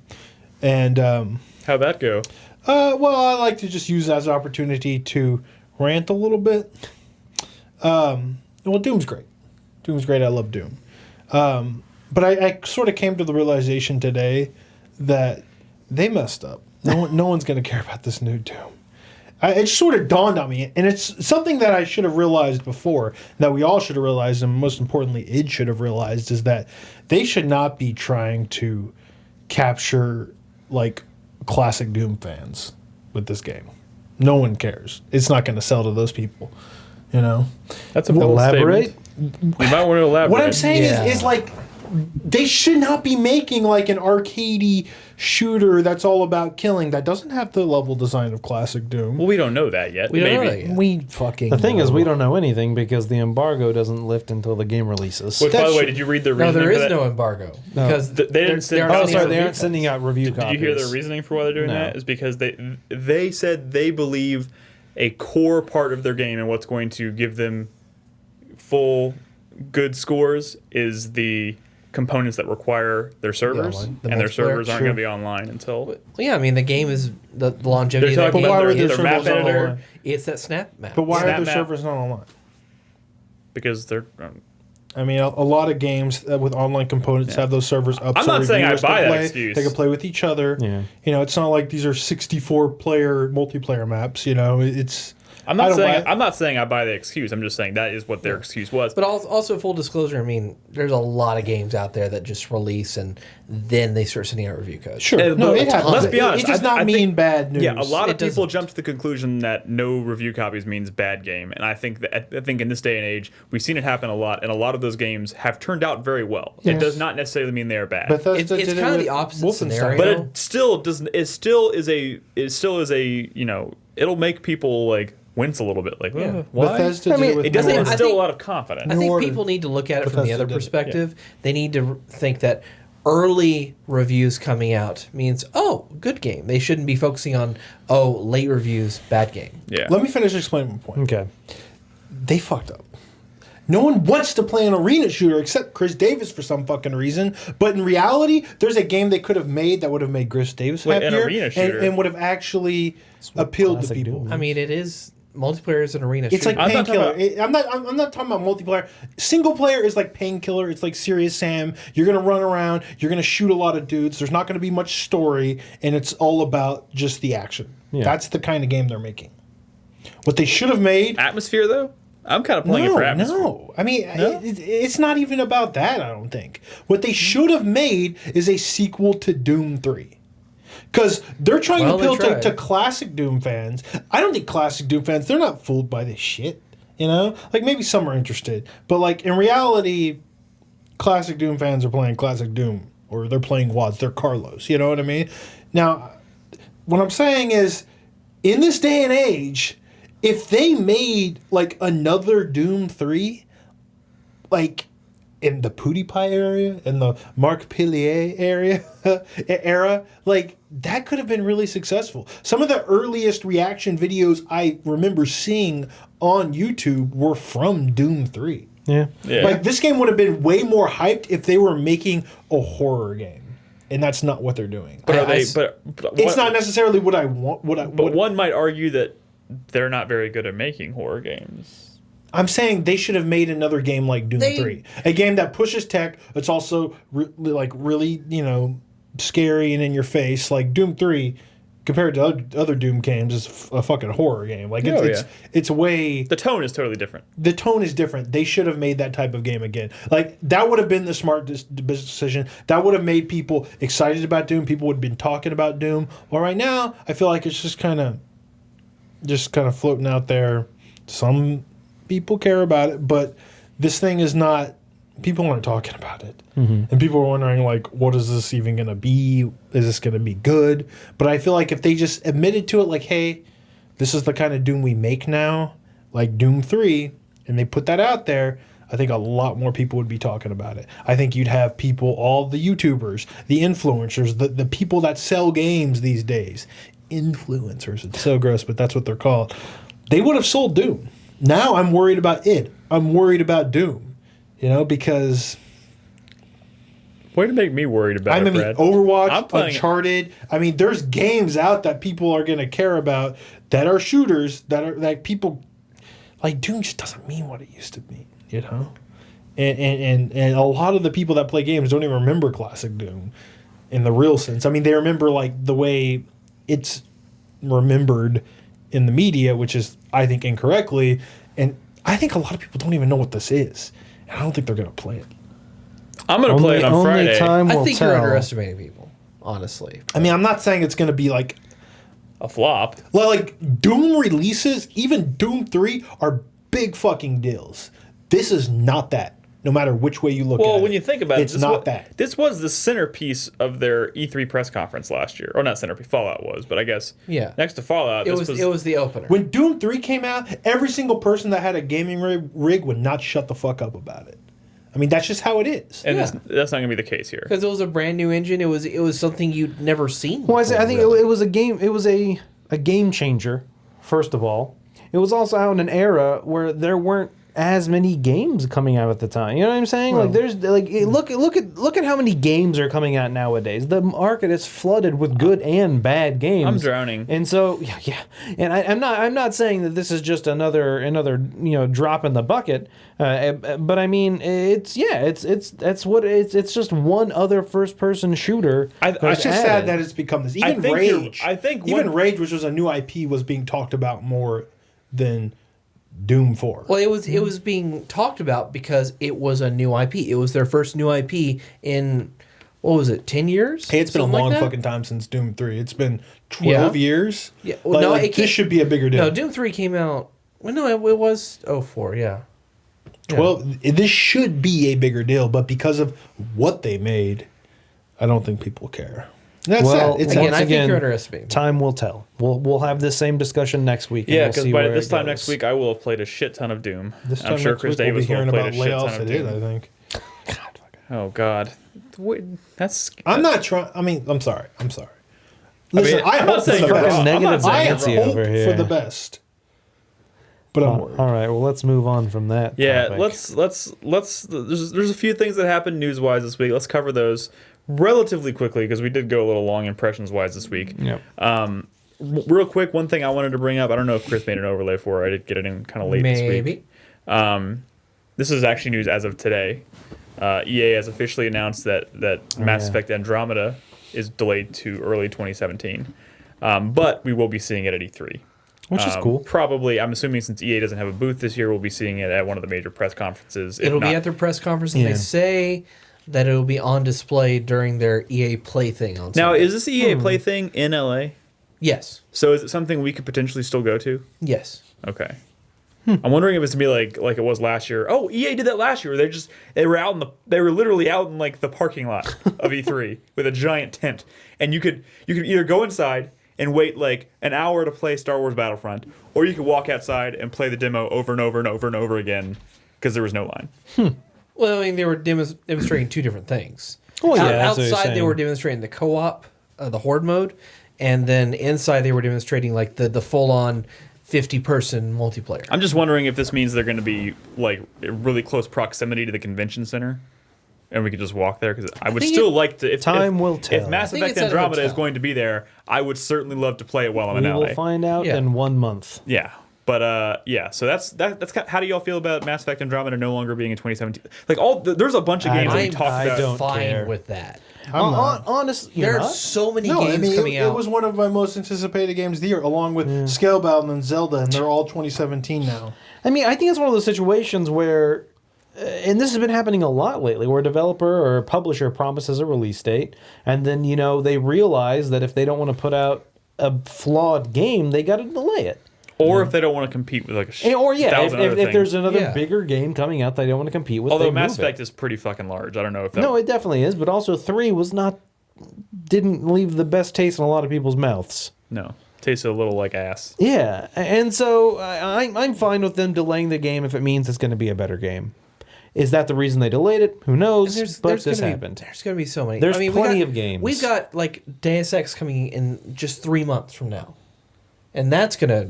Speaker 4: and
Speaker 1: how'd that go?
Speaker 4: Well, I like to just use that as an opportunity to rant a little bit. Well, Doom's great. Doom's great. I love Doom. But I sort of came to the realization today that they messed up. No one's going to care about this new Doom. It just sort of dawned on me, and it's something that I should have realized before, that we all should have realized, and most importantly, id should have realized, is that they should not be trying to capture, like, classic Doom fans with this game. No one cares. It's not going to sell to those people,
Speaker 1: That's a bold
Speaker 2: Elaborate?
Speaker 1: statement. You might want to elaborate.
Speaker 4: What I'm saying is like, they should not be making like an arcadey shooter that's all about killing that doesn't have the level design of classic Doom.
Speaker 1: Well, we don't know that yet.
Speaker 5: We don't
Speaker 1: Maybe.
Speaker 5: know that yet.
Speaker 4: We fucking
Speaker 2: The thing is,
Speaker 4: know.
Speaker 2: we don't know anything because the embargo doesn't lift until the game releases.
Speaker 1: Which, by
Speaker 4: That's
Speaker 1: the way,
Speaker 4: true.
Speaker 1: did you read the
Speaker 5: No,
Speaker 1: reasoning
Speaker 5: there
Speaker 1: for
Speaker 5: is
Speaker 1: that?
Speaker 5: no embargo because
Speaker 1: They didn't send-
Speaker 2: Oh,
Speaker 1: Oh,
Speaker 2: sorry, they
Speaker 1: review
Speaker 2: aren't sending out review
Speaker 1: Did
Speaker 2: copies.
Speaker 1: you hear the reasoning for why they're doing
Speaker 2: No.
Speaker 1: that? Is because they said they believe a core part of their game and what's going to give them full good scores is the components that require their servers,
Speaker 5: online, the
Speaker 1: and their
Speaker 5: multiplayer,
Speaker 1: servers aren't
Speaker 4: sure.
Speaker 1: going to be online until.
Speaker 5: Well, yeah, I mean the game is the longevity
Speaker 1: They're
Speaker 5: of the
Speaker 1: talking
Speaker 5: game.
Speaker 1: about
Speaker 4: why
Speaker 1: their,
Speaker 4: would their
Speaker 1: their map
Speaker 4: servers not
Speaker 1: editor
Speaker 4: online?
Speaker 5: It's that snap map.
Speaker 4: But why
Speaker 1: Snap
Speaker 4: are their
Speaker 1: map.
Speaker 4: servers not online?
Speaker 1: because they're.
Speaker 4: I mean, a lot of games with online components have those servers up.
Speaker 1: I'm
Speaker 4: so
Speaker 1: not saying I
Speaker 4: reviewers
Speaker 1: buy
Speaker 4: can
Speaker 1: that
Speaker 4: play.
Speaker 1: excuse.
Speaker 4: They can play with each other.
Speaker 2: Yeah.
Speaker 4: It's not like these are 64-player multiplayer maps. It's
Speaker 1: I'm not saying I buy the excuse. I'm just saying that is what their excuse was.
Speaker 5: But also, full disclosure, I mean, there's a lot of games out there that just release and then they start sending out review codes.
Speaker 4: Sure. No, it happens.
Speaker 1: Let's be honest.
Speaker 4: It does not mean bad news.
Speaker 1: Yeah, a lot of
Speaker 5: It
Speaker 1: people
Speaker 5: doesn't.
Speaker 1: jump to the conclusion that no review copies means bad game, and I think in this day and age we've seen it happen a lot, and a lot of those games have turned out very well.
Speaker 4: Yes.
Speaker 1: It does not necessarily mean they are bad.
Speaker 4: Bethesda
Speaker 5: It's
Speaker 4: did it
Speaker 5: kind of
Speaker 4: with
Speaker 5: the opposite
Speaker 4: Wolfenstein.
Speaker 5: scenario.
Speaker 1: But it still doesn't. It still is a it'll make people like wince a little bit. Like, why?
Speaker 4: Bethesda
Speaker 2: I
Speaker 4: did
Speaker 2: mean,
Speaker 4: it with
Speaker 1: It doesn't
Speaker 4: New
Speaker 1: instill
Speaker 4: Order.
Speaker 1: a lot of confidence.
Speaker 5: I think
Speaker 4: Order.
Speaker 5: people need to look at it from the
Speaker 4: Bethesda
Speaker 5: other
Speaker 4: did it,
Speaker 5: perspective. They need to think that early reviews coming out means, oh, good game. They shouldn't be focusing on, oh, late reviews, bad game.
Speaker 1: Yeah.
Speaker 4: Let me finish explaining my point.
Speaker 2: Okay.
Speaker 4: They fucked up. No one wants to play an arena shooter except Chris Davis for some fucking reason. But in reality, there's a game they could have made that would have made Chris Davis
Speaker 1: Wait, an
Speaker 4: happier
Speaker 1: arena shooter?
Speaker 4: and would have actually appealed to
Speaker 2: classic
Speaker 4: people.
Speaker 2: Doom.
Speaker 5: I mean, it is multiplayer is an arena
Speaker 4: It's
Speaker 5: shooter.
Speaker 4: like
Speaker 1: I'm not
Speaker 4: Painkiller.
Speaker 1: talking
Speaker 4: I'm not talking about multiplayer. Single player is like Painkiller. It's like Serious Sam. You're gonna run around. You're gonna shoot a lot of dudes. There's not gonna be much story, and it's all about just the action.
Speaker 2: Yeah.
Speaker 4: That's the kind of game they're making. What they should have made.
Speaker 1: Atmosphere though. I'm kind of playing it for atmosphere.
Speaker 4: No. I mean,
Speaker 1: No?
Speaker 4: it's not even about that, I don't think. What they should have made is a sequel to Doom 3. Because they're trying
Speaker 5: Well,
Speaker 4: to appeal
Speaker 5: they tried.
Speaker 4: to classic Doom fans. I don't think classic Doom fans, they're not fooled by this shit. You know? Like, maybe some are interested. But, like, in reality, classic Doom fans are playing classic Doom. Or they're playing WADs. They're Carlos. You know what I mean? Now, what I'm saying is, in this day and age, if they made like another Doom 3, like in the PewDiePie area, in the Mark Pillier era, like that could have been really successful. Some of the earliest reaction videos I remember seeing on YouTube were from Doom 3.
Speaker 2: Yeah.
Speaker 1: Yeah.
Speaker 4: Like this game would have been way more hyped if they were making a horror game. And that's not what they're doing.
Speaker 1: But are
Speaker 5: I
Speaker 1: they?
Speaker 5: s-
Speaker 1: But
Speaker 4: It's not necessarily what I want.
Speaker 1: But one might argue that they're not very good at making horror games.
Speaker 4: I'm saying they should have made another game like Doom 3. A game that pushes tech. It's also really, scary and in your face. Like Doom 3, compared to other Doom games, is a fucking horror game. Like it's way.
Speaker 1: The tone is totally different.
Speaker 4: The tone is different. They should have made that type of game again. Like that would have been the smart decision. That would have made people excited about Doom. People would have been talking about Doom. Well, right now I feel like it's just kind of floating out there. Some people care about it, but this thing is not. People aren't talking about it, and people are wondering like, what is this even going to be? Is this going to be good? But I feel like if they just admitted to it, like, hey, this is the kind of Doom we make now, like Doom 3, and they put that out there, I think a lot more people would be talking about it. I think you'd have people, all the YouTubers, the influencers, the people that sell games these days. Influencers. It's so gross, but that's what they're called. They would have sold Doom. Now I'm worried about it. I'm worried about Doom. Because...
Speaker 1: Way to make me worried about it, Brad.
Speaker 4: Overwatch,
Speaker 1: playing
Speaker 4: Uncharted. I mean, there's games out that people are going to care about that are shooters that people... Like, Doom just doesn't mean what it used to mean, And a lot of the people that play games don't even remember classic Doom in the real sense. I mean, they remember, like, the way it's remembered in the media, which is, I think, incorrectly. And I think a lot of people don't even know what this is. And I don't think they're going to play it.
Speaker 1: I'm going to play it on Friday.
Speaker 2: Time
Speaker 5: I
Speaker 2: will
Speaker 5: think
Speaker 2: tell.
Speaker 5: you're underestimating people, honestly.
Speaker 4: I mean, I'm not saying it's going to be like...
Speaker 1: A flop.
Speaker 4: Well, like, Doom releases, even Doom 3, are big fucking deals. This is not that, no matter which way you look at it.
Speaker 1: Well, when you think about it,
Speaker 4: it's not that.
Speaker 1: This was the centerpiece of their E3 press conference last year. Or not centerpiece, Fallout was, but I guess next to Fallout,
Speaker 5: It
Speaker 1: this
Speaker 5: was the opener.
Speaker 4: When Doom 3 came out, every single person that had a gaming rig would not shut the fuck up about it. I mean, that's just how it is.
Speaker 1: And that's not going to be the case here.
Speaker 5: Because it was a brand new engine. It was something you'd never seen.
Speaker 2: Well, I
Speaker 5: before,
Speaker 2: think
Speaker 5: really.
Speaker 2: it was a game. It was a game changer. First of all, it was also out in an era where there weren't as many games coming out at the time. You know what I'm saying?
Speaker 4: Well,
Speaker 2: like there's like look at how many games are coming out nowadays. The market is flooded with good and bad games.
Speaker 1: I'm drowning.
Speaker 2: And so yeah. And I'm not saying that this is just another drop in the bucket. But I mean it's just one other first person shooter.
Speaker 4: It's just sad that it's become this. Even Rage,
Speaker 1: I think
Speaker 4: Rage, which was a new IP, was being talked about more than Doom 4.
Speaker 5: Well, it was being talked about because it was a new IP. It was their first new IP in, what was it, 10 years?
Speaker 4: Hey, it's been a
Speaker 5: Something
Speaker 4: long
Speaker 5: like that?
Speaker 4: fucking time since Doom 3. It's been 12 years.
Speaker 5: Yeah. Well,
Speaker 4: This should be a bigger deal.
Speaker 5: No, Doom 3 came out. Well, no, it was 04, yeah.
Speaker 4: 12. This should be a bigger deal, but because of what they made, I don't think people care. And that's
Speaker 2: Well,
Speaker 4: sad. It's
Speaker 5: Again,
Speaker 2: once
Speaker 5: I think
Speaker 2: again,
Speaker 5: you're underestimating.
Speaker 2: time will tell. We'll have this same discussion next week. And
Speaker 1: Yeah,
Speaker 2: we'll
Speaker 1: because
Speaker 2: see
Speaker 1: by
Speaker 2: where
Speaker 1: this
Speaker 2: it
Speaker 1: time
Speaker 2: goes.
Speaker 1: next week, I will have played a shit ton of Doom.
Speaker 4: this time
Speaker 1: I'm sure
Speaker 4: next
Speaker 1: Chris
Speaker 4: week we'll be
Speaker 1: Davis will
Speaker 4: hearing
Speaker 1: have
Speaker 4: about
Speaker 1: played a shit ton
Speaker 4: layoffs
Speaker 1: of
Speaker 4: at it,
Speaker 1: Doom.
Speaker 4: I think.
Speaker 1: Oh God, Wait, that's.
Speaker 4: I'm not trying. I mean, I'm sorry. Listen,
Speaker 1: mean,
Speaker 4: I
Speaker 1: I'm not
Speaker 4: hope
Speaker 1: saying
Speaker 4: for the
Speaker 1: you're
Speaker 4: best.
Speaker 1: wrong. I'm not
Speaker 2: Negative
Speaker 1: saying
Speaker 4: I
Speaker 1: you're
Speaker 2: Nancy
Speaker 1: wrong.
Speaker 4: hope
Speaker 2: over here.
Speaker 4: for the best, but I'm worried.
Speaker 2: All right, well, let's move on from that.
Speaker 1: Yeah,
Speaker 2: topic.
Speaker 1: let's. There's a few things that happened news wise this week. Let's cover those relatively quickly because we did go a little long impressions wise this week.
Speaker 2: Yep.
Speaker 1: Real quick, one thing I wanted to bring up. I don't know if Chris made an overlay for it. I did get it in kind of late this week.
Speaker 5: Maybe.
Speaker 1: This is actually news as of today. EA has officially announced that Mass Effect Andromeda is delayed to early 2017. But we will be seeing it at E3.
Speaker 2: Which is cool.
Speaker 1: Probably, I'm assuming since EA doesn't have a booth this year, we'll be seeing it at one of the major press conferences.
Speaker 5: It'll be at their press conference, and they say that it'll be on display during their EA Play thing on
Speaker 1: Now,
Speaker 5: Sunday.
Speaker 1: is this EA Play thing in LA?
Speaker 5: Yes.
Speaker 1: So is it something we could potentially still go to?
Speaker 5: Yes.
Speaker 1: Okay. I'm wondering if it's gonna be like it was last year. Oh, EA did that last year. They were literally out in like the parking lot of E3 with a giant tent, and you could either go inside and wait like an hour to play Star Wars Battlefront, or you could walk outside and play the demo over and over and over and over again because there was no line.
Speaker 5: Well, I mean, they were demonstrating two different things.
Speaker 2: Well, yeah, that's what you're
Speaker 5: Outside, they
Speaker 2: saying.
Speaker 5: were demonstrating the co-op, the horde mode, and then inside, they were demonstrating like the full-on 50-person multiplayer.
Speaker 1: I'm just wondering if this means they're going to be like really close proximity to the convention center, and we could just walk there. Because I would
Speaker 5: think
Speaker 1: still like to. If,
Speaker 2: Time
Speaker 1: if,
Speaker 2: will tell.
Speaker 1: If Mass
Speaker 5: I think
Speaker 1: Effect
Speaker 5: it's at a
Speaker 1: Andromeda is
Speaker 5: hotel.
Speaker 1: going to be there, I would certainly love to play it while I'm in
Speaker 2: We
Speaker 1: LA.
Speaker 2: will find out
Speaker 5: Yeah.
Speaker 2: in 1 month.
Speaker 1: Yeah, but yeah. So that's kind of, how do y'all feel about Mass Effect Andromeda no longer being in 2017? Like there's a bunch of games that we talked
Speaker 2: I
Speaker 1: about.
Speaker 2: don't
Speaker 5: fine
Speaker 2: care.
Speaker 5: with that.
Speaker 2: Honestly,
Speaker 5: There
Speaker 2: you're
Speaker 5: are
Speaker 2: not?
Speaker 5: so many
Speaker 4: No,
Speaker 5: games
Speaker 4: I mean,
Speaker 5: coming
Speaker 4: it
Speaker 5: out.
Speaker 4: was one of my most anticipated games of the year, along with Scalebound and Zelda, and they're all 2017 now.
Speaker 2: I mean, I think it's one of those situations where, and this has been happening a lot lately, where a developer or a publisher promises a release date, and then, they realize that if they don't want to put out a flawed game, they got to delay it.
Speaker 1: Or if they don't want to compete with like a
Speaker 2: Or, yeah,
Speaker 1: thousand other
Speaker 2: if
Speaker 1: things.
Speaker 2: there's another
Speaker 5: Yeah.
Speaker 2: bigger game coming out they don't want to compete with,
Speaker 1: Although
Speaker 2: they
Speaker 1: Mass
Speaker 2: move it.
Speaker 1: Effect is pretty fucking large. I don't know if that.
Speaker 2: No, it definitely is, but also 3 didn't leave the best taste in a lot of people's mouths.
Speaker 1: No, tasted a little like ass.
Speaker 2: Yeah, and so I'm fine with them delaying the game if it means it's going to be a better game. Is that the reason they delayed it? Who knows? But this happened.
Speaker 5: There's going to be so many.
Speaker 2: There's
Speaker 5: we
Speaker 2: plenty
Speaker 5: got-
Speaker 2: of games.
Speaker 5: We've got like Deus Ex coming in just 3 months from now, and that's going to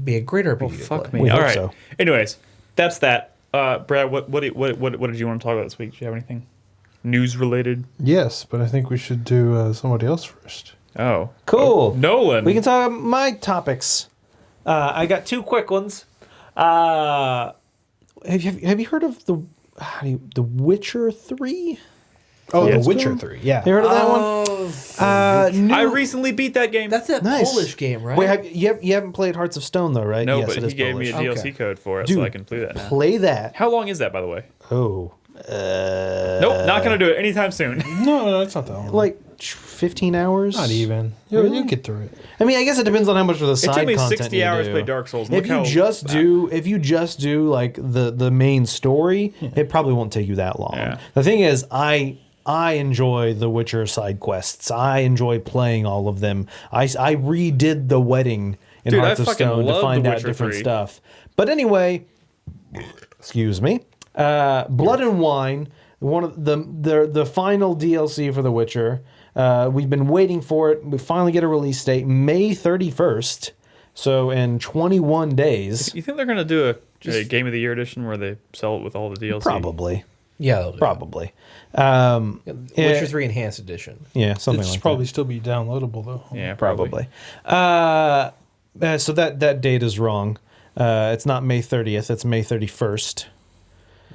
Speaker 5: be a great RPG. to
Speaker 1: Fuck
Speaker 5: play.
Speaker 1: me.
Speaker 2: We
Speaker 1: All
Speaker 2: hope
Speaker 1: right.
Speaker 2: so.
Speaker 1: Anyways, that's that. Brad, what did you want to talk about this week? Do you have anything news related?
Speaker 4: Yes, but I think we should do somebody else first.
Speaker 1: Oh,
Speaker 2: Cool.
Speaker 1: Nolan.
Speaker 2: We can talk about my topics. I got 2 quick ones. Have you heard of the Witcher 3?
Speaker 4: Oh,
Speaker 1: Yeah.
Speaker 4: The Witcher 3. Yeah.
Speaker 2: You heard of that one?
Speaker 1: I recently beat that game.
Speaker 5: That's that
Speaker 2: Nice.
Speaker 5: Polish game, right?
Speaker 2: Wait, you haven't played Hearts of Stone though, right?
Speaker 1: no,
Speaker 2: Yes,
Speaker 1: but
Speaker 2: it
Speaker 1: he
Speaker 2: is
Speaker 1: gave me a
Speaker 2: Polish.
Speaker 1: DLC code for it,
Speaker 2: Dude,
Speaker 1: so I can play that now.
Speaker 2: Play that.
Speaker 1: How long is that, by the way?
Speaker 2: Oh,
Speaker 1: Nope, not gonna do it anytime soon.
Speaker 4: No, it's not that long.
Speaker 2: like 15 hours.
Speaker 4: Not even. You get through it.
Speaker 2: I mean, I guess it depends on how much of the
Speaker 1: It
Speaker 2: side
Speaker 1: took me
Speaker 2: content
Speaker 1: 60
Speaker 2: you
Speaker 1: hours
Speaker 2: do.
Speaker 1: to play Dark Souls.
Speaker 2: If you just do like the main story, it probably won't take you that long.
Speaker 1: Yeah.
Speaker 2: The thing is, I enjoy the Witcher side quests. I enjoy playing all of them. I redid the wedding in
Speaker 1: Dude, I
Speaker 2: Hearts of
Speaker 1: fucking
Speaker 2: Stone to
Speaker 1: love
Speaker 2: find
Speaker 1: The
Speaker 2: out
Speaker 1: Witcher
Speaker 2: different
Speaker 1: 3.
Speaker 2: stuff. But anyway, excuse me. Blood and Wine, one of the final DLC for The Witcher. We've been waiting for it. We finally get a release date, May 31st. So in 21 days,
Speaker 1: You think they're gonna do a Game of the Year edition where they sell it with all the DLC?
Speaker 2: probably.
Speaker 5: Yeah, they'll do
Speaker 2: Probably.
Speaker 5: Witcher 3 Enhanced Edition.
Speaker 2: Yeah, something
Speaker 4: It's
Speaker 2: like
Speaker 4: probably still be downloadable, though.
Speaker 1: Yeah,
Speaker 2: that. Probably. So that date is wrong. It's not May 30th. It's May 31st.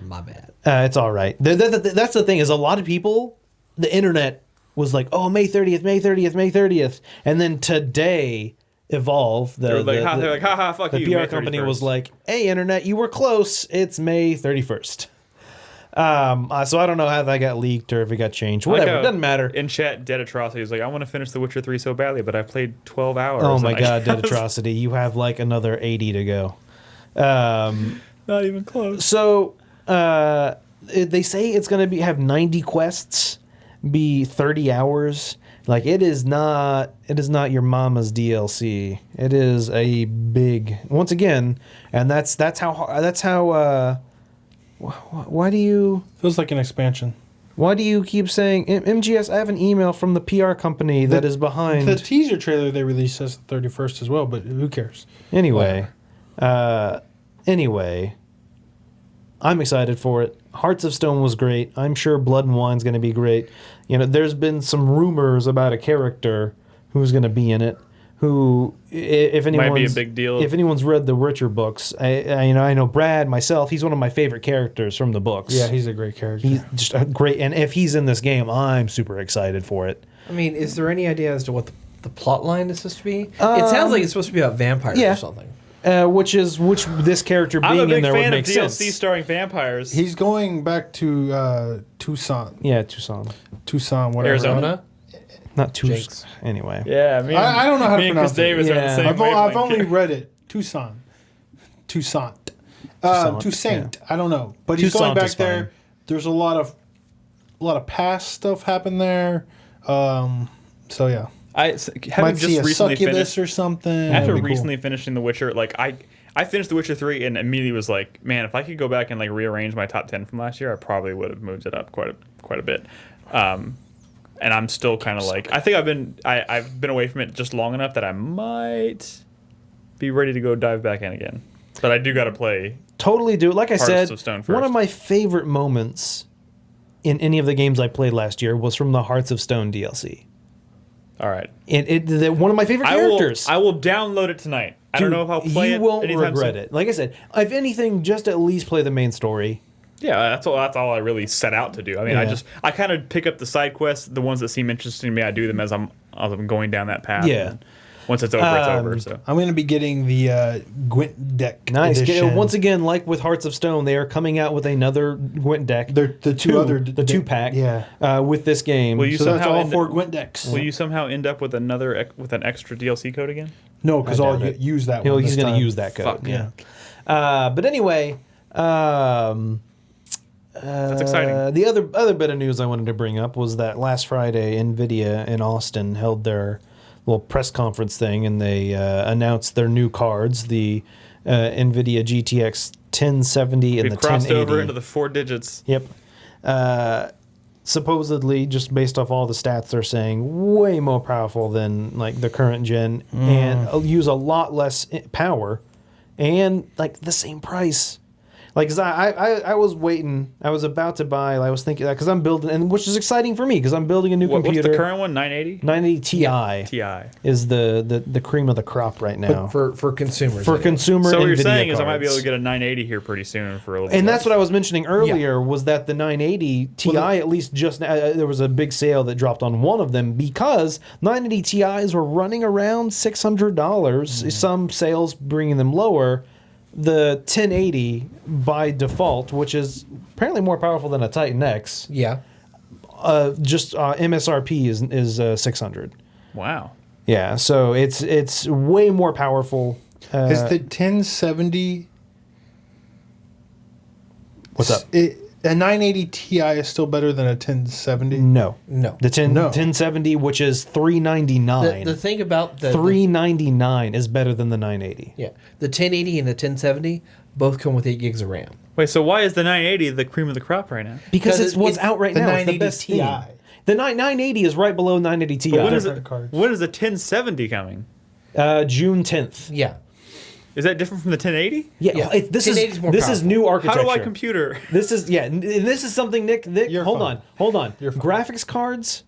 Speaker 5: My bad.
Speaker 2: It's all right. That's the thing is a lot of people, the internet was like, oh, May 30th, May 30th, May 30th. And then today, Evolve,
Speaker 1: They're like, haha, fuck
Speaker 2: the
Speaker 1: you.
Speaker 2: PR
Speaker 1: May
Speaker 2: company
Speaker 1: 31st.
Speaker 2: was like, "Hey, internet, you were close. It's May 31st." So I don't know how that got leaked or if it got changed. Whatever, it doesn't matter.
Speaker 1: In chat, Dead Atrocity was like, I want to finish The Witcher 3 so badly, but I played 12 hours.
Speaker 2: Oh my
Speaker 1: and
Speaker 2: god, Dead Atrocity, you have like another 80 to go.
Speaker 1: Not even close.
Speaker 2: So they say it's going to have 90 quests, be 30 hours. Like it is not your mama's DLC. It is a big, once again, and that's how why do you
Speaker 4: Feels like an expansion.
Speaker 2: keep saying MGS? I have an email from the PR company that is behind.
Speaker 4: The teaser trailer they released says the 31st as well, but who cares?
Speaker 2: Anyway, I'm excited for it. Hearts of Stone was great. I'm sure Blood and Wine's going to be great. You know, there's been some rumors about a character who's going to be in it. Who, if anyone's
Speaker 1: Might be a big deal.
Speaker 2: If anyone's read the Witcher books, I know Brad myself. He's one of my favorite characters from the books.
Speaker 4: Yeah, he's a great character.
Speaker 2: He's just a great. And if he's in this game, I'm super excited for it.
Speaker 5: I mean, is there any idea as to what the plot line is supposed to be? It sounds like it's supposed to be about vampires
Speaker 2: yeah.
Speaker 5: or something.
Speaker 2: Which this character
Speaker 1: I'm a
Speaker 2: being
Speaker 1: big
Speaker 2: in there would
Speaker 1: fan of
Speaker 2: make
Speaker 1: DLC
Speaker 2: sense.
Speaker 1: starring vampires.
Speaker 4: He's going back to Tucson.
Speaker 2: Yeah, Tucson.
Speaker 4: Tucson, whatever.
Speaker 1: Arizona?
Speaker 2: Not Tucson.
Speaker 5: Jinx.
Speaker 2: Anyway.
Speaker 1: Yeah,
Speaker 4: I don't know how to
Speaker 1: me and Chris
Speaker 4: pronounce it.
Speaker 1: Davis are the
Speaker 2: Yeah.
Speaker 1: same
Speaker 4: I've
Speaker 1: wavelength
Speaker 4: only
Speaker 1: here.
Speaker 4: read it. Tucson. Toussaint.
Speaker 2: Toussaint,
Speaker 4: I don't know. But he's going
Speaker 2: Toussaint
Speaker 4: back
Speaker 2: is
Speaker 4: there.
Speaker 2: fine.
Speaker 4: There's a lot of past stuff happened there. So yeah.
Speaker 1: Having
Speaker 4: Might see
Speaker 1: just
Speaker 4: a
Speaker 1: recently
Speaker 4: succubus
Speaker 1: finished,
Speaker 4: or something.
Speaker 1: after
Speaker 4: That'd be cool.
Speaker 1: recently finishing The Witcher, like I finished The Witcher 3 and immediately was like, man, if I could go back and like rearrange my top 10 from last year, I probably would have moved it up quite a bit. And I'm still kind of like, I think I've been away from it just long enough that I might be ready to go dive back in again. But I do got to play.
Speaker 2: Totally do it. Like I
Speaker 1: Hearts
Speaker 2: said,
Speaker 1: of Stone
Speaker 2: one of
Speaker 1: first.
Speaker 2: my favorite moments in any of the games I played last year was from the Hearts of Stone DLC.
Speaker 1: All right.
Speaker 2: One of my favorite characters.
Speaker 1: I will download it tonight. I don't know if I'll play it.
Speaker 2: You won't
Speaker 1: anytime
Speaker 2: regret
Speaker 1: soon.
Speaker 2: it. Like I said, if anything, just at least play the main story.
Speaker 1: Yeah, that's all I really set out to do. I mean,
Speaker 2: Yeah.
Speaker 1: I kind of pick up the side quests, the ones that seem interesting to me. I do them as I'm going down that path.
Speaker 2: Yeah.
Speaker 1: And once it's over, it's over. So
Speaker 4: I'm going to be getting the Gwent deck.
Speaker 2: Nice.
Speaker 4: edition.
Speaker 2: Once again, like with Hearts of Stone, they are coming out with another Gwent deck.
Speaker 4: They're the
Speaker 2: the 2-pack.
Speaker 4: Yeah.
Speaker 2: With this game.
Speaker 1: Will you
Speaker 4: So that's
Speaker 1: somehow
Speaker 4: all
Speaker 1: end
Speaker 4: four
Speaker 1: up,
Speaker 4: Gwent decks.
Speaker 1: will you somehow end up with an extra DLC code again?
Speaker 4: No, because
Speaker 2: I
Speaker 4: I'll
Speaker 2: doubt it.
Speaker 4: use that
Speaker 2: He's
Speaker 4: one. this
Speaker 2: going to
Speaker 4: time.
Speaker 2: use that code.
Speaker 1: Fuck.
Speaker 2: Yeah. But anyway,
Speaker 1: That's exciting.
Speaker 2: the other bit of news I wanted to bring up was that last Friday, Nvidia in Austin held their little press conference thing, and they announced their new cards, the Nvidia GTX 1070 and
Speaker 1: We've
Speaker 2: the
Speaker 1: crossed
Speaker 2: 1080.
Speaker 1: over into the 4 digits.
Speaker 2: Yep. Supposedly, just based off all the stats, they're saying way more powerful than like the current gen, and use a lot less power, and like the same price. Like, 'cause I was waiting, I was about to buy. I was thinking that because I'm building, and which is exciting for me because I'm building a new
Speaker 1: What's
Speaker 2: computer.
Speaker 1: the current one? 980
Speaker 2: 980 Ti
Speaker 1: Ti.
Speaker 2: is the cream of the crop right now
Speaker 5: For consumers.
Speaker 2: for
Speaker 5: anyway.
Speaker 2: consumer.
Speaker 1: So what you're
Speaker 2: NVIDIA
Speaker 1: saying is I might be able
Speaker 2: cards.
Speaker 1: to get a 980 here pretty soon for a little bit.
Speaker 2: And that's
Speaker 1: less.
Speaker 2: what I was mentioning earlier was that the 980 Ti at least just there was a big sale that dropped on one of them because 980 Ti's were running around $600. Some sales bringing them lower. The 1080 by default, which is apparently more powerful than a Titan X,
Speaker 5: Yeah.
Speaker 2: just MSRP is 600.
Speaker 1: Wow.
Speaker 2: Yeah, so it's way more powerful.
Speaker 4: Is the 1070?
Speaker 2: What's up?
Speaker 4: A 980 Ti is still better than a 1070.
Speaker 2: No.
Speaker 5: No.
Speaker 2: The 1070, which is $399.
Speaker 5: The thing about the
Speaker 2: $399 is better than the 980.
Speaker 5: yeah, the 1080 and the 1070 both come with 8 gigs of RAM.
Speaker 1: Wait, so why is the 980 the cream of the crop right now?
Speaker 2: Because
Speaker 5: Because
Speaker 2: it's what's
Speaker 5: it's
Speaker 2: out right
Speaker 4: the
Speaker 2: now. It's the
Speaker 4: 980
Speaker 2: best
Speaker 4: Ti.
Speaker 2: thing. The 980 is right below 980 Ti.
Speaker 1: When is
Speaker 4: different cards.
Speaker 1: when is the 1070 coming?
Speaker 2: June 10th.
Speaker 5: Yeah.
Speaker 1: Is that different from the 1080?
Speaker 2: Yeah,
Speaker 5: Yeah.
Speaker 2: this
Speaker 5: 1080 is
Speaker 2: is
Speaker 5: more
Speaker 2: this is
Speaker 5: powerful.
Speaker 2: new
Speaker 1: How
Speaker 2: architecture.
Speaker 1: do I computer?
Speaker 2: This is and this is something Nick
Speaker 4: You're
Speaker 2: hold
Speaker 4: fine.
Speaker 2: on.
Speaker 4: You're fine.
Speaker 2: Graphics cards,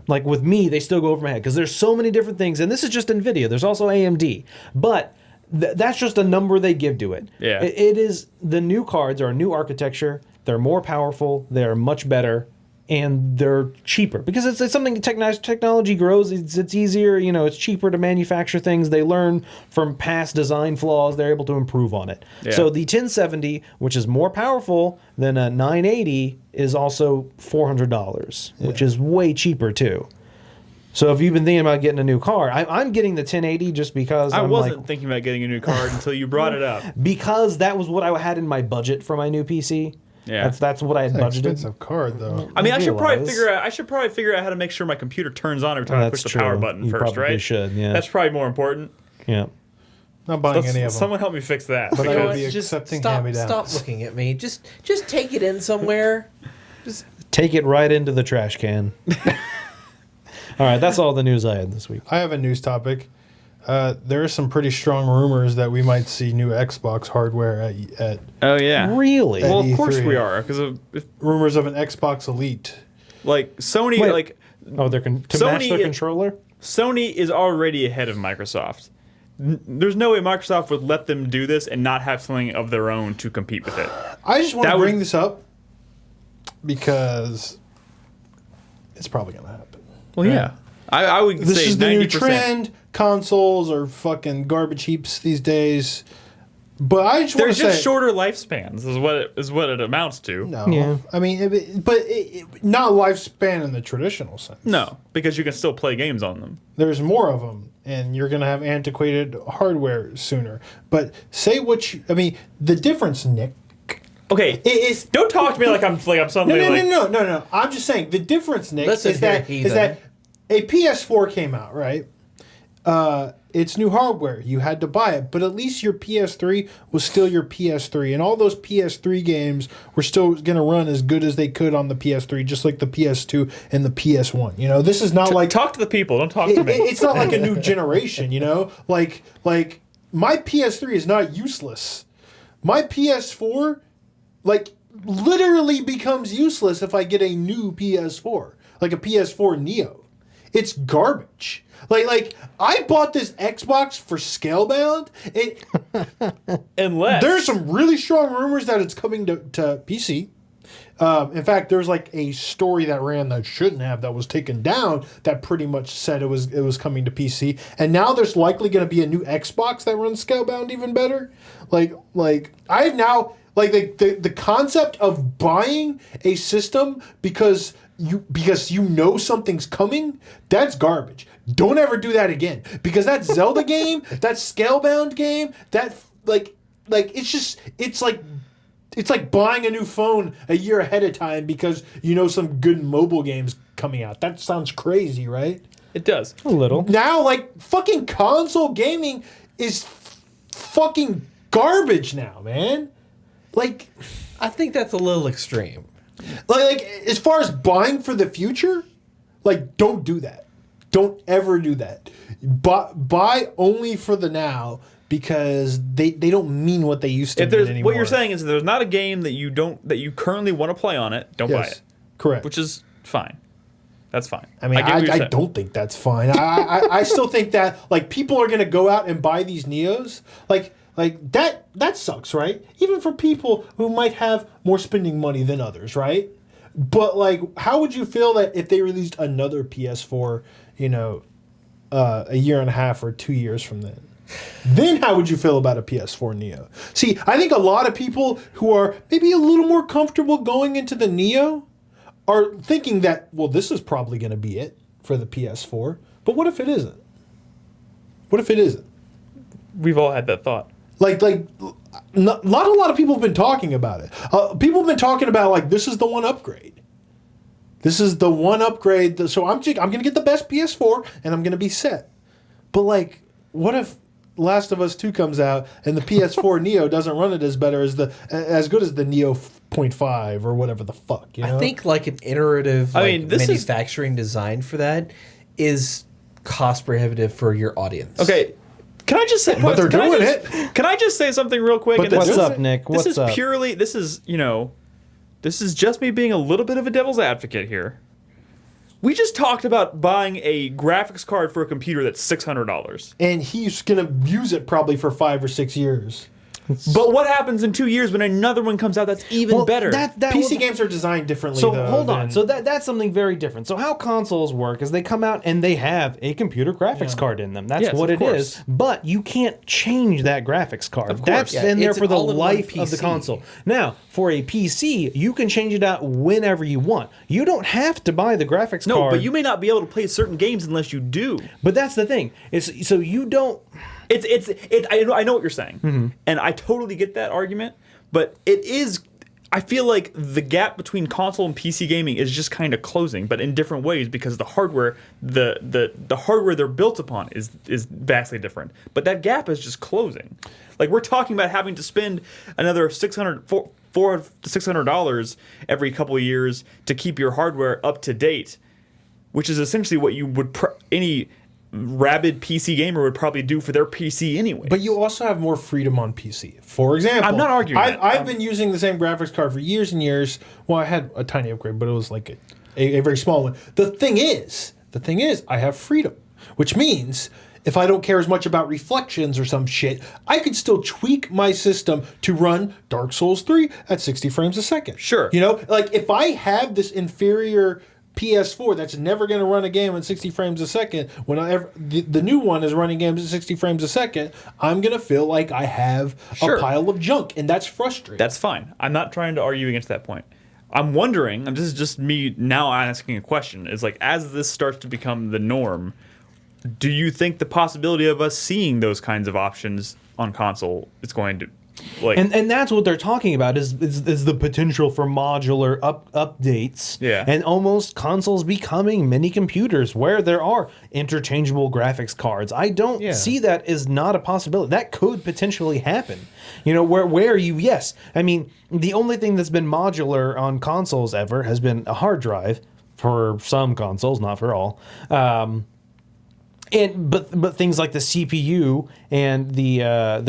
Speaker 2: like with me, they still go over my head because there's so many different things, and this is just Nvidia. There's also AMD, but that's just a number they give to it.
Speaker 1: Yeah.
Speaker 2: It is the new cards are a new architecture. They're more powerful. They're much better. and they're cheaper because it's something technology grows. It's easier, it's cheaper to manufacture things. They learn from past design flaws. They're able to improve on it.
Speaker 1: Yeah.
Speaker 2: So the 1070, which is more powerful than a 980, is also $400, which is way cheaper too. So if you've been thinking about getting a new car, I'm getting the 1080 just because
Speaker 1: I wasn't thinking about getting a new card until you brought it up.
Speaker 2: Because that was what I had in my budget for my new PC.
Speaker 1: Yeah.
Speaker 2: That's what I had
Speaker 4: It's an
Speaker 2: budgeted.
Speaker 4: expensive card, though.
Speaker 1: I mean, I should probably
Speaker 2: realize.
Speaker 1: figure out how to make sure my computer turns on every time I
Speaker 2: That's
Speaker 1: push the power
Speaker 2: true.
Speaker 1: button
Speaker 2: You
Speaker 1: first,
Speaker 2: probably
Speaker 1: right?
Speaker 2: should, yeah.
Speaker 1: That's probably more important.
Speaker 2: Yeah.
Speaker 4: Not buying any of them.
Speaker 1: Someone help me fix that.
Speaker 4: But I
Speaker 1: because-
Speaker 4: gotta be accepting hand-me-downs.
Speaker 5: Stop looking at me. Just take it in somewhere.
Speaker 2: Take it right into the trash can. All right, that's all the news I had this week.
Speaker 4: I have a news topic. There are some pretty strong rumors that we might see new Xbox hardware at
Speaker 1: oh yeah.
Speaker 2: Really?
Speaker 4: At
Speaker 1: Well, of course
Speaker 4: E3.
Speaker 1: we are, because
Speaker 4: rumors of an Xbox Elite.
Speaker 1: like Sony,
Speaker 2: Wait.
Speaker 1: like
Speaker 2: Oh, they're to match
Speaker 1: Sony
Speaker 2: their
Speaker 1: is-
Speaker 2: controller?
Speaker 1: Sony is already ahead of Microsoft. There's no way Microsoft would let them do this and not have something of their own to compete with it.
Speaker 4: I just want
Speaker 1: That
Speaker 4: to
Speaker 1: would-
Speaker 4: bring this up because it's probably going to happen.
Speaker 1: Well, yeah, I would
Speaker 4: This
Speaker 1: say
Speaker 4: is the
Speaker 1: 90%.
Speaker 4: new trend. Consoles are fucking garbage heaps these days. But I just
Speaker 1: They're
Speaker 4: want to
Speaker 1: just
Speaker 4: say,
Speaker 1: shorter lifespans, is what it amounts to.
Speaker 4: no.
Speaker 2: Yeah.
Speaker 4: I mean, not lifespan in the traditional sense.
Speaker 1: No, because you can still play games on them.
Speaker 4: There's more of them, and you're going to have antiquated hardware sooner. But say what you... I mean, the difference, Nick,
Speaker 1: Okay,
Speaker 4: is...
Speaker 1: don't talk to me like I'm something
Speaker 4: No. I'm just saying, the difference, Nick,
Speaker 5: Listen
Speaker 4: is that
Speaker 5: here, heathen.
Speaker 4: a PS4 came out, right? It's new hardware. You had to buy it, but at least your PS3 was still your PS3, and all those PS3 games were still going to run as good as they could on the PS3, just like the PS2 and the PS1. This is not like
Speaker 1: Talk to the people. Don't talk to me.
Speaker 4: it's not like a new generation. Like my PS3 is not useless. My PS4, like, literally becomes useless if I get a new PS4, like a PS4 Neo. It's garbage. Like I bought this Xbox for Scalebound.
Speaker 1: Unless
Speaker 4: There's some really strong rumors that it's coming to PC. In fact, there's like a story that ran that shouldn't have, that was taken down, that pretty much said it was coming to PC. And now there's likely going to be a new Xbox that runs Scalebound even better. Like I've now the concept of buying a system because you know something's coming, that's garbage. Don't ever do that again, because that Zelda game, that Scalebound game, that it's like buying a new phone a year ahead of time because you know some good mobile games coming out. That sounds crazy, right?
Speaker 1: it does.
Speaker 2: A little.
Speaker 4: Like, now, fucking console gaming is fucking garbage now, man. Like,
Speaker 5: I think that's a little extreme.
Speaker 4: like as far as buying for the future, don't do that. Don't ever do that. Buy only for the now, because they don't mean what they used to
Speaker 1: If
Speaker 4: mean
Speaker 1: there's
Speaker 4: anymore.
Speaker 1: what you're saying is that there's not a game that you currently want to play on it, don't buy
Speaker 4: Yes,
Speaker 1: it.
Speaker 4: correct.
Speaker 1: Which is fine. That's fine.
Speaker 4: I mean,
Speaker 1: get what you're
Speaker 4: I
Speaker 1: saying.
Speaker 4: don't think that's fine. I still think that people are gonna go out and buy these Neos. Like that sucks, right? Even for people who might have more spending money than others, right? But how would you feel that if they released another PS4, a year and a half or 2 years from then? Then how would you feel about a PS4 Neo? See, I think a lot of people who are maybe a little more comfortable going into the Neo are thinking that, well, this is probably going to be it for the PS4. But what if it isn't? What if it isn't?
Speaker 1: We've all had that thought.
Speaker 4: Not a lot of people have been talking about it. People have been talking about, this is the one upgrade. This is the one upgrade. So I'm going to get the best PS4 and I'm going to be set. But what if Last of Us 2 comes out and the PS4 Neo doesn't run it as good as the Neo 0.5 or whatever the fuck,
Speaker 5: I think an iterative
Speaker 1: this is-
Speaker 5: manufacturing design for that is cost prohibitive for your audience.
Speaker 1: Okay. Can I just say?
Speaker 4: But they're
Speaker 1: can I
Speaker 4: doing
Speaker 1: just-
Speaker 4: it.
Speaker 1: Can I just say something real quick?
Speaker 4: But
Speaker 1: And
Speaker 4: they're
Speaker 1: this
Speaker 2: What's
Speaker 1: is-
Speaker 4: doing
Speaker 2: up, Nick?
Speaker 1: This
Speaker 2: What's
Speaker 1: is
Speaker 2: up?
Speaker 1: purely. This is just me being a little bit of a devil's advocate here. We just talked about buying a graphics card for a computer that's $600.
Speaker 4: And he's going to use it probably for 5 or 6 years.
Speaker 1: But what happens in 2 years when another one comes out that's even better?
Speaker 4: PC games are designed differently.
Speaker 2: So
Speaker 4: though,
Speaker 2: hold on.
Speaker 4: than-
Speaker 2: So that's something very different. So how consoles work is they come out and they have a computer graphics card in them. That's
Speaker 1: Yes,
Speaker 2: what
Speaker 1: of
Speaker 2: it
Speaker 1: course.
Speaker 2: is. But you can't change that graphics card.
Speaker 1: Of course.
Speaker 2: That's
Speaker 5: Yeah,
Speaker 2: been there
Speaker 5: it's
Speaker 2: for
Speaker 5: an
Speaker 2: the
Speaker 5: all-in-one
Speaker 2: life of the
Speaker 5: PC.
Speaker 2: console. Now, for a PC, you can change it out whenever you want. You don't have to buy the graphics
Speaker 1: no,
Speaker 2: card.
Speaker 1: but you may not be able to play certain games unless you do.
Speaker 2: But that's the thing. It's so you don't.
Speaker 1: I know what you're saying, and I totally get that argument. But it is. I feel like the gap between console and PC gaming is just kind of closing, but in different ways because the hardware, the hardware they're built upon is vastly different. But that gap is just closing. Like we're talking about having to spend another $400 to $600 every couple of years to keep your hardware up to date, which is essentially what you would any rabid PC gamer would probably do for their PC anyway.
Speaker 4: But you also have more freedom on PC. For example,
Speaker 1: I'm not arguing that.
Speaker 4: I've been using the same graphics card for years and years. Well, I had a tiny upgrade, but it was like a very small one. The thing is, I have freedom, which means if I don't care as much about reflections or some shit, I could still tweak my system to run Dark Souls 3 at 60 frames a second.
Speaker 1: Sure.
Speaker 4: You know, like if I have this inferior PS4 that's never going to run a game at 60 frames a second, when the new one is running games at 60 frames a second, I'm going to feel like I have
Speaker 1: Sure.
Speaker 4: a pile of junk, and that's frustrating.
Speaker 1: That's fine. I'm not trying to argue against that point. I'm wondering, and this is just me now asking a question, is like as this starts to become the norm, do you think the possibility of us seeing those kinds of options on console is going to like
Speaker 2: And that's what they're talking about is the potential for modular updates.
Speaker 1: Yeah.
Speaker 2: And almost consoles becoming mini computers where there are interchangeable graphics cards. I don't see that as not a possibility. That could potentially happen. You know, where you I mean, the only thing that's been modular on consoles ever has been a hard drive for some consoles, not for all. But things like the CPU and the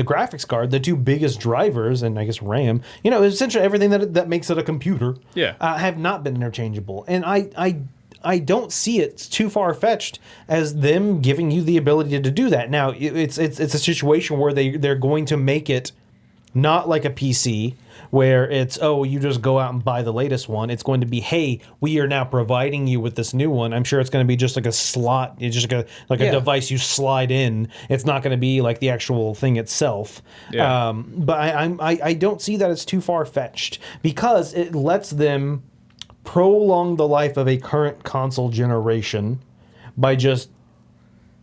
Speaker 2: graphics card, the two biggest drivers, and I guess RAM, you know, essentially everything that makes it a computer, have not been interchangeable. And I don't see it too far fetched as them giving you the ability to do that. Now it's a situation where they're going to make it not like a PC where it's, oh, you just go out and buy the latest one. It's going to be, hey, we are now providing you with this new one. I'm sure it's going to be just like a slot. It's just like a device you slide in. It's not going to be like the actual thing itself.
Speaker 1: Yeah.
Speaker 2: But I don't see that as too far-fetched because it lets them prolong the life of a current console generation by just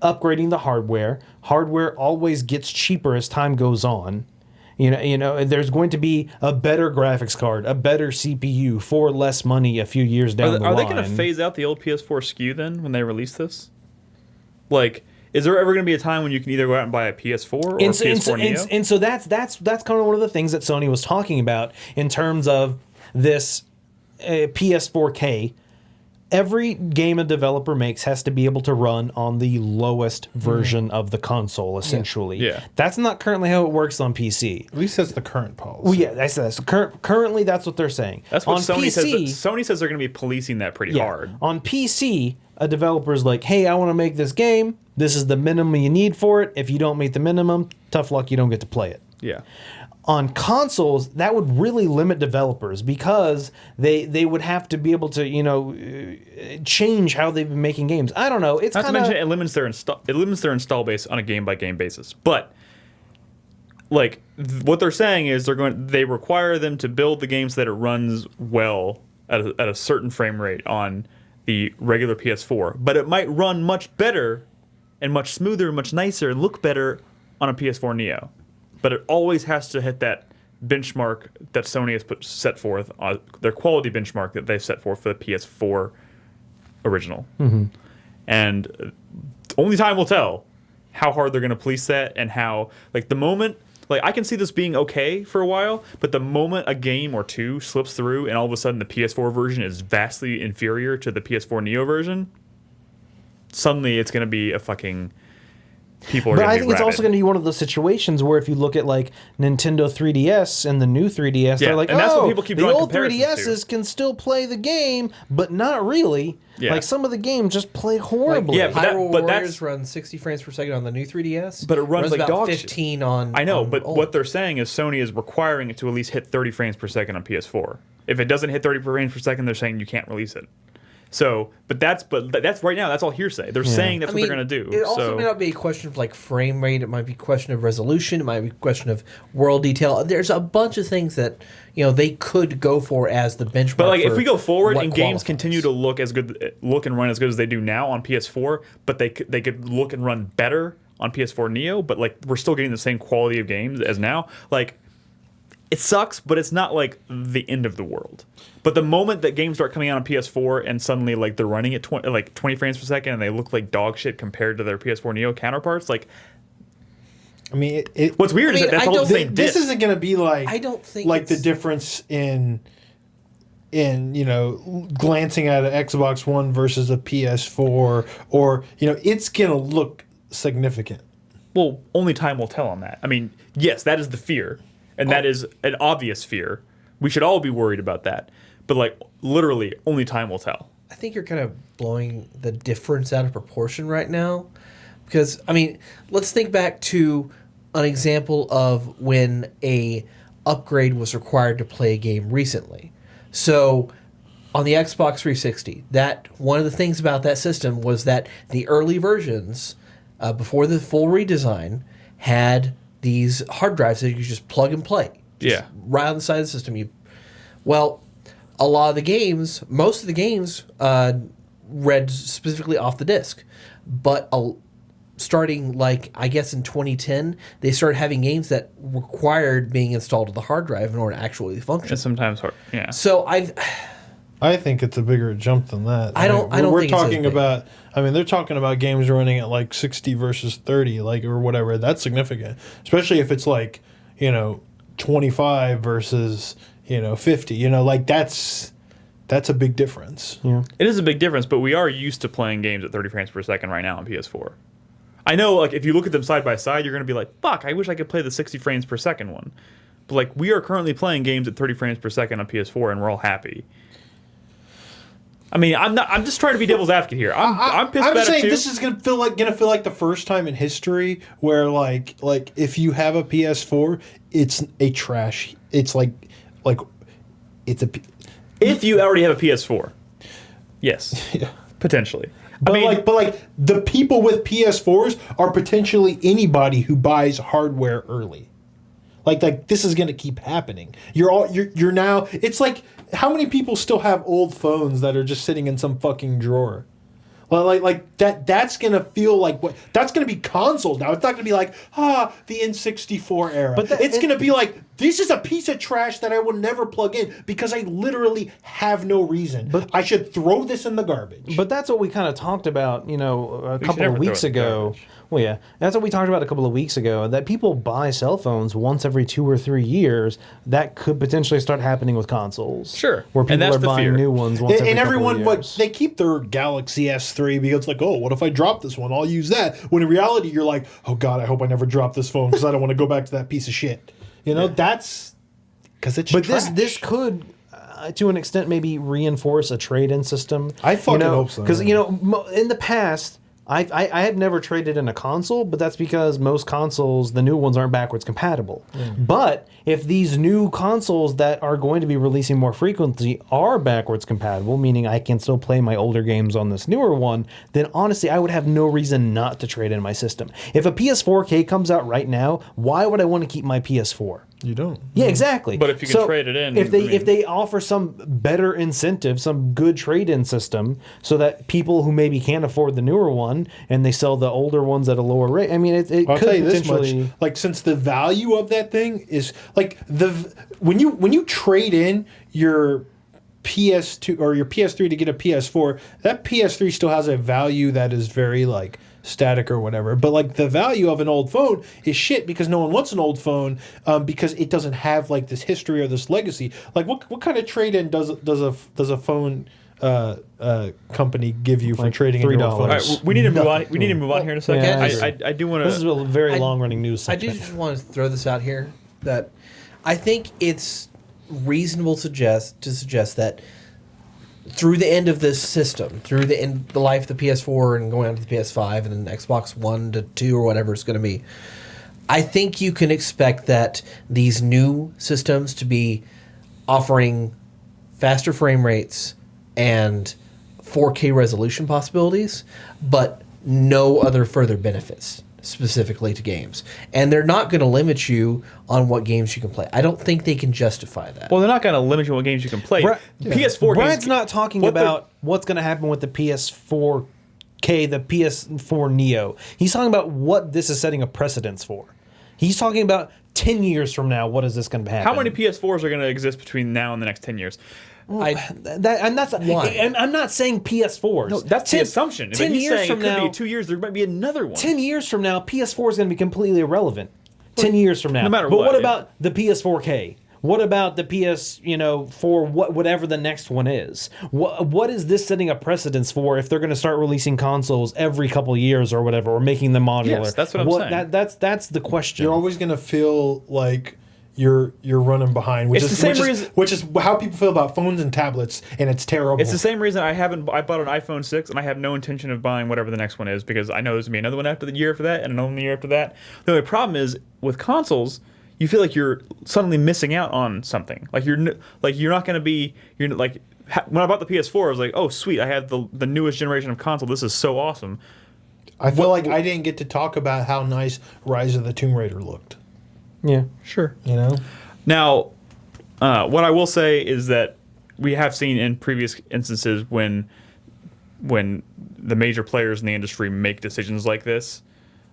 Speaker 2: upgrading the hardware. Hardware always gets cheaper as time goes on. You know, there's going to be a better graphics card, a better CPU for less money a few years down the line.
Speaker 1: Are they going to phase out the old PS4 SKU then when they release this? Like, is there ever going to be a time when you can either go out and buy a PS4 or a PS4 Neo?
Speaker 2: And so that's kind of one of the things that Sony was talking about in terms of this PS4K. Every game a developer makes has to be able to run on the lowest version of the console, essentially.
Speaker 1: Yeah.
Speaker 2: That's not currently how it works on PC.
Speaker 4: At least that's the current policy.
Speaker 2: Well, yeah, that's currently that's what they're saying.
Speaker 1: That's what
Speaker 2: on
Speaker 1: Sony says.
Speaker 2: PC,
Speaker 1: Sony says they're going to be policing that pretty hard.
Speaker 2: On PC, a developer's like, hey, I want to make this game. This is the minimum you need for it. If you don't meet the minimum, tough luck, you don't get to play it.
Speaker 1: Yeah.
Speaker 2: On consoles, that would really limit developers because they would have to be able to, you know, change how they've been making games. I don't know. It's
Speaker 1: Not to
Speaker 2: kind
Speaker 1: mention
Speaker 2: of
Speaker 1: it limits their install base on a game by game basis. But like what they're saying is they require them to build the games that it runs well at a certain frame rate on the regular PS4, but it might run much better and much smoother and much nicer and look better on a PS4 Neo. But it always has to hit that benchmark that Sony has set forth, their quality benchmark that they've set forth for the PS4 original. Mm-hmm. And only time will tell how hard they're going to police that and how, like, the moment, like, I can see this being okay for a while, but the moment a game or two slips through and all of a sudden the PS4 version is vastly inferior to the PS4 Neo version, suddenly it's going to be a fucking people are
Speaker 2: But
Speaker 1: going to
Speaker 2: I
Speaker 1: be
Speaker 2: think it's also
Speaker 1: rabid.
Speaker 2: going to be one of those situations where if you look at like Nintendo 3DS and the new 3DS, they're like,
Speaker 1: and that's what
Speaker 2: oh,
Speaker 1: people keep
Speaker 2: the
Speaker 1: drawing
Speaker 2: old
Speaker 1: comparisons
Speaker 2: 3DSs can still play the game, but not really.
Speaker 1: Yeah.
Speaker 2: Like some of the games just play horribly.
Speaker 1: yeah, but that-
Speaker 5: Hyrule
Speaker 1: but
Speaker 5: Warriors
Speaker 1: that's-
Speaker 5: runs 60 frames per second on the new 3DS.
Speaker 1: But it runs like
Speaker 5: about
Speaker 1: dog shit.
Speaker 5: 15 on.
Speaker 1: I know,
Speaker 5: on
Speaker 1: but
Speaker 5: old.
Speaker 1: what they're saying is Sony is requiring it to at least hit 30 frames per second on PS4. If it doesn't hit 30 frames per second, they're saying you can't release it. So, but that's right now. That's all hearsay. They're saying that's what they're going to do.
Speaker 5: It also may not be a question of like frame rate. It might be a question of resolution. It might be a question of world detail. There's a bunch of things that they could go for as the benchmark.
Speaker 1: But like, if
Speaker 5: for
Speaker 1: we go forward
Speaker 5: what
Speaker 1: and games
Speaker 5: qualifies.
Speaker 1: continue to look and run as good as they do now on PS4, but they could look and run better on PS4 Neo, but like we're still getting the same quality of games as now. Like, it sucks, but it's not like the end of the world. But the moment that games start coming out on PS4 and suddenly like they're running at 20 frames per second and they look like dog shit compared to their PS4 Neo counterparts, like,
Speaker 4: I mean,
Speaker 1: what's weird is that that's all the same
Speaker 4: this
Speaker 1: disc.
Speaker 4: isn't going to be like
Speaker 5: I don't think
Speaker 4: like the
Speaker 5: it's-
Speaker 4: difference in glancing at an Xbox One versus a PS4, or it's going to look significant.
Speaker 1: Well, only time will tell on that. I mean, yes, that is the fear, and that is an obvious fear. We should all be worried about that. But like literally, only time will tell.
Speaker 5: I think you're kind of blowing the difference out of proportion right now. Because, I mean, let's think back to an example of when a upgrade was required to play a game recently. So, on the Xbox 360, that one of the things about that system was that the early versions, before the full redesign, had these hard drives that you could just plug and play. Just right on the side of the system. A lot of the games, most of the games, read specifically off the disc. But starting, I guess in 2010, they started having games that required being installed to the hard drive in order to actually function.
Speaker 1: It's sometimes hard. Yeah.
Speaker 5: So
Speaker 4: I think it's a bigger jump than that.
Speaker 5: I don't
Speaker 4: We're
Speaker 5: think it's as
Speaker 4: talking
Speaker 5: big.
Speaker 4: about. I mean, they're talking about games running at like 60 versus 30, or whatever. That's significant, especially if it's 25 versus 50. That's a big difference.
Speaker 2: Yeah.
Speaker 1: It is a big difference, but we are used to playing games at 30 frames per second right now on PS4. I know, if you look at them side by side, you're going to be like, fuck, I wish I could play the 60 frames per second one. But, we are currently playing games at 30 frames per second on PS4, and we're all happy. I mean, I'm just trying to be devil's advocate here. I'm pissed
Speaker 4: I'm
Speaker 1: about
Speaker 4: saying
Speaker 1: it, too.
Speaker 4: this is gonna feel like the first time in history where like if you have a PS4, it's a trash. It's it's a.
Speaker 1: If you already have a PS4. Yes.
Speaker 4: Yeah.
Speaker 1: Potentially.
Speaker 4: But the people with PS4s are potentially anybody who buys hardware early. Like this is gonna keep happening. You're now. It's like, how many people still have old phones that are just sitting in some fucking drawer? Like that's gonna feel like what that's gonna be console now. It's not gonna be like the N64 era.
Speaker 2: But
Speaker 4: it's gonna be like, this is a piece of trash that I will never plug in because I literally have no reason. But I should throw this in the garbage.
Speaker 2: But that's what we kind of talked about, a couple
Speaker 1: never
Speaker 2: of weeks
Speaker 1: throw it in the
Speaker 2: ago.
Speaker 1: garbage.
Speaker 2: Well, yeah, that's what we talked about a couple of weeks ago. That people buy cell phones once every 2 or 3 years. That could potentially start happening with consoles.
Speaker 1: Sure.
Speaker 2: where
Speaker 1: And
Speaker 2: people
Speaker 1: that's
Speaker 2: are
Speaker 1: the
Speaker 2: buying
Speaker 1: fear.
Speaker 2: new ones once every
Speaker 4: And
Speaker 2: couple
Speaker 4: everyone,
Speaker 2: of
Speaker 4: but
Speaker 2: years.
Speaker 4: they keep their Galaxy S3 because it's like, oh, what if I drop this one? I'll use that. When in reality, you're like, oh God, I hope I never drop this phone because I don't want to go back to that piece of shit. That's because it's.
Speaker 2: But
Speaker 4: trash.
Speaker 2: this could, to an extent, maybe reinforce a trade-in system.
Speaker 4: I fucking hope so.
Speaker 2: Because in the past, I had never traded in a console, but that's because most consoles, the new ones, aren't backwards compatible. But if these new consoles that are going to be releasing more frequently are backwards compatible, meaning I can still play my older games on this newer one, then honestly, I would have no reason not to trade in my system. If a PS4K comes out right now, why would I want to keep my PS4?
Speaker 4: You don't.
Speaker 2: Yeah, exactly.
Speaker 1: But if you can trade it in,
Speaker 2: if they offer some better incentive, some good trade-in system, so that people who maybe can't afford the newer one and they sell the older ones at a lower rate, I mean, it
Speaker 4: I'll
Speaker 2: could
Speaker 4: tell you this
Speaker 2: potentially.
Speaker 4: much: since the value of that thing is when you trade in your PS2 or your PS3 to get a PS4, that PS3 still has a value that is very static or whatever. But the value of an old phone is shit because no one wants an old phone because it doesn't have this history or this legacy. What kind of trade in does a phone company give you for trading into a
Speaker 2: $3.
Speaker 4: phone?
Speaker 1: All right, we need to move on. We need to move on here in a second.
Speaker 2: Yeah,
Speaker 1: I do want
Speaker 2: This is
Speaker 1: to.
Speaker 2: a very
Speaker 5: I-
Speaker 2: long-running news
Speaker 5: I do
Speaker 2: segment.
Speaker 5: just want to throw this out here that I think it's reasonable to suggest that through the end of this system, through the life of the PS4 and going on to the PS5 and then Xbox One to 2 or whatever it's going to be, I think you can expect that these new systems to be offering faster frame rates and 4K resolution possibilities, but no other further benefits specifically to games. And they're not going to limit you on what games you can play. I don't think they can justify that.
Speaker 1: Well, they're not going to limit you on what games you can play. PS4
Speaker 2: Brad's
Speaker 1: games.
Speaker 2: not talking
Speaker 1: what
Speaker 2: about what's going to happen with the PS4K, the PS4 Neo. He's talking about what this is setting a precedence for. He's talking about 10 years from now, what is this going to happen?
Speaker 1: How many PS4s are going to exist between now and the next 10 years?
Speaker 5: I,
Speaker 2: And I'm not saying PS4s.
Speaker 1: No, that's the assumption. But
Speaker 2: 10
Speaker 1: he's
Speaker 2: years
Speaker 1: saying
Speaker 2: from
Speaker 1: it could
Speaker 2: now,
Speaker 1: be 2 years. There might be another one.
Speaker 2: 10 years from now, PS4 is going to be completely irrelevant. 10 years from now.
Speaker 1: No matter
Speaker 2: but
Speaker 1: what,
Speaker 2: what
Speaker 1: yeah.
Speaker 2: about the PS4K? What about the for whatever the next one is? What is this setting a precedence for if they're going to start releasing consoles every couple years or whatever, or making them modular?
Speaker 1: Yes, that's what I'm saying.
Speaker 2: That's the question.
Speaker 4: You're always going to feel like you're running behind, which
Speaker 1: It's
Speaker 4: is
Speaker 1: the same reason-
Speaker 4: which is how people feel about phones and tablets, and it's terrible.
Speaker 1: It's the same reason I bought an iPhone 6 and I have no intention of buying whatever the next one is, because I know there's going to be another one after the year after that and another year after that. The only problem is with consoles, you feel like you're suddenly missing out on something. Like you're not going to be when I bought the PS4, I was like, oh sweet, I have the newest generation of console. This is so awesome.
Speaker 4: I feel like I didn't get to talk about how nice Rise of the Tomb Raider looked.
Speaker 2: Yeah.
Speaker 1: Sure.
Speaker 4: You know,
Speaker 1: Now, what I will say is that we have seen in previous instances when the major players in the industry make decisions like this.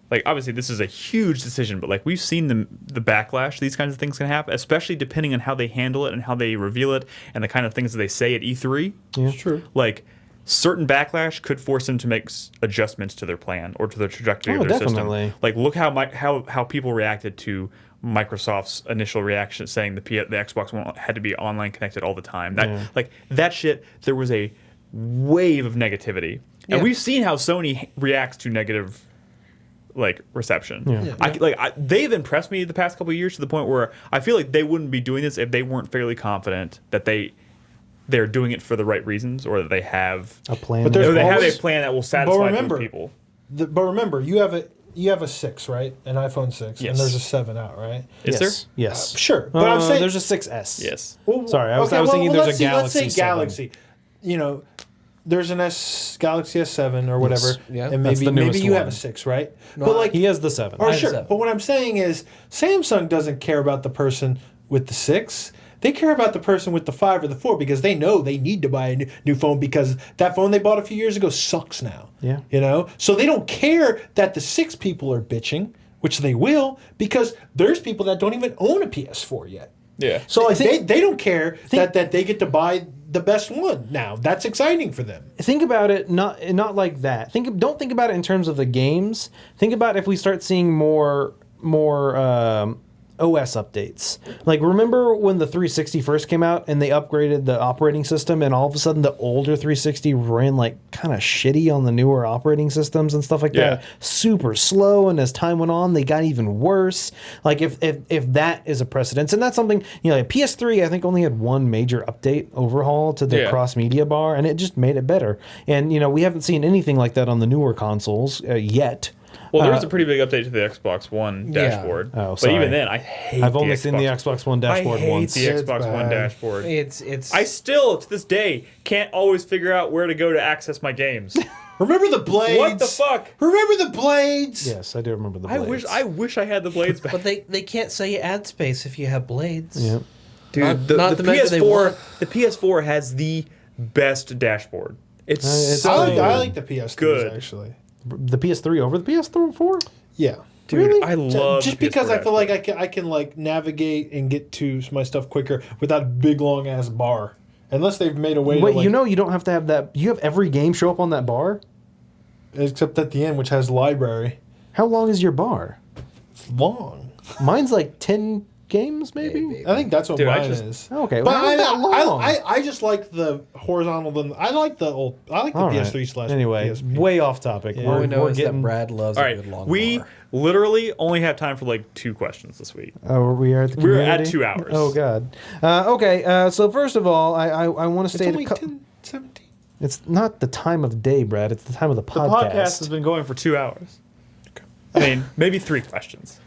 Speaker 1: Like, obviously, this is a huge decision, but like we've seen the backlash these kinds of things can happen, especially depending on how they handle it and how they reveal it and the kind of things that they say at E3.
Speaker 2: Yeah.
Speaker 4: true.
Speaker 1: Like, certain backlash could force them to make adjustments to their plan or to the trajectory
Speaker 2: Oh,
Speaker 1: of their
Speaker 2: definitely.
Speaker 1: system. Like, look how people reacted to Microsoft's initial reaction saying the Xbox One had to be online connected all the time. That shit, there was a wave of negativity. And
Speaker 5: Yeah.
Speaker 1: we've seen how Sony reacts to negative reception.
Speaker 2: Yeah.
Speaker 1: They've impressed me the past couple of years to the point where I feel like they wouldn't be doing this if they weren't fairly confident that they're doing it for the right reasons, or that they have
Speaker 2: A plan.
Speaker 4: But there's
Speaker 1: they have
Speaker 4: always-
Speaker 1: a plan that will satisfy
Speaker 4: remember,
Speaker 1: those people.
Speaker 4: But remember, you have a 6, right? An iPhone 6,
Speaker 1: Yes.
Speaker 4: and there's a 7 out, right?
Speaker 1: Is
Speaker 2: yes.
Speaker 1: there?
Speaker 2: Yes.
Speaker 4: Sure, but I'm saying
Speaker 2: there's a 6S.
Speaker 1: Yes.
Speaker 4: Well,
Speaker 2: Sorry, I was thinking there's a
Speaker 4: let's
Speaker 2: Galaxy
Speaker 4: say
Speaker 2: 7.
Speaker 4: Galaxy. You know, there's an Galaxy S7 or whatever,
Speaker 5: Yeah.
Speaker 4: and
Speaker 2: That's
Speaker 4: maybe
Speaker 2: the newest
Speaker 4: you have
Speaker 2: one.
Speaker 4: a 6, right?
Speaker 5: No,
Speaker 4: but like,
Speaker 2: He has the 7.
Speaker 4: or
Speaker 5: I have
Speaker 4: sure.
Speaker 5: 7.
Speaker 4: But what I'm saying is, Samsung doesn't care about the person with the 6. They care about the person with the 5 or the 4 because they know they need to buy a new phone because that phone they bought a few years ago sucks now.
Speaker 2: Yeah.
Speaker 4: You know? So they don't care that the 6 people are bitching, which they will, because there's people that don't even own a PS4 yet.
Speaker 1: Yeah.
Speaker 4: So like they don't care that they get to buy the best one now. That's exciting for them.
Speaker 2: Think about it not like that. Don't think about it in terms of the games. Think about if we start seeing more OS updates. Like, remember when the 360 first came out and they upgraded the operating system, and all of a sudden the older 360 ran like kind of shitty on the newer operating systems and stuff like that.
Speaker 1: Yeah.
Speaker 2: Super slow, and as time went on, they got even worse. Like, if that is a precedence, and that's something, like PS3, I think only had one major update overhaul to the cross media bar, and it just made it better. And we haven't seen anything like that on the newer consoles yet.
Speaker 1: Well, there was a pretty big update to the Xbox One dashboard.
Speaker 2: Oh,
Speaker 1: but
Speaker 2: sorry.
Speaker 1: even then, I hate
Speaker 2: I've
Speaker 1: the
Speaker 2: only
Speaker 1: Xbox.
Speaker 2: seen the Xbox One dashboard
Speaker 1: I hate
Speaker 2: once.
Speaker 1: the
Speaker 4: It's
Speaker 1: Xbox One
Speaker 4: bad.
Speaker 1: dashboard.
Speaker 5: it's
Speaker 1: I still, to this day, can't always figure out where to go to access my games.
Speaker 4: Remember the blades?
Speaker 1: What the fuck?
Speaker 4: Remember the blades?
Speaker 2: Yes, I do remember the
Speaker 1: I
Speaker 2: blades.
Speaker 1: wish I had the blades back.
Speaker 5: but they can't sell you ad space if you have blades.
Speaker 2: Yeah.
Speaker 1: Dude,
Speaker 5: Not
Speaker 1: the
Speaker 5: the mega they
Speaker 1: PS4,
Speaker 5: want.
Speaker 1: the PS4 has the best dashboard. It's
Speaker 2: it's
Speaker 1: so
Speaker 4: I like the PS3s
Speaker 1: Good.
Speaker 4: actually.
Speaker 2: The PS3 over the PS4?
Speaker 4: Yeah.
Speaker 1: Dude,
Speaker 2: Really?
Speaker 1: I love
Speaker 4: Just
Speaker 1: the
Speaker 4: because
Speaker 1: PS4
Speaker 4: I feel like I can like navigate and get to my stuff quicker without a big long ass bar. Unless they've made a way
Speaker 2: Wait,
Speaker 4: to like,
Speaker 2: you don't have to have that. You have every game show up on that bar?
Speaker 4: except at the end, which has library.
Speaker 2: How long is your bar?
Speaker 4: It's long.
Speaker 2: Mine's like 10 games, maybe?
Speaker 4: I think that's what
Speaker 1: Dude,
Speaker 4: mine is.
Speaker 2: Okay,
Speaker 4: But
Speaker 2: well, how's that long?
Speaker 4: I just like the horizontal. I like the
Speaker 2: All right.
Speaker 4: PS3 /
Speaker 2: Anyway,
Speaker 4: PSP.
Speaker 2: way off topic.
Speaker 4: Yeah.
Speaker 5: All we know
Speaker 2: we're
Speaker 5: is
Speaker 2: getting,
Speaker 5: that Brad loves
Speaker 1: All
Speaker 5: a
Speaker 1: right,
Speaker 5: good long
Speaker 1: we
Speaker 5: bar.
Speaker 1: literally only have time for like 2 questions this week.
Speaker 2: Oh, we are at the
Speaker 1: We're at
Speaker 2: community?
Speaker 1: 2 hours.
Speaker 2: Oh, God. Okay, so first of all, I want to
Speaker 4: It's
Speaker 2: state
Speaker 4: only
Speaker 2: a
Speaker 4: 17.
Speaker 2: It's not the time of day, Brad. It's the time of the
Speaker 1: The
Speaker 2: podcast.
Speaker 1: podcast has been going for 2 hours. I mean, maybe 3 questions.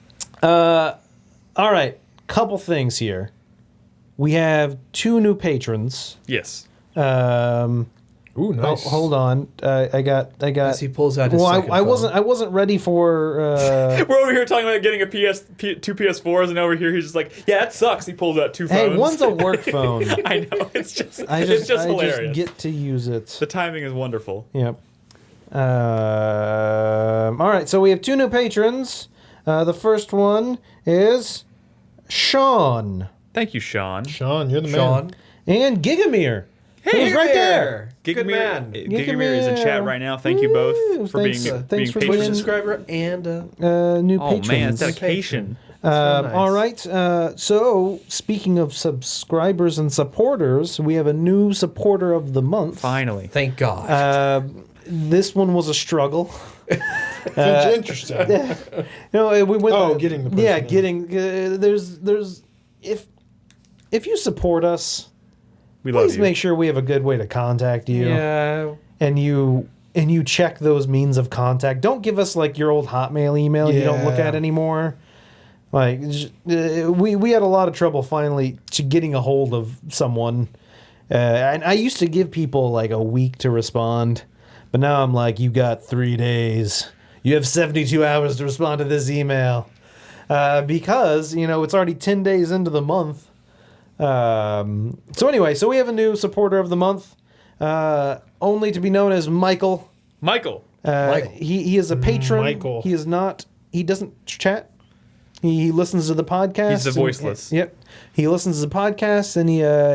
Speaker 2: All right, couple things here. We have 2 new patrons.
Speaker 1: Yes.
Speaker 4: Ooh, nice.
Speaker 2: Hold on. I got.
Speaker 5: As he pulls out his
Speaker 2: Well,
Speaker 5: second
Speaker 2: I wasn't.
Speaker 5: phone.
Speaker 2: I wasn't ready for.
Speaker 1: We're over here talking about getting a 2 PS4s, and over here he's just like, yeah, that sucks. He pulls out 2 phones.
Speaker 2: Hey, one's a work phone.
Speaker 1: I know. It's just
Speaker 2: I
Speaker 1: it's just
Speaker 2: I
Speaker 1: hilarious.
Speaker 2: just get to use it.
Speaker 1: The timing is wonderful.
Speaker 2: Yep. All right, so we have 2 new patrons. The first one is Sean
Speaker 1: Thank you, Sean.
Speaker 4: Sean, you're the
Speaker 5: Sean.
Speaker 2: and Gigamir.
Speaker 1: Hey,
Speaker 2: He's right there.
Speaker 5: Good man.
Speaker 1: Gigamir is in chat right now. Thank you
Speaker 2: Woo,
Speaker 1: both for
Speaker 2: thanks,
Speaker 1: being
Speaker 2: thanks for
Speaker 1: patient.
Speaker 2: being-
Speaker 5: Subscriber and
Speaker 2: New
Speaker 1: Oh
Speaker 2: patrons.
Speaker 1: man, it's dedication.
Speaker 5: nice.
Speaker 2: All right. So, speaking of subscribers and supporters, we have a new supporter of the month.
Speaker 1: Finally.
Speaker 5: thank God.
Speaker 2: This one was a struggle.
Speaker 4: It's interesting.
Speaker 2: No, we went.
Speaker 4: Oh, getting the person
Speaker 2: yeah,
Speaker 4: in.
Speaker 2: getting. There's if you support us,
Speaker 1: We love
Speaker 2: please
Speaker 1: you.
Speaker 2: make sure we have a good way to contact you.
Speaker 5: yeah.
Speaker 2: And you check those means of contact. Don't give us like your old Hotmail email you don't look
Speaker 4: Yeah.
Speaker 2: at anymore. Like we had a lot of trouble finally getting a hold of someone, and I used to give people like a week to respond, but now I'm like, you got 3 days. You have 72 hours to respond to this email, because it's already 10 days into the month. So anyway, so we have a new supporter of the month, only to be known as Michael.
Speaker 1: Michael.
Speaker 5: Michael.
Speaker 2: He is a patron.
Speaker 4: Michael.
Speaker 2: He is not. He doesn't chat. He listens to the podcast.
Speaker 1: He's the
Speaker 2: and-
Speaker 1: voiceless.
Speaker 2: Yep. He listens to the podcast and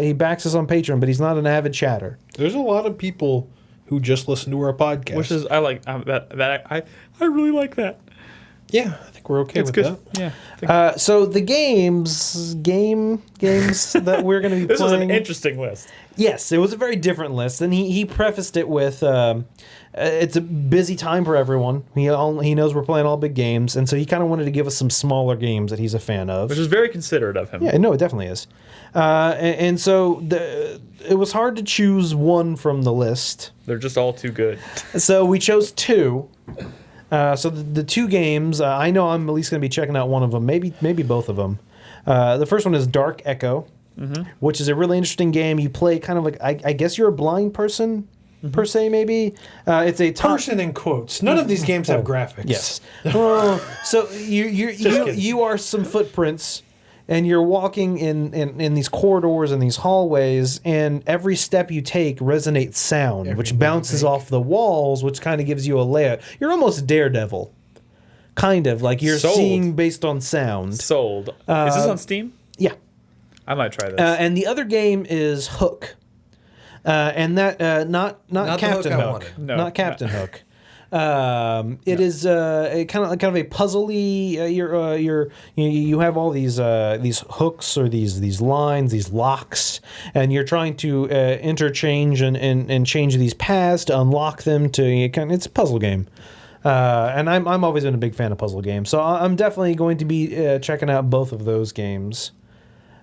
Speaker 2: he backs us on Patreon, but he's not an avid chatter.
Speaker 4: There's a lot of people who just listen to our podcast.
Speaker 1: Which is I like I really like that.
Speaker 4: yeah, I think we're okay
Speaker 1: It's
Speaker 4: with
Speaker 1: good.
Speaker 4: that.
Speaker 1: Yeah.
Speaker 2: So the games that we're going to be
Speaker 1: This was
Speaker 2: playing.
Speaker 1: an interesting list.
Speaker 2: Yes, it was a very different list, and he prefaced it with, it's a busy time for everyone. He knows we're playing all big games, and so he kind of wanted to give us some smaller games that he's a fan of.
Speaker 1: Which is very considerate of him.
Speaker 2: Yeah, no, it definitely is. And so it was hard to choose one from the list.
Speaker 1: They're just all too good.
Speaker 2: So we chose 2. So the 2 games, I know I'm at least going to be checking out one of them, maybe both of them. The first one is Dark Echo, which is a really interesting game. You play kind of like, I guess you're a blind person, per se, maybe. It's a
Speaker 4: Person in quotes. None of these games have graphics.
Speaker 2: Yes. So you are some footprints, and you're walking in these corridors and these hallways, and every step you take resonates sound, which bounces off the walls, which kind of gives you a layout. You're almost Daredevil. Kind of. Like you're
Speaker 1: Sold.
Speaker 2: seeing based on sound.
Speaker 1: Sold. Is this on Steam?
Speaker 2: Yeah.
Speaker 1: I might try this.
Speaker 2: And the other game is Hook. And that not
Speaker 5: Not the
Speaker 2: Captain
Speaker 5: Hook I
Speaker 2: Hook,
Speaker 5: wanted.
Speaker 1: No,
Speaker 2: not Captain Hook. It is a kind of a puzzly. You have all these hooks or these lines, these locks, and you're trying to interchange and change these paths to unlock them. It's a puzzle game. And I'm always been a big fan of puzzle games, so I'm definitely going to be checking out both of those games.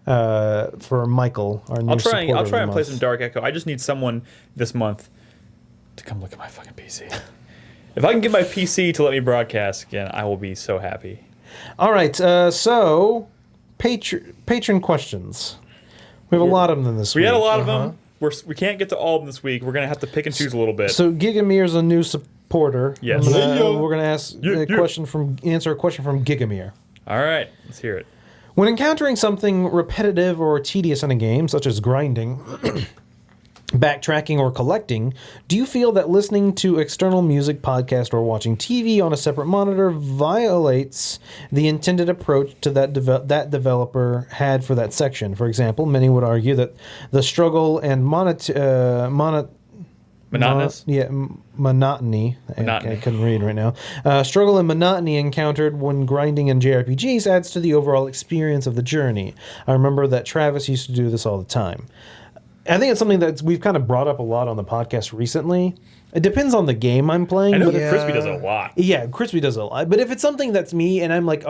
Speaker 2: For Michael, our new
Speaker 1: I'll try
Speaker 2: supporter of the
Speaker 1: and play
Speaker 2: month.
Speaker 1: some Dark Echo. I just need someone this month to come look at my fucking PC. If I can get my PC to let me broadcast again, I will be so happy.
Speaker 2: All right, so patron questions. We have a lot of them this week.
Speaker 1: We had a lot of them. We can't get to all of them this week. We're gonna have to pick and choose a little bit.
Speaker 2: So Gigamir's a new supporter.
Speaker 1: Yes.
Speaker 2: We're gonna ask
Speaker 1: Yeah.
Speaker 2: answer a question from Gigamir.
Speaker 1: All right, let's hear it.
Speaker 2: When encountering something repetitive or tedious in a game, such as grinding, backtracking, or collecting, do you feel that listening to external music, podcast, or watching TV on a separate monitor violates the intended approach to that developer had for that section? For example, many would argue that the struggle and
Speaker 1: Monotonous?
Speaker 2: Monotony.
Speaker 1: Monotony.
Speaker 2: I couldn't read right now. Struggle and monotony encountered when grinding in JRPGs adds to the overall experience of the journey. I remember that Travis used to do this all the time. I think it's something that we've kind of brought up a lot on the podcast recently. It depends on the game I'm playing.
Speaker 1: I know
Speaker 2: but
Speaker 1: Crispy does it a lot.
Speaker 2: Yeah, Crispy does it a lot. But if it's something that's me and I'm like,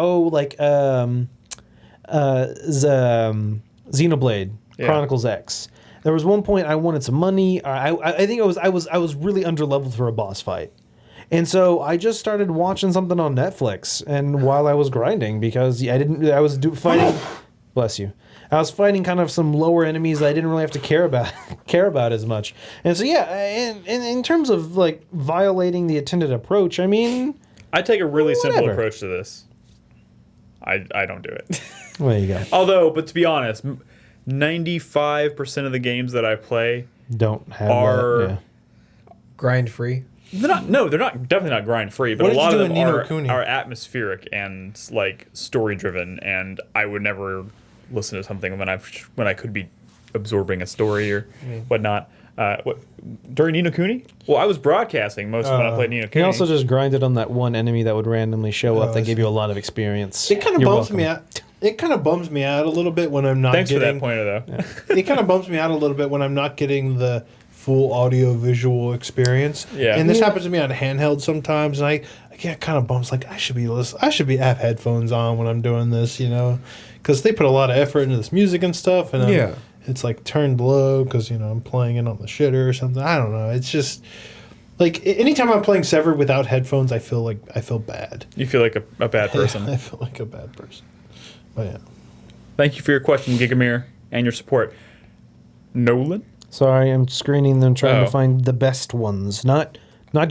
Speaker 2: Xenoblade Chronicles X. There was one point I wanted some money. I think I was really underleveled for a boss fight. And so I just started watching something on Netflix and while I was grinding because I was fighting bless you. I was fighting kind of some lower enemies that I didn't really have to care about as much. And so in terms of like violating the intended approach, I mean,
Speaker 1: I take a really simple
Speaker 2: whatever.
Speaker 1: approach to this. I don't do it.
Speaker 2: There you go.
Speaker 1: Although, but to be honest, 95% of the games that I play
Speaker 2: Don't have
Speaker 1: are
Speaker 2: that. Yeah.
Speaker 5: Grind free.
Speaker 1: they're not definitely not grind free, but
Speaker 4: What
Speaker 1: a
Speaker 4: did
Speaker 1: lot
Speaker 4: you
Speaker 1: of
Speaker 4: do
Speaker 1: them
Speaker 4: in Ni no
Speaker 1: are,
Speaker 4: Kuni?
Speaker 1: are atmospheric and like story driven, and I would never listen to something when I could be absorbing a story or whatnot. During Ni no Kuni? Well, I was broadcasting most of when I played Ni no
Speaker 2: He
Speaker 1: Kuni.
Speaker 2: also just grinded on that one enemy that would randomly show up
Speaker 4: Oh,
Speaker 2: that
Speaker 4: I
Speaker 2: gave
Speaker 4: see.
Speaker 2: you a lot of experience.
Speaker 4: It kind of
Speaker 2: You're
Speaker 4: bums
Speaker 2: welcome.
Speaker 4: me out. It kind of bums me out a little bit when I'm not
Speaker 1: Thanks for
Speaker 4: getting.
Speaker 1: that pointer, though.
Speaker 4: It kind of bums me out a little bit when I'm not getting the full audio visual experience.
Speaker 1: Yeah.
Speaker 4: And this happens to me on handheld sometimes, and I get kind of bums like I should have headphones on when I'm doing this, because they put a lot of effort into this music and stuff, and
Speaker 5: Yeah.
Speaker 4: it's like turned low because I'm playing it on the shitter or something. I don't know. It's just like anytime I'm playing Severed without headphones, I feel bad.
Speaker 1: You feel like a bad person.
Speaker 4: I feel like a bad person. But yeah.
Speaker 1: Thank you for your question, Gigamir, and your support. Nolan?
Speaker 2: Sorry, I'm screening them, trying
Speaker 1: Oh.
Speaker 2: to find the best ones. Not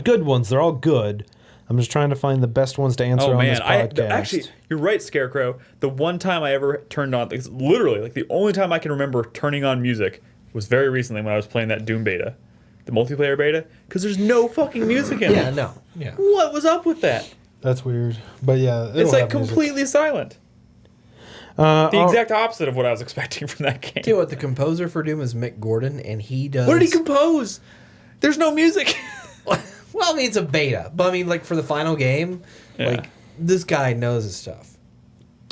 Speaker 2: good ones. They're all good. I'm just trying to find the best ones to answer
Speaker 1: Oh
Speaker 2: on
Speaker 1: man,
Speaker 2: this podcast.
Speaker 1: actually, you're right, Scarecrow. The one time I ever turned on, literally, like the only time I can remember turning on music was very recently when I was playing that Doom beta, the multiplayer beta, because there's no fucking music in
Speaker 5: Yeah,
Speaker 1: it.
Speaker 5: no. Yeah.
Speaker 1: What was up with that?
Speaker 4: That's weird. But yeah,
Speaker 1: It's like
Speaker 4: have music.
Speaker 1: completely silent. The exact opposite of what I was expecting from that game.
Speaker 5: Tell you what, the composer for Doom is Mick Gordon, and he does.
Speaker 1: What did he compose? There's no music.
Speaker 5: Well, I mean, it's a beta, but I mean, like for the final game,
Speaker 1: Yeah.
Speaker 5: like this guy knows his stuff.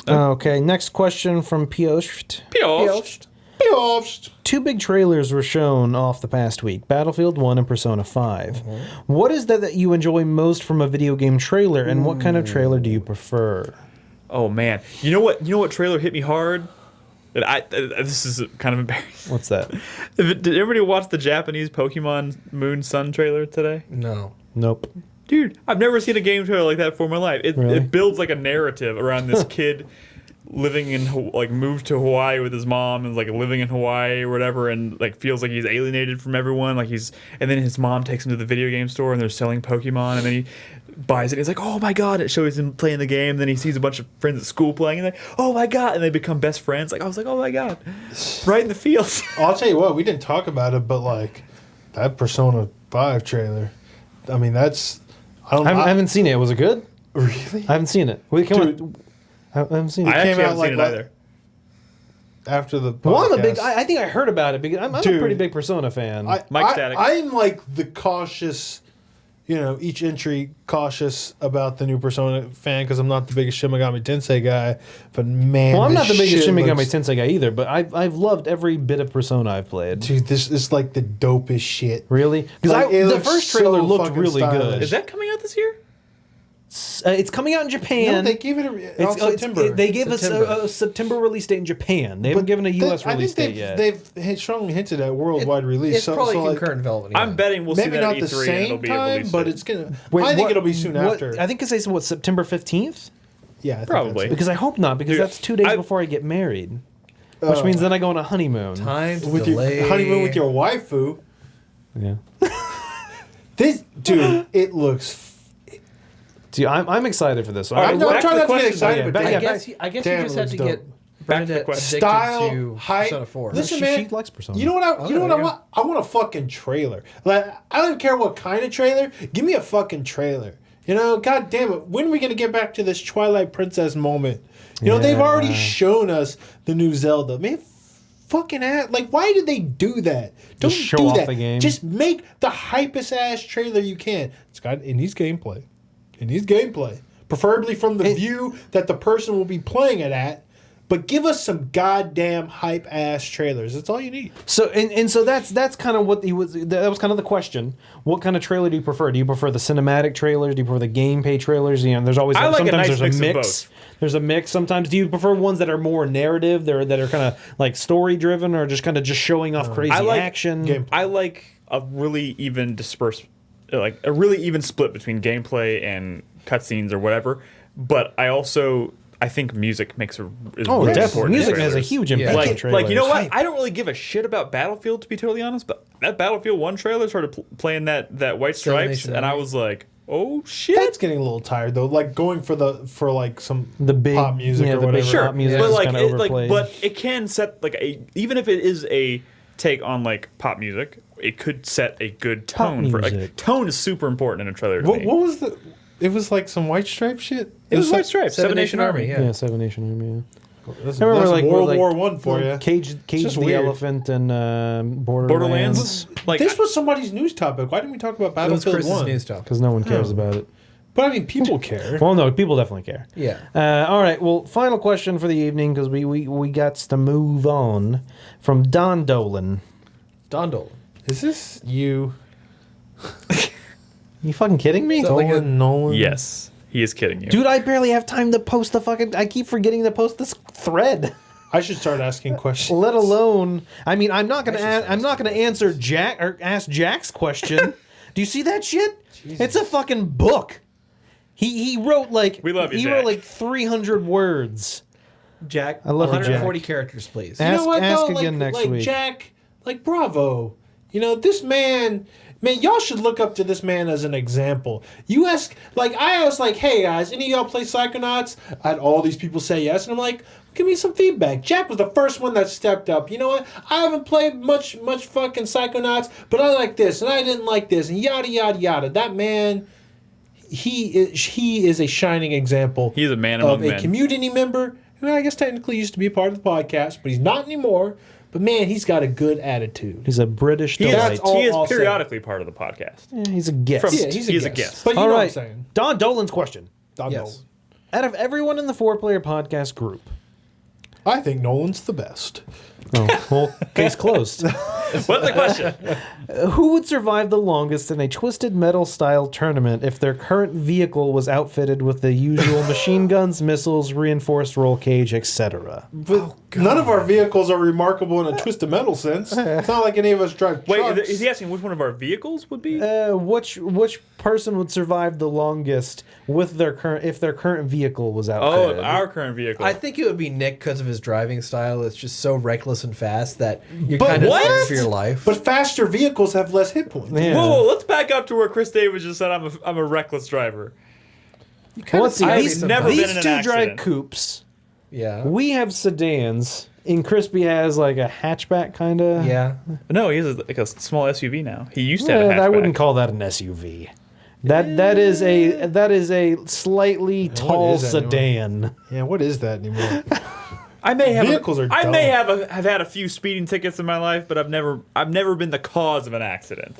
Speaker 2: Okay, next question from Piost.
Speaker 1: Piost.
Speaker 4: Piost.
Speaker 2: Two big trailers were shown off the past week, Battlefield 1 and Persona 5. What is that you enjoy most from a video game trailer, and what kind of trailer do you prefer?
Speaker 1: Oh man, you know what trailer hit me hard? That this is kind of embarrassing.
Speaker 2: What's that?
Speaker 1: Did everybody watch the Japanese Pokemon Moon Sun trailer today?
Speaker 5: No.
Speaker 2: Nope.
Speaker 1: Dude, I've never seen a game trailer like that before in my life.
Speaker 2: Really?
Speaker 1: It builds like a narrative around this kid living in moved to Hawaii with his mom and like living in Hawaii or whatever, and like feels like he's alienated from everyone. And then his mom takes him to the video game store and they're selling Pokemon, and then he buys it. He's like, oh my god! It shows him playing the game. Then he sees a bunch of friends at school playing, and like, oh my god! And they become best friends. Like I was like, oh my god, right in the fields.
Speaker 4: I'll tell you what, we didn't talk about it, but like that Persona 5 trailer. I mean, that's
Speaker 2: I haven't seen it. Was it good?
Speaker 4: really
Speaker 2: I haven't seen it. Wait, come
Speaker 4: Dude.
Speaker 2: on. I haven't seen it.
Speaker 1: I actually
Speaker 4: came out
Speaker 1: haven't seen
Speaker 4: like
Speaker 1: it either.
Speaker 4: after the podcast.
Speaker 2: Well, I'm a big. I think I heard about it because I'm a
Speaker 4: Dude.
Speaker 2: pretty big Persona fan.
Speaker 1: Mike Static.
Speaker 4: I'm like the cautious, each entry cautious about the new Persona fan because I'm not the biggest Shin Megami Tensei guy. But man,
Speaker 2: well, I'm not
Speaker 4: this
Speaker 2: the biggest
Speaker 4: shit
Speaker 2: Shin Megami
Speaker 4: looks-
Speaker 2: Tensei guy either, but I've loved every bit of Persona I've played.
Speaker 4: Dude, this is like the dopest shit.
Speaker 2: Really? Because
Speaker 4: Like, it
Speaker 2: the
Speaker 4: looks
Speaker 2: first trailer
Speaker 4: so
Speaker 2: looked
Speaker 4: fucking
Speaker 2: really
Speaker 4: stylish.
Speaker 2: good.
Speaker 1: Is that coming out this year?
Speaker 2: It's coming out in
Speaker 4: No,
Speaker 2: Japan.
Speaker 4: they gave it September.
Speaker 2: They gave us
Speaker 5: September.
Speaker 2: a September release date in Japan. They haven't given a U.S. release date yet.
Speaker 4: They've strongly hinted at worldwide release.
Speaker 5: It's probably
Speaker 4: like,
Speaker 5: concurrent development.
Speaker 1: I'm betting we'll see
Speaker 4: maybe
Speaker 1: that
Speaker 4: not
Speaker 1: at
Speaker 4: the
Speaker 1: E3 and it'll
Speaker 4: same
Speaker 1: be
Speaker 4: time,
Speaker 1: released.
Speaker 4: but it's gonna.
Speaker 2: Wait,
Speaker 4: I think
Speaker 2: what-
Speaker 4: it'll be soon
Speaker 2: what-
Speaker 4: after.
Speaker 2: I think it says September 15th.
Speaker 4: Yeah, I think
Speaker 1: Probably.
Speaker 4: that's it.
Speaker 2: Because I hope not, because
Speaker 1: Dude,
Speaker 2: that's 2 days
Speaker 1: I-
Speaker 2: before I get married, which means then I go on a honeymoon.
Speaker 5: time to
Speaker 4: with your
Speaker 5: delay.
Speaker 4: honeymoon with your waifu.
Speaker 2: Yeah.
Speaker 4: This dude, it looks.
Speaker 2: See, I'm excited for this.
Speaker 4: I'm
Speaker 1: back
Speaker 4: trying
Speaker 1: to the
Speaker 4: not to get
Speaker 1: question,
Speaker 4: excited,
Speaker 2: yeah,
Speaker 4: but
Speaker 2: back-
Speaker 5: I
Speaker 2: yeah,
Speaker 5: guess you
Speaker 4: Damn,
Speaker 5: just
Speaker 4: it
Speaker 5: have to
Speaker 4: looks
Speaker 5: get
Speaker 1: Back to the
Speaker 5: Bernadette
Speaker 1: question.
Speaker 5: addicted
Speaker 4: style,
Speaker 5: to
Speaker 4: height.
Speaker 5: Persona 4.
Speaker 4: Listen,
Speaker 2: She
Speaker 4: man.
Speaker 2: likes Persona.
Speaker 4: You know what?
Speaker 5: Oh,
Speaker 4: You know what
Speaker 5: there
Speaker 4: I
Speaker 5: you
Speaker 4: want? I want a fucking trailer. Like I don't care what kind of trailer. Give me a fucking trailer. God damn it. When are we gonna get back to this Twilight Princess moment? They've already shown us the new Zelda. Man, fucking ass. Like, why did they do that? Don't
Speaker 2: show
Speaker 4: do
Speaker 2: off
Speaker 4: that.
Speaker 2: the game.
Speaker 4: Just make the hypest ass trailer you can. It needs gameplay. It needs gameplay. Preferably from the view that the person will be playing it at. But give us some goddamn hype ass trailers. That's all you need.
Speaker 2: So so that's kind of what he was. That was kind of the question. What kind of trailer do you prefer? Do you prefer the cinematic trailers? Do you prefer the gameplay trailers? You know, there's always
Speaker 1: I like a
Speaker 2: sometimes
Speaker 1: nice
Speaker 2: there's a
Speaker 1: mix of
Speaker 2: mix.
Speaker 1: both.
Speaker 2: There's a mix. Sometimes do you prefer ones that are more narrative, that are kind of like story driven, or just kind of just showing off crazy
Speaker 1: I like
Speaker 2: action?
Speaker 4: gameplay.
Speaker 1: I like a really even dispersed, like a really even split between gameplay and cutscenes or whatever. But I think music is really
Speaker 2: Definitely.
Speaker 1: important. in
Speaker 2: Music has a
Speaker 1: trailers.
Speaker 2: huge impact on trailers.
Speaker 1: Like you know what? I don't really give a shit about Battlefield, to be totally honest. But that Battlefield 1 trailer started playing that White Stripes,
Speaker 5: Nation
Speaker 1: and I
Speaker 5: Army.
Speaker 1: was like, oh shit.
Speaker 4: That's getting a little tired though. Like going for some
Speaker 2: The big
Speaker 4: pop music
Speaker 2: yeah,
Speaker 4: or
Speaker 2: the big
Speaker 4: whatever.
Speaker 1: Sure,
Speaker 2: pop music
Speaker 1: but
Speaker 2: is
Speaker 1: like,
Speaker 2: kinda overplayed.
Speaker 1: but it can set like even if it is a take on like pop music, it could set a good tone for like
Speaker 2: music.
Speaker 1: tone is super important in a trailer. To
Speaker 4: What
Speaker 1: me.
Speaker 4: was the? It was like some White Stripe shit.
Speaker 1: It was White Stripes,
Speaker 5: Seven Nation Army.
Speaker 2: yeah, Seven Nation Army. Yeah.
Speaker 4: That's,
Speaker 2: I remember
Speaker 4: that's
Speaker 2: like
Speaker 4: World
Speaker 2: like,
Speaker 4: War One for you.
Speaker 2: Cage
Speaker 4: just
Speaker 2: the
Speaker 4: weird.
Speaker 2: Elephant and
Speaker 1: Borderlands. Like
Speaker 4: This was somebody's news topic. Why didn't we talk about
Speaker 5: That was
Speaker 4: Battlefield
Speaker 5: Chris's
Speaker 4: 1?
Speaker 5: news talk.
Speaker 2: because no one cares
Speaker 4: Oh.
Speaker 2: about it.
Speaker 4: But I mean, people care.
Speaker 2: Well, no, people definitely care.
Speaker 5: Yeah.
Speaker 2: All right. Well, final question for the evening because we got to move on from Don Dolan.
Speaker 5: Don Dolan.
Speaker 4: Is this you?
Speaker 2: You fucking kidding me?
Speaker 5: So, like a-
Speaker 4: Nolan?
Speaker 1: yes, he is kidding you.
Speaker 2: Dude, I barely have time to post the fucking. I keep forgetting to post this thread.
Speaker 4: I should start asking questions.
Speaker 2: Let alone, I mean, I'm not gonna answer ask Jack's question. Do you see that shit? It's a fucking book. He wrote like
Speaker 1: We love you,
Speaker 2: he
Speaker 1: Jack.
Speaker 2: wrote like 300 words.
Speaker 5: Jack,
Speaker 2: I love you,
Speaker 5: 140 characters, please.
Speaker 2: Ask-
Speaker 4: You know what,
Speaker 2: ask
Speaker 4: though?
Speaker 2: again next
Speaker 4: like
Speaker 2: week.
Speaker 4: Jack, like bravo. You know, this man, y'all should look up to this man as an example. You ask, like, I was like, hey guys, any of y'all play Psychonauts? I had all these people say yes, and I'm like, give me some feedback. Jack was the first one that stepped up. You know what? I haven't played much fucking Psychonauts, but I like this, and I didn't like this, and yada yada yada. That man, he is a shining example.
Speaker 1: He's a man
Speaker 4: of
Speaker 1: among
Speaker 4: a
Speaker 1: men.
Speaker 4: community member who I guess technically used to be a part of the podcast, but he's not anymore. But man, he's got a good attitude.
Speaker 2: He's a British
Speaker 1: He
Speaker 2: delight.
Speaker 1: is,
Speaker 4: all
Speaker 1: he is
Speaker 4: I'll say.
Speaker 1: periodically part of the podcast.
Speaker 2: Yeah, he's a guest.
Speaker 1: From-
Speaker 4: Yeah,
Speaker 1: He is a guest.
Speaker 4: But you
Speaker 2: All
Speaker 4: know
Speaker 2: right,
Speaker 4: what I'm saying.
Speaker 2: Don Dolan's question.
Speaker 4: Don
Speaker 5: Yes.
Speaker 4: Nolan.
Speaker 2: Out of everyone in the 4-player podcast group,
Speaker 4: I think Nolan's the best.
Speaker 2: oh, well, case closed.
Speaker 1: What's the question?
Speaker 2: Who would survive the longest in a Twisted Metal style tournament if their current vehicle was outfitted with the usual machine guns, missiles, reinforced roll cage, etc.?
Speaker 4: But none of our vehicles are remarkable in a Twisted Metal sense. It's not like any of us drive
Speaker 1: Wait,
Speaker 4: trucks.
Speaker 1: is he asking which one of our vehicles would be?
Speaker 2: Which person would survive the longest with their current vehicle was outfitted?
Speaker 1: our current vehicle.
Speaker 5: I think it would be Nick because of his driving style. It's just so reckless and fast that you're
Speaker 4: But
Speaker 5: kind of
Speaker 4: what?
Speaker 5: scared for your life.
Speaker 4: But faster vehicles have less hit points.
Speaker 2: Yeah.
Speaker 1: Whoa, let's back up to where Chris Davis just said I'm a reckless driver.
Speaker 2: Well, let's see.
Speaker 1: I've
Speaker 2: These,
Speaker 1: never been
Speaker 2: these
Speaker 1: in an
Speaker 2: two drive
Speaker 1: accident.
Speaker 2: coupes.
Speaker 5: yeah.
Speaker 2: We have sedans. And Crispy has like a hatchback kind of.
Speaker 5: Yeah.
Speaker 1: No, he has like a small SUV now. He used to have a hatchback.
Speaker 2: I wouldn't call that an SUV. That is a slightly tall
Speaker 4: is that anymore?
Speaker 2: sedan.
Speaker 4: Yeah, what is that anymore?
Speaker 1: I may have
Speaker 4: Vehicles are
Speaker 1: I may
Speaker 4: dumb.
Speaker 1: have had a few speeding tickets in my life, but I've never been the cause of an accident.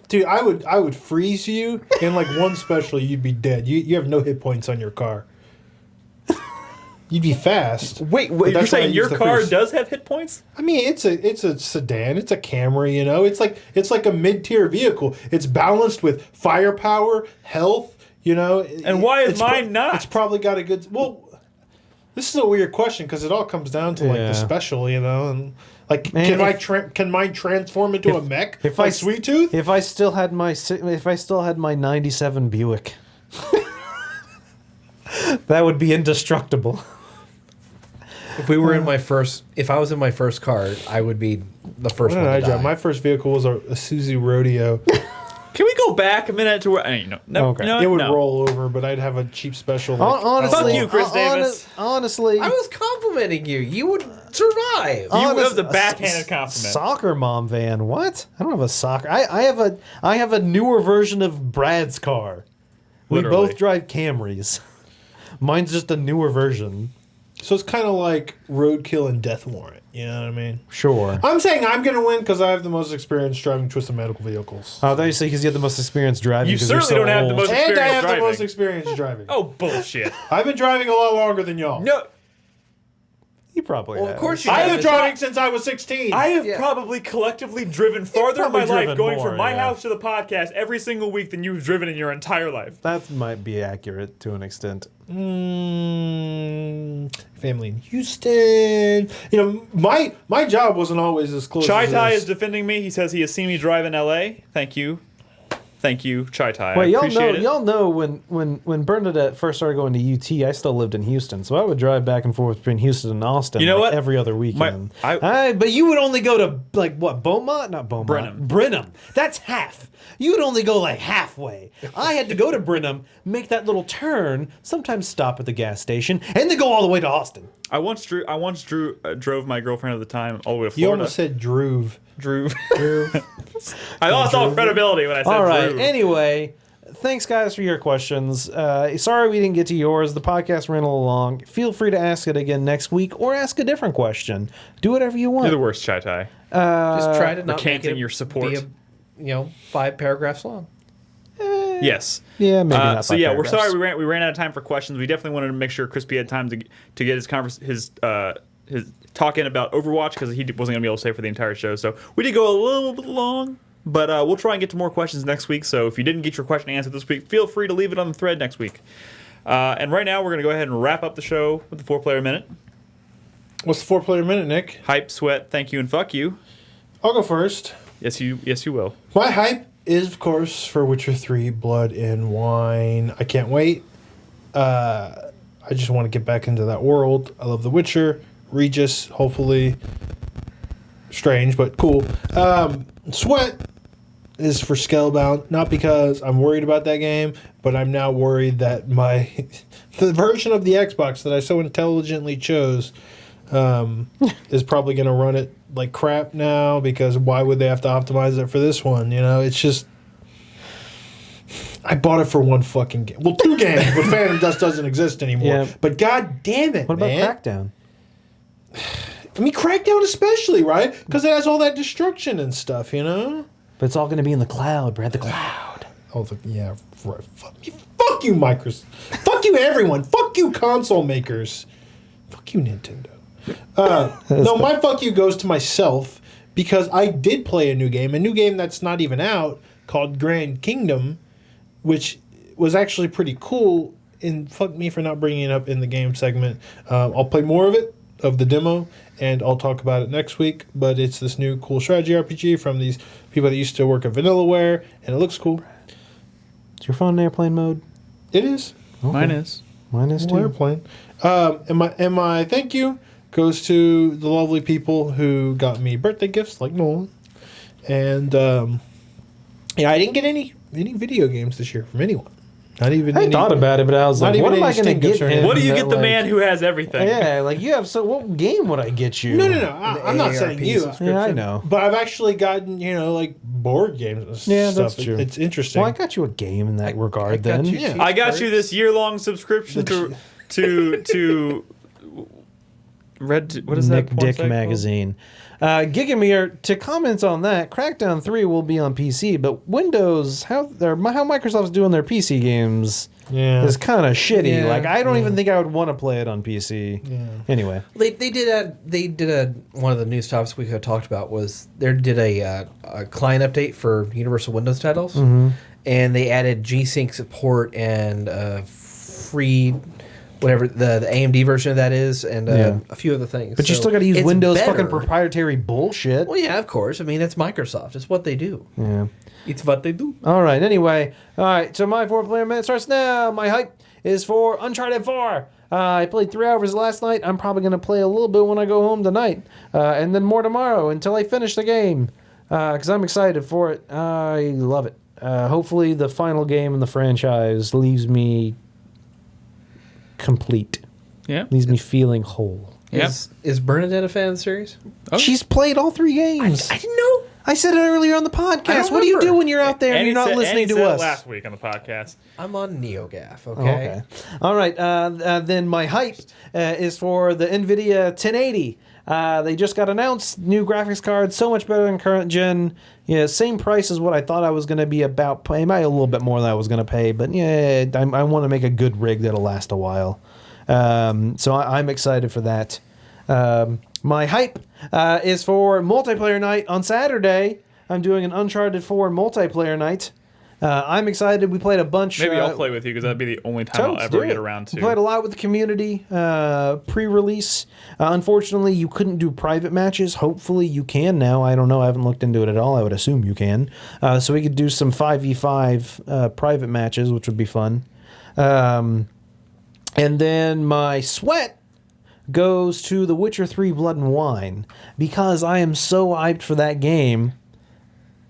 Speaker 4: Dude, I would freeze you, and like one special, you'd be dead. You have no hit points on your car. You'd be fast.
Speaker 1: Wait,
Speaker 4: But
Speaker 1: you're
Speaker 4: that's why I
Speaker 1: saying
Speaker 4: use
Speaker 1: your
Speaker 4: the
Speaker 1: car
Speaker 4: freeze.
Speaker 1: does have hit points?
Speaker 4: I mean, it's a sedan. It's a Camry. You know, it's like a mid-tier vehicle. It's balanced with firepower, health. You know,
Speaker 1: And why is
Speaker 4: it's
Speaker 1: mine not?
Speaker 4: It's probably got a good. Well, this is a weird question because it all comes down to like
Speaker 2: Yeah.
Speaker 4: the special. You know, and like
Speaker 2: Man,
Speaker 4: can mine transform into a mech?
Speaker 2: if
Speaker 4: like
Speaker 2: I-
Speaker 4: Sweet Tooth?
Speaker 2: If I still had my 97 Buick, that would be indestructible.
Speaker 5: If I was in my first car, I would be the first
Speaker 4: What
Speaker 5: one
Speaker 4: did I
Speaker 5: to
Speaker 4: drive?
Speaker 5: die.
Speaker 4: My first vehicle was a Suzuki Rodeo.
Speaker 1: Can we go back a minute to where no,
Speaker 2: Okay.
Speaker 1: you know
Speaker 4: It would
Speaker 1: no.
Speaker 4: roll over, but I'd have a cheap special. Like,
Speaker 2: Honestly,
Speaker 1: Fuck you, Chris Davis.
Speaker 2: Honestly,
Speaker 5: I was complimenting you. You would survive.
Speaker 1: You have a backhanded compliment.
Speaker 2: Soccer mom van. What? I don't have a soccer. I have a newer version of Brad's car. We
Speaker 1: Literally.
Speaker 2: both drive Camrys. Mine's just a newer version.
Speaker 4: So it's kind of like Roadkill and Death Warrant. You know what I mean?
Speaker 2: Sure.
Speaker 4: I'm saying I'm going to win because I have the most experience driving twisted medical vehicles.
Speaker 2: Oh, they say because you have the most experience driving.
Speaker 1: You
Speaker 2: 'cause you're
Speaker 1: certainly
Speaker 2: so
Speaker 1: don't have the
Speaker 2: old.
Speaker 1: most
Speaker 4: And I
Speaker 1: experience
Speaker 4: have
Speaker 1: driving.
Speaker 4: the most experience driving.
Speaker 1: Oh, bullshit.
Speaker 4: I've been driving a lot longer than y'all.
Speaker 1: No.
Speaker 2: You probably
Speaker 5: Well,
Speaker 2: have.
Speaker 5: of course you
Speaker 4: I've
Speaker 5: have.
Speaker 4: been
Speaker 5: It's
Speaker 4: driving since I was 16.
Speaker 1: I have
Speaker 5: Yeah.
Speaker 1: probably collectively driven farther in my
Speaker 2: probably
Speaker 1: life
Speaker 2: driven
Speaker 1: going
Speaker 2: more,
Speaker 1: from my
Speaker 2: yeah.
Speaker 1: house to the podcast every single week than you've driven in your entire life.
Speaker 2: That might be accurate to an extent.
Speaker 4: Family in Houston. You know, my job wasn't always as close.
Speaker 1: Chai
Speaker 4: as
Speaker 1: Tai
Speaker 4: this.
Speaker 1: is defending me. He says he has seen me drive in L.A. Thank you, Chai Tai.
Speaker 2: Wait,
Speaker 1: I appreciate it.
Speaker 2: y'all know when Bernadette first started going to UT, I still lived in Houston, so I would drive back and forth between Houston and Austin.
Speaker 1: You know what?
Speaker 2: Every other weekend.
Speaker 3: But you would only go to like what, Beaumont? Not Beaumont.
Speaker 1: Brenham.
Speaker 3: That's half. You would only go like halfway. I had to go to Brenham, make that little turn, sometimes stop at the gas station, and then go all the way to Austin.
Speaker 1: I once drove my girlfriend at the time all the way to
Speaker 4: You
Speaker 1: Florida.
Speaker 4: almost said Droove.
Speaker 1: Drew. I lost all credibility when I said
Speaker 2: All right.
Speaker 1: Drew.
Speaker 2: Anyway, thanks guys for your questions. Sorry we didn't get to yours. The podcast ran a little long. Feel free to ask it again next week or ask a different question. Do whatever you want.
Speaker 1: You're the worst, Chai Tai.
Speaker 5: Just try to not make
Speaker 1: recanting
Speaker 5: it
Speaker 1: your support.
Speaker 5: be 5 paragraphs long.
Speaker 1: Yes.
Speaker 2: Yeah, maybe not.
Speaker 1: So yeah, we're sorry we ran out of time for questions. We definitely wanted to make sure Crispy had time to get his talk in about Overwatch because he wasn't going to be able to stay for the entire show. So we did go a little bit long, but we'll try and get to more questions next week. So if you didn't get your question answered this week, feel free to leave it on the thread next week. And right now we're going to go ahead and wrap up the show with the 4-player minute.
Speaker 4: What's the 4-player minute, Nick?
Speaker 1: Hype, sweat, thank you, and fuck you.
Speaker 4: I'll go first.
Speaker 1: Yes, you will.
Speaker 4: My hype is, of course, for Witcher 3 Blood and Wine. I can't wait. I just want to get back into that world. I love The Witcher. Regis, hopefully. Strange, but cool. Sweat is for Scalebound. Not because I'm worried about that game, but I'm now worried that the version of the Xbox that I so intelligently chose is probably going to run it like crap now, because why would they have to optimize it for this one? You know, it's just, I bought it for one fucking game. Well, 2 games, but Phantom Dust doesn't exist anymore.
Speaker 2: Yeah.
Speaker 4: But god damn it,
Speaker 2: What about
Speaker 4: man.
Speaker 2: Crackdown?
Speaker 4: I mean, Crackdown especially, right? Because it has all that destruction and stuff, you know?
Speaker 2: But it's all going to be in the cloud, Brad. The cloud.
Speaker 4: Oh, yeah, right. Fuck you, Microsoft. Fuck you, everyone. Fuck you, console makers. Fuck you, Nintendo. No, my fuck you goes to myself, because I did play a new game that's not even out, called Grand Kingdom, which was actually pretty cool, and fuck me for not bringing it up in the game segment. I'll play more of it, of the demo, and I'll talk about it next week, but it's this new cool strategy RPG from these people that used to work at Vanillaware, and it looks cool.
Speaker 2: Is your phone in airplane mode?
Speaker 4: It is.
Speaker 2: Okay.
Speaker 1: Mine is.
Speaker 2: Mine is
Speaker 4: Well,
Speaker 2: too.
Speaker 4: airplane. And my thank you goes to the lovely people who got me birthday gifts, like Nolan. And yeah, I didn't get any video games this year from anyone. Not even.
Speaker 2: I thought about it, but I was
Speaker 4: Not
Speaker 2: like, what
Speaker 4: even
Speaker 2: am I
Speaker 4: any
Speaker 2: going to
Speaker 4: Steam gifts
Speaker 2: get
Speaker 4: or
Speaker 2: him?
Speaker 4: anything.
Speaker 1: What do you
Speaker 2: that,
Speaker 1: get the
Speaker 2: like-
Speaker 1: man who has everything?
Speaker 2: Yeah, like you have. So, what game would I get you?
Speaker 4: No. I'm not saying you.
Speaker 2: Yeah, I know.
Speaker 4: But I've actually gotten, like board games and stuff.
Speaker 2: Yeah, that's true.
Speaker 4: It's interesting.
Speaker 2: Well, I got you a game in that regard.
Speaker 5: I got
Speaker 2: then
Speaker 5: you
Speaker 4: Yeah.
Speaker 5: cheap
Speaker 1: I got
Speaker 5: birds.
Speaker 1: you this year-long subscription to Red. What is
Speaker 2: Nick
Speaker 1: that? porn
Speaker 2: Dick
Speaker 1: site called?
Speaker 2: magazine. Gigamere, to comment on that, Crackdown 3 will be on PC, but Windows, how Microsoft's doing their PC games
Speaker 4: Yeah.
Speaker 2: is kind of shitty.
Speaker 5: Yeah.
Speaker 2: Like, I don't even think I would want to play it on PC.
Speaker 4: Yeah.
Speaker 2: Anyway,
Speaker 5: They did one of the news topics we had talked about was they did a client update for Universal Windows titles, and they added G-Sync support and free whatever the AMD version of that is, and
Speaker 2: Yeah.
Speaker 5: a few other things.
Speaker 2: but you
Speaker 5: So
Speaker 2: still got to use
Speaker 5: it's
Speaker 2: Windows
Speaker 5: better.
Speaker 2: fucking proprietary bullshit.
Speaker 5: Well, yeah, of course. I mean, that's Microsoft. It's what they do.
Speaker 2: Yeah.
Speaker 5: It's what they do.
Speaker 2: All right. Anyway, all right. So my 4-player minute starts now. My hype is for Uncharted 4. I played 3 hours last night. I'm probably going to play a little bit when I go home tonight, and then more tomorrow until I finish the game, because I'm excited for it. I love it. Hopefully, the final game in the franchise leaves me complete.
Speaker 1: Yeah.
Speaker 2: Leaves me feeling whole.
Speaker 1: Yeah.
Speaker 5: Is Bernadette a fan of the series?
Speaker 1: Oh.
Speaker 2: She's played all 3 games.
Speaker 5: I didn't know.
Speaker 2: I said it earlier on the podcast.
Speaker 5: don't
Speaker 2: What do you do
Speaker 5: remember.
Speaker 2: when you're out there and you're not listening to us?
Speaker 1: Last week on the podcast.
Speaker 5: I'm on NeoGAF,
Speaker 2: Oh,
Speaker 5: okay?
Speaker 2: okay. All right. Then my hype is for the Nvidia 1080. They just got announced. New graphics card, so much better than current gen. Yeah, same price as what I thought I was going to be about paying. Maybe a little bit more than I was going to pay, but yeah, I want to make a good rig that'll last a while. So I'm excited for that. My hype is for multiplayer night on Saturday. I'm doing an Uncharted 4 multiplayer night. I'm excited. We played a bunch.
Speaker 1: Maybe I'll play with you because that'd be the only time I'll ever get around to.
Speaker 2: We played a lot with the community pre-release. Unfortunately, you couldn't do private matches. Hopefully, you can now. I don't know. I haven't looked into it at all. I would assume you can. So we could do some 5v5 private matches, which would be fun. And then my sweat goes to The Witcher 3 Blood and Wine because I am so hyped for that game.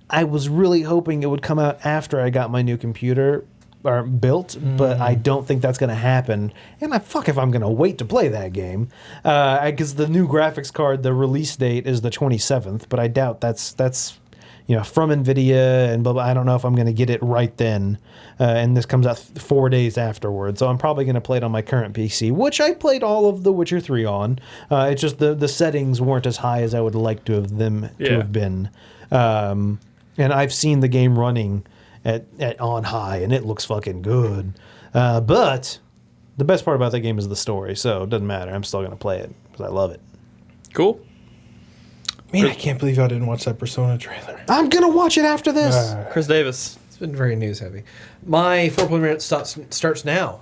Speaker 2: I was really hoping it would come out after I got my new computer built, but I don't think that's going to happen. And if I'm going to wait to play that game, because the new graphics card, the release date is the 27th, but I doubt that's from Nvidia and blah blah. I don't know if I'm going to get it right then, and this comes out 4 days afterwards. So I'm probably going to play it on my current PC, which I played all of The Witcher 3 on. It's just the settings weren't as high as I would like to have been. And I've seen the game running at on high, and it looks fucking good. But the best part about that game is the story, so it doesn't matter. I'm still going to play it because I love it.
Speaker 1: Cool.
Speaker 4: Man, I can't believe I didn't watch that Persona trailer.
Speaker 2: I'm going to watch it after this.
Speaker 1: Chris Davis.
Speaker 5: It's been very news heavy. My 4 minute starts now.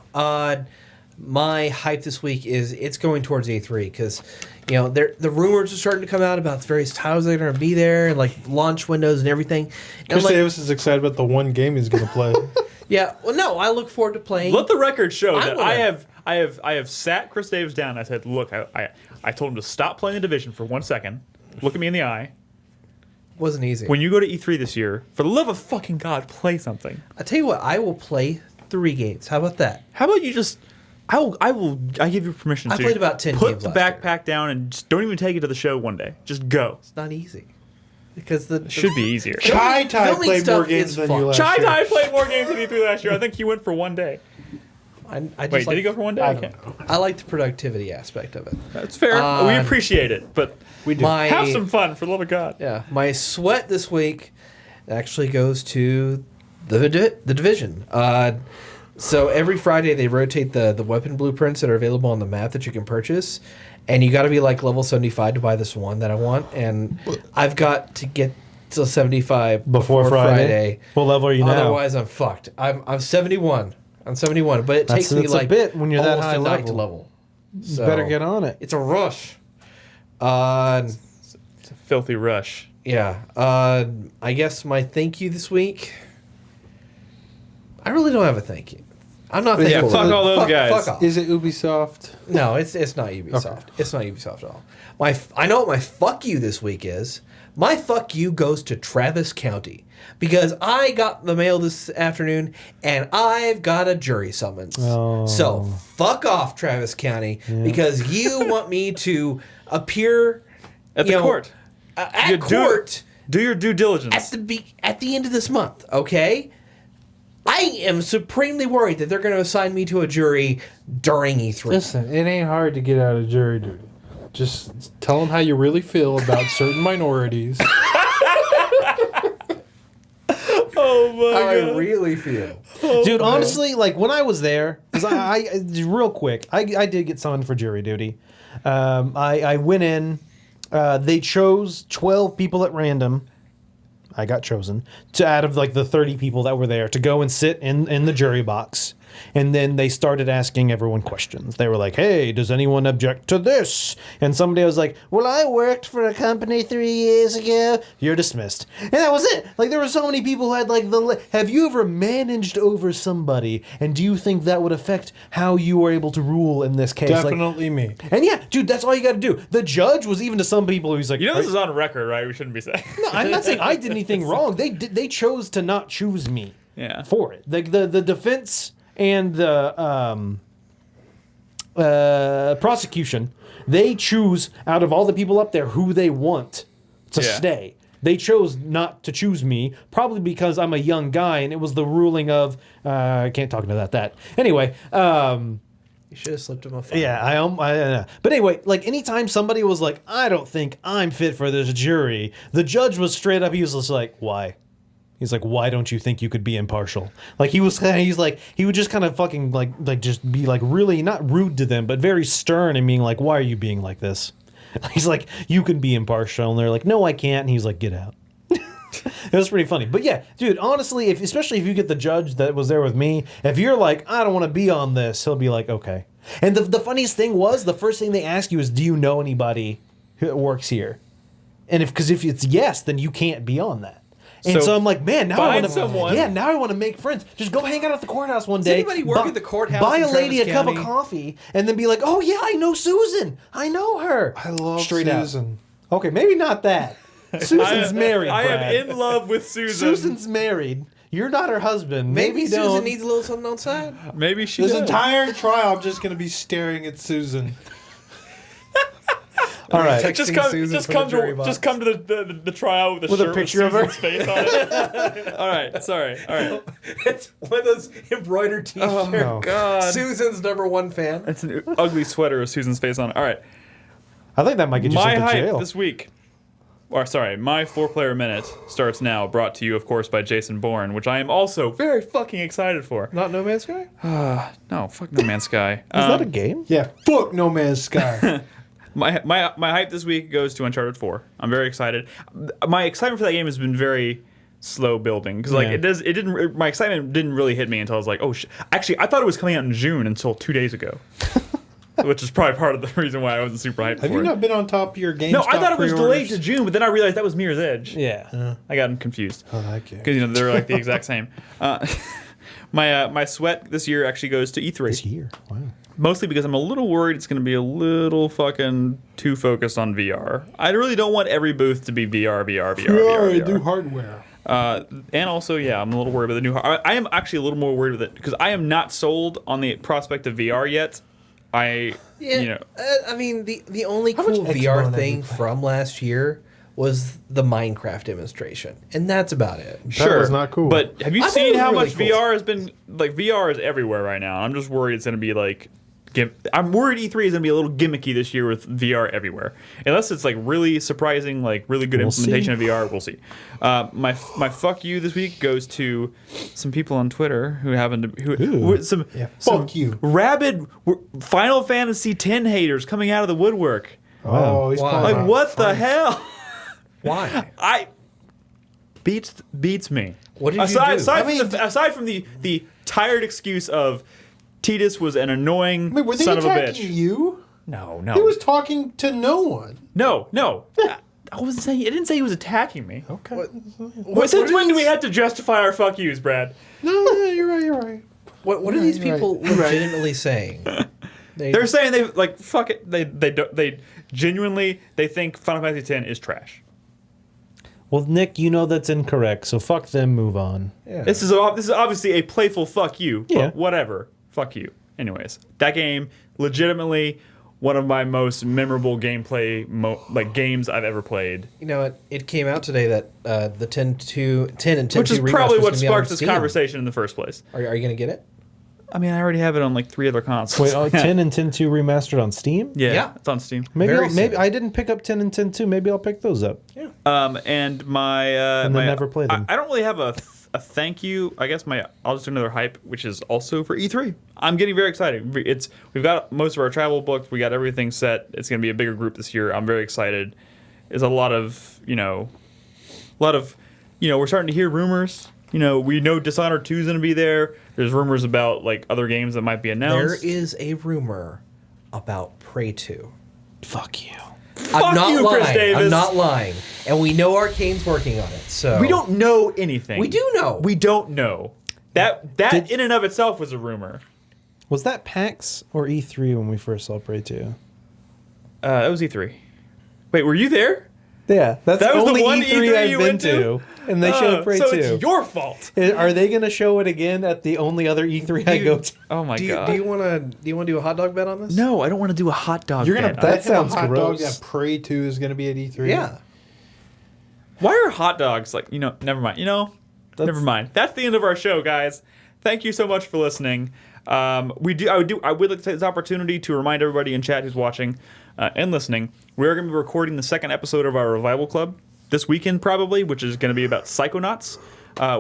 Speaker 5: My hype this week is it's going towards E3 because the rumors are starting to come out about the various titles that are going to be there and like launch windows and everything. And
Speaker 4: Chris Davis is excited about the one game he's going to play.
Speaker 5: Yeah, well, no, I look forward to playing.
Speaker 1: Let the record show that
Speaker 5: wanna-
Speaker 1: I have sat Chris Davis down. I said, look, I told him to stop playing the Division for 1 second. Look at me in the eye.
Speaker 5: Wasn't easy.
Speaker 1: When you go to E3 this year, for the love of fucking God, play something.
Speaker 5: I tell you what, I will play 3 games. How about that?
Speaker 1: How about you just? I give you permission
Speaker 5: I
Speaker 1: to.
Speaker 5: played about 10
Speaker 1: Put
Speaker 5: games
Speaker 1: the
Speaker 5: last
Speaker 1: backpack down and just don't even take it to the show one day. Just go.
Speaker 5: It's not easy because the
Speaker 1: Should be easier.
Speaker 4: Chai Tai
Speaker 5: filming
Speaker 4: played more
Speaker 5: stuff
Speaker 4: games
Speaker 5: is
Speaker 4: than
Speaker 5: fun.
Speaker 4: you last
Speaker 1: Chai
Speaker 4: year.
Speaker 1: Tai played more games than E3 last year. I think he went for one day.
Speaker 5: I just
Speaker 1: Wait,
Speaker 5: like,
Speaker 1: did he go for one day?
Speaker 4: I
Speaker 1: I
Speaker 4: don't
Speaker 1: can't.
Speaker 4: know.
Speaker 5: I like the productivity aspect of it.
Speaker 1: That's fair. We appreciate it, but
Speaker 4: We do.
Speaker 1: have some fun for the love of God.
Speaker 5: Yeah, my sweat this week actually goes to the Division. So every Friday they rotate the weapon blueprints that are available on the map that you can purchase, and you got to be like level 75 to buy this one that I want, and I've got to get to 75
Speaker 2: Before Friday. What level are you now?
Speaker 5: Otherwise, I'm fucked. I'm 71. I'm 71, but it takes me
Speaker 2: that's
Speaker 5: like
Speaker 2: a bit when you're that
Speaker 5: almost
Speaker 2: high
Speaker 5: a night to
Speaker 2: level.
Speaker 5: level.
Speaker 2: You
Speaker 5: So
Speaker 2: better get on it.
Speaker 5: It's a rush.
Speaker 1: It's a filthy rush.
Speaker 5: Yeah. I guess my thank you this week. I really don't have a thank you. I'm not
Speaker 1: Yeah,
Speaker 5: thankful.
Speaker 1: fuck all those guys.
Speaker 5: Fuck off.
Speaker 4: Is it Ubisoft?
Speaker 5: No, it's not Ubisoft. It's not Ubisoft at all. I know what my fuck you this week is. My fuck you goes to Travis County because I got the mail this afternoon and I've got a jury summons.
Speaker 2: Oh.
Speaker 5: So fuck off, Travis County, because you want me to appear
Speaker 1: At the court.
Speaker 5: At
Speaker 1: You do-
Speaker 5: court
Speaker 1: Do your due diligence.
Speaker 5: at the end of this month, okay? I am supremely worried that they're going to assign me to a jury during E3.
Speaker 4: Listen, it ain't hard to get out of jury duty. Just tell them how you really feel about certain minorities.
Speaker 1: Oh my
Speaker 5: How I
Speaker 1: God.
Speaker 5: really feel.
Speaker 2: Dude, honestly, like when I was there, because I real quick, I did get summoned for jury duty. I went in. They chose 12 people at random. I got chosen out of like the 30 people that were there to go and sit in the jury box. And then they started asking everyone questions. They were like, hey, does anyone object to this? And somebody was like, well, I worked for a company 3 years ago. You're dismissed. And that was it. Like, there were so many people who had like have you ever managed over somebody? And do you think that would affect how you were able to rule in this case?
Speaker 4: Definitely me.
Speaker 2: And yeah, dude, that's all you got to do. The judge was even to some people who's like,
Speaker 1: You know this is on record, right? We shouldn't be saying.
Speaker 2: no, I'm not saying I did anything wrong. They chose to not choose me
Speaker 1: Yeah.
Speaker 2: for it. The defense and the prosecution, they choose out of all the people up there who they want to
Speaker 1: Yeah.
Speaker 2: stay. They chose not to choose me, probably because I'm a young guy, and it was the ruling of I can't talk about that. Anyway,
Speaker 5: You should have slipped him a phone.
Speaker 2: yeah, but anyway, like anytime somebody was like, I don't think I'm fit for this jury, the judge was straight up. He was just like, why? He's like, why don't you think you could be impartial? Like he would just kind of fucking like just be like really not rude to them, but very stern and being like, why are you being like this? He's like, you can be impartial, and they're like, no, I can't. And he's like, get out. It was pretty funny. But yeah, dude, honestly, especially if you get the judge that was there with me, if you're like, I don't want to be on this, he'll be like, okay. And the funniest thing was, the first thing they ask you is, do you know anybody who works here? And if it's yes, then you can't be on that. And so I'm like, man, now I want to. Yeah, now I want to make friends. Just go hang out at the courthouse one day.
Speaker 5: Does anybody work at the courthouse?
Speaker 2: Buy a
Speaker 5: in
Speaker 2: lady
Speaker 5: Travis
Speaker 2: a cup of
Speaker 5: County?
Speaker 2: coffee, and then be like, oh yeah, I know Susan. I know her.
Speaker 4: I love
Speaker 2: Straight out.
Speaker 4: Susan.
Speaker 2: Okay, maybe not that. Susan's married.
Speaker 1: I
Speaker 2: Brad.
Speaker 1: am in love with Susan.
Speaker 2: Susan's married. You're not her husband.
Speaker 5: Maybe
Speaker 2: don't.
Speaker 5: Susan needs a little something outside.
Speaker 1: Maybe she
Speaker 4: This
Speaker 1: does.
Speaker 4: entire trial, I'm just going to be staring at Susan.
Speaker 2: All right.
Speaker 5: Texting
Speaker 1: Just come,
Speaker 5: Susan
Speaker 1: just
Speaker 5: from
Speaker 1: come
Speaker 5: the jury
Speaker 1: to,
Speaker 5: box.
Speaker 1: just come to the trial with a
Speaker 2: With a
Speaker 1: shirt
Speaker 2: picture of
Speaker 1: with
Speaker 2: her.
Speaker 1: Susan's face on it. All right, sorry. All right.
Speaker 5: It's one of those embroidered T-shirts.
Speaker 2: Oh,
Speaker 1: God.
Speaker 5: Susan's #1 fan.
Speaker 1: It's an ugly sweater with Susan's face on it. All right.
Speaker 2: I think that might get you
Speaker 1: My
Speaker 2: sent to
Speaker 1: hype
Speaker 2: jail.
Speaker 1: this week. Or sorry, my 4-player minute starts now, brought to you, of course, by Jason Bourne, which I am also very fucking excited for.
Speaker 5: Not No Man's Sky?
Speaker 1: No, fuck No Man's Sky.
Speaker 2: Is that a game?
Speaker 4: Yeah, fuck No Man's Sky.
Speaker 1: My hype this week goes to Uncharted 4. I'm very excited. My excitement for that game has been very slow building because my excitement didn't really hit me until I was like, oh shit. Actually, I thought it was coming out in June until 2 days ago. Which is probably part of the reason why I wasn't super hyped
Speaker 4: Have
Speaker 1: for
Speaker 4: you
Speaker 1: it.
Speaker 4: not been on top of your GameStop
Speaker 1: No, I thought it was delayed
Speaker 4: pre-orders?
Speaker 1: to June, but then I realized that was Mirror's Edge.
Speaker 2: Yeah.
Speaker 1: I got confused.
Speaker 4: Oh, okay.
Speaker 1: Because they're like the exact same. My sweat this year actually goes to E3.
Speaker 2: This year. Wow.
Speaker 1: Mostly because I'm a little worried it's going to be a little fucking too focused on VR. I really don't want every booth to be VR.
Speaker 4: We already do hardware.
Speaker 1: And also, yeah, I'm a little worried about the new. I am actually a little more worried with it because I am not sold on the prospect of VR yet.
Speaker 5: I mean, the only
Speaker 4: How much
Speaker 5: cool
Speaker 4: Xbox
Speaker 5: VR
Speaker 4: have you
Speaker 5: thing
Speaker 4: played?
Speaker 5: from last year was the Minecraft demonstration, and that's about it.
Speaker 1: Sure,
Speaker 4: was not cool.
Speaker 1: But have you
Speaker 5: I thought
Speaker 1: seen
Speaker 5: it was
Speaker 1: how
Speaker 5: really
Speaker 1: much
Speaker 5: cool.
Speaker 1: VR has been? Like VR is everywhere right now. I'm just worried it's going to be like. I'm worried E3 is going to be a little gimmicky this year with VR everywhere, unless it's like really surprising, like really good implementation of VR. We'll see. My fuck you this week goes to some people on Twitter who happen to some
Speaker 4: fuck you.
Speaker 1: rabid Final Fantasy X haters coming out of the woodwork.
Speaker 4: Oh, he's
Speaker 5: Wow.
Speaker 4: calling
Speaker 1: Like
Speaker 4: out
Speaker 1: what the
Speaker 4: fun.
Speaker 1: hell?
Speaker 5: Why?
Speaker 1: I beats me.
Speaker 5: What did you
Speaker 1: aside,
Speaker 5: do?
Speaker 1: Aside from the tired excuse of Titus was an annoying
Speaker 4: Wait, were they
Speaker 1: son of a
Speaker 4: attacking
Speaker 1: bitch.
Speaker 4: you?
Speaker 1: No.
Speaker 4: He was talking to no one.
Speaker 1: No. I wasn't saying. I didn't say he was attacking me.
Speaker 4: Okay.
Speaker 1: Since when do we have to justify our fuck yous, Brad?
Speaker 4: No, you're right. You're right.
Speaker 5: What are these
Speaker 4: You're
Speaker 5: people
Speaker 4: right. You're right.
Speaker 5: legitimately saying?
Speaker 1: They're saying they like fuck it. They genuinely they think Final Fantasy X is trash.
Speaker 2: Well, Nick, you know that's incorrect, so fuck them, move on.
Speaker 5: Yeah.
Speaker 1: This is obviously a playful fuck you.
Speaker 2: Yeah.
Speaker 1: But whatever. Fuck you. Anyways, that game legitimately one of my most memorable gameplay games I've ever played.
Speaker 5: You know, it came out today that the 10 and 10
Speaker 1: Which is
Speaker 5: 2
Speaker 1: probably
Speaker 5: remaster's
Speaker 1: what
Speaker 5: gonna be on
Speaker 1: sparked this
Speaker 5: Steam.
Speaker 1: conversation in the first place.
Speaker 5: Are you going to get it?
Speaker 1: I mean, I already have it on like 3 other consoles.
Speaker 2: Wait, 10 and 10 2 remastered on Steam?
Speaker 5: Yeah.
Speaker 1: It's on Steam.
Speaker 2: Maybe
Speaker 5: Very
Speaker 2: maybe
Speaker 5: soon.
Speaker 2: I didn't pick up 10 and 10 2. Maybe I'll pick those up.
Speaker 5: Yeah.
Speaker 1: And my
Speaker 2: And then never play them.
Speaker 1: I don't really have a thank you. I guess I'll just do another hype, which is also for E3. I'm getting very excited. We've got most of our travel booked. We got everything set. It's going to be a bigger group this year. I'm very excited. There's a lot of we're starting to hear rumors. We know Dishonored 2 is going to be there. There's rumors about like other games that might be announced.
Speaker 5: There is a rumor about Prey 2.
Speaker 2: Fuck you.
Speaker 5: I'm not
Speaker 1: you,
Speaker 5: lying.
Speaker 1: Chris Davis.
Speaker 5: I'm not lying. And we know Arcane's working on it. So
Speaker 1: We don't know anything.
Speaker 5: We do know.
Speaker 1: We don't know. That in and of itself was a rumor.
Speaker 2: Was that PAX or E3 when we first saw Prey 2?
Speaker 1: That was E3. Wait, were you there?
Speaker 2: Yeah, that's
Speaker 1: That was the
Speaker 2: only
Speaker 1: one
Speaker 2: E3
Speaker 1: E3
Speaker 2: I've
Speaker 1: you
Speaker 2: been
Speaker 1: went to?
Speaker 2: and they showed Prey
Speaker 1: so
Speaker 2: 2.
Speaker 1: it's your fault.
Speaker 2: Are they going to show it again at the only other E3 I go to?
Speaker 1: Oh my
Speaker 5: do
Speaker 1: god.
Speaker 5: you want to do a hot dog bet on this?
Speaker 1: No, I don't want to do a hot dog.
Speaker 4: You're gonna
Speaker 1: bet.
Speaker 2: That
Speaker 4: bet him
Speaker 2: sounds
Speaker 4: a hot
Speaker 2: gross.
Speaker 4: dog that Prey 2 is gonna be at E3.
Speaker 5: Yeah.
Speaker 1: Why are hot dogs like, never mind. Never mind. That's the end of our show, guys. Thank you so much for listening. I would like to take this opportunity to remind everybody in chat who's watching and listening, we're going to be recording the second episode of our Revival Club this weekend probably, which is going to be about Psychonauts.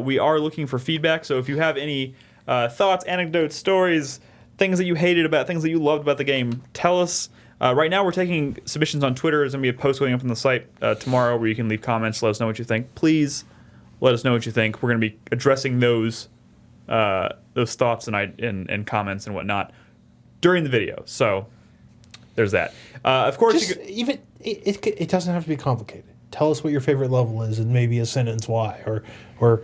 Speaker 1: We are looking for feedback, so if you have any thoughts, anecdotes, stories, things that you hated about, things that you loved about the game, tell us. Right now we're taking submissions on Twitter. There's going to be a post going up on the site tomorrow where you can leave comments, let us know what you think. Please let us know what you think. We're going to be addressing those thoughts and comments and whatnot during the video. So there's that. Of course,
Speaker 4: it doesn't have to be complicated. Tell us what your favorite level is and maybe a sentence why or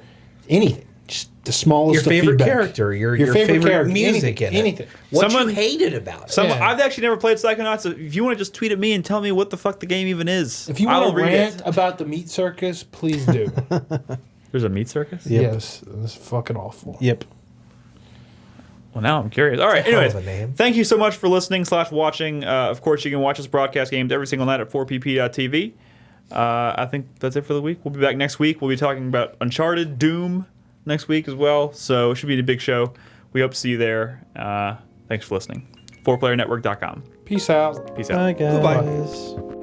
Speaker 4: anything. Just the smallest.
Speaker 5: Your favorite
Speaker 4: feedback.
Speaker 5: character, your favorite
Speaker 4: character,
Speaker 5: music
Speaker 4: anything.
Speaker 5: What you hated about it.
Speaker 1: I've actually never played Psychonauts. So if you want to just tweet at me and tell me what the fuck the game even is,
Speaker 4: if you want to rant about the meat circus, please do.
Speaker 1: There's a meat circus?
Speaker 4: Yep. Yes, it's fucking awful.
Speaker 2: Yep.
Speaker 1: Well, now I'm curious. All right, anyways, thank you so much for listening / watching. Of course, you can watch us broadcast games every single night at 4pp.tv. I think that's it for the week. We'll be back next week. We'll be talking about Uncharted, Doom next week as well. So it should be a big show. We hope to see you there. Thanks for listening. 4playernetwork.com.
Speaker 4: Peace out.
Speaker 1: Peace out.
Speaker 2: Bye, guys.
Speaker 5: Goodbye.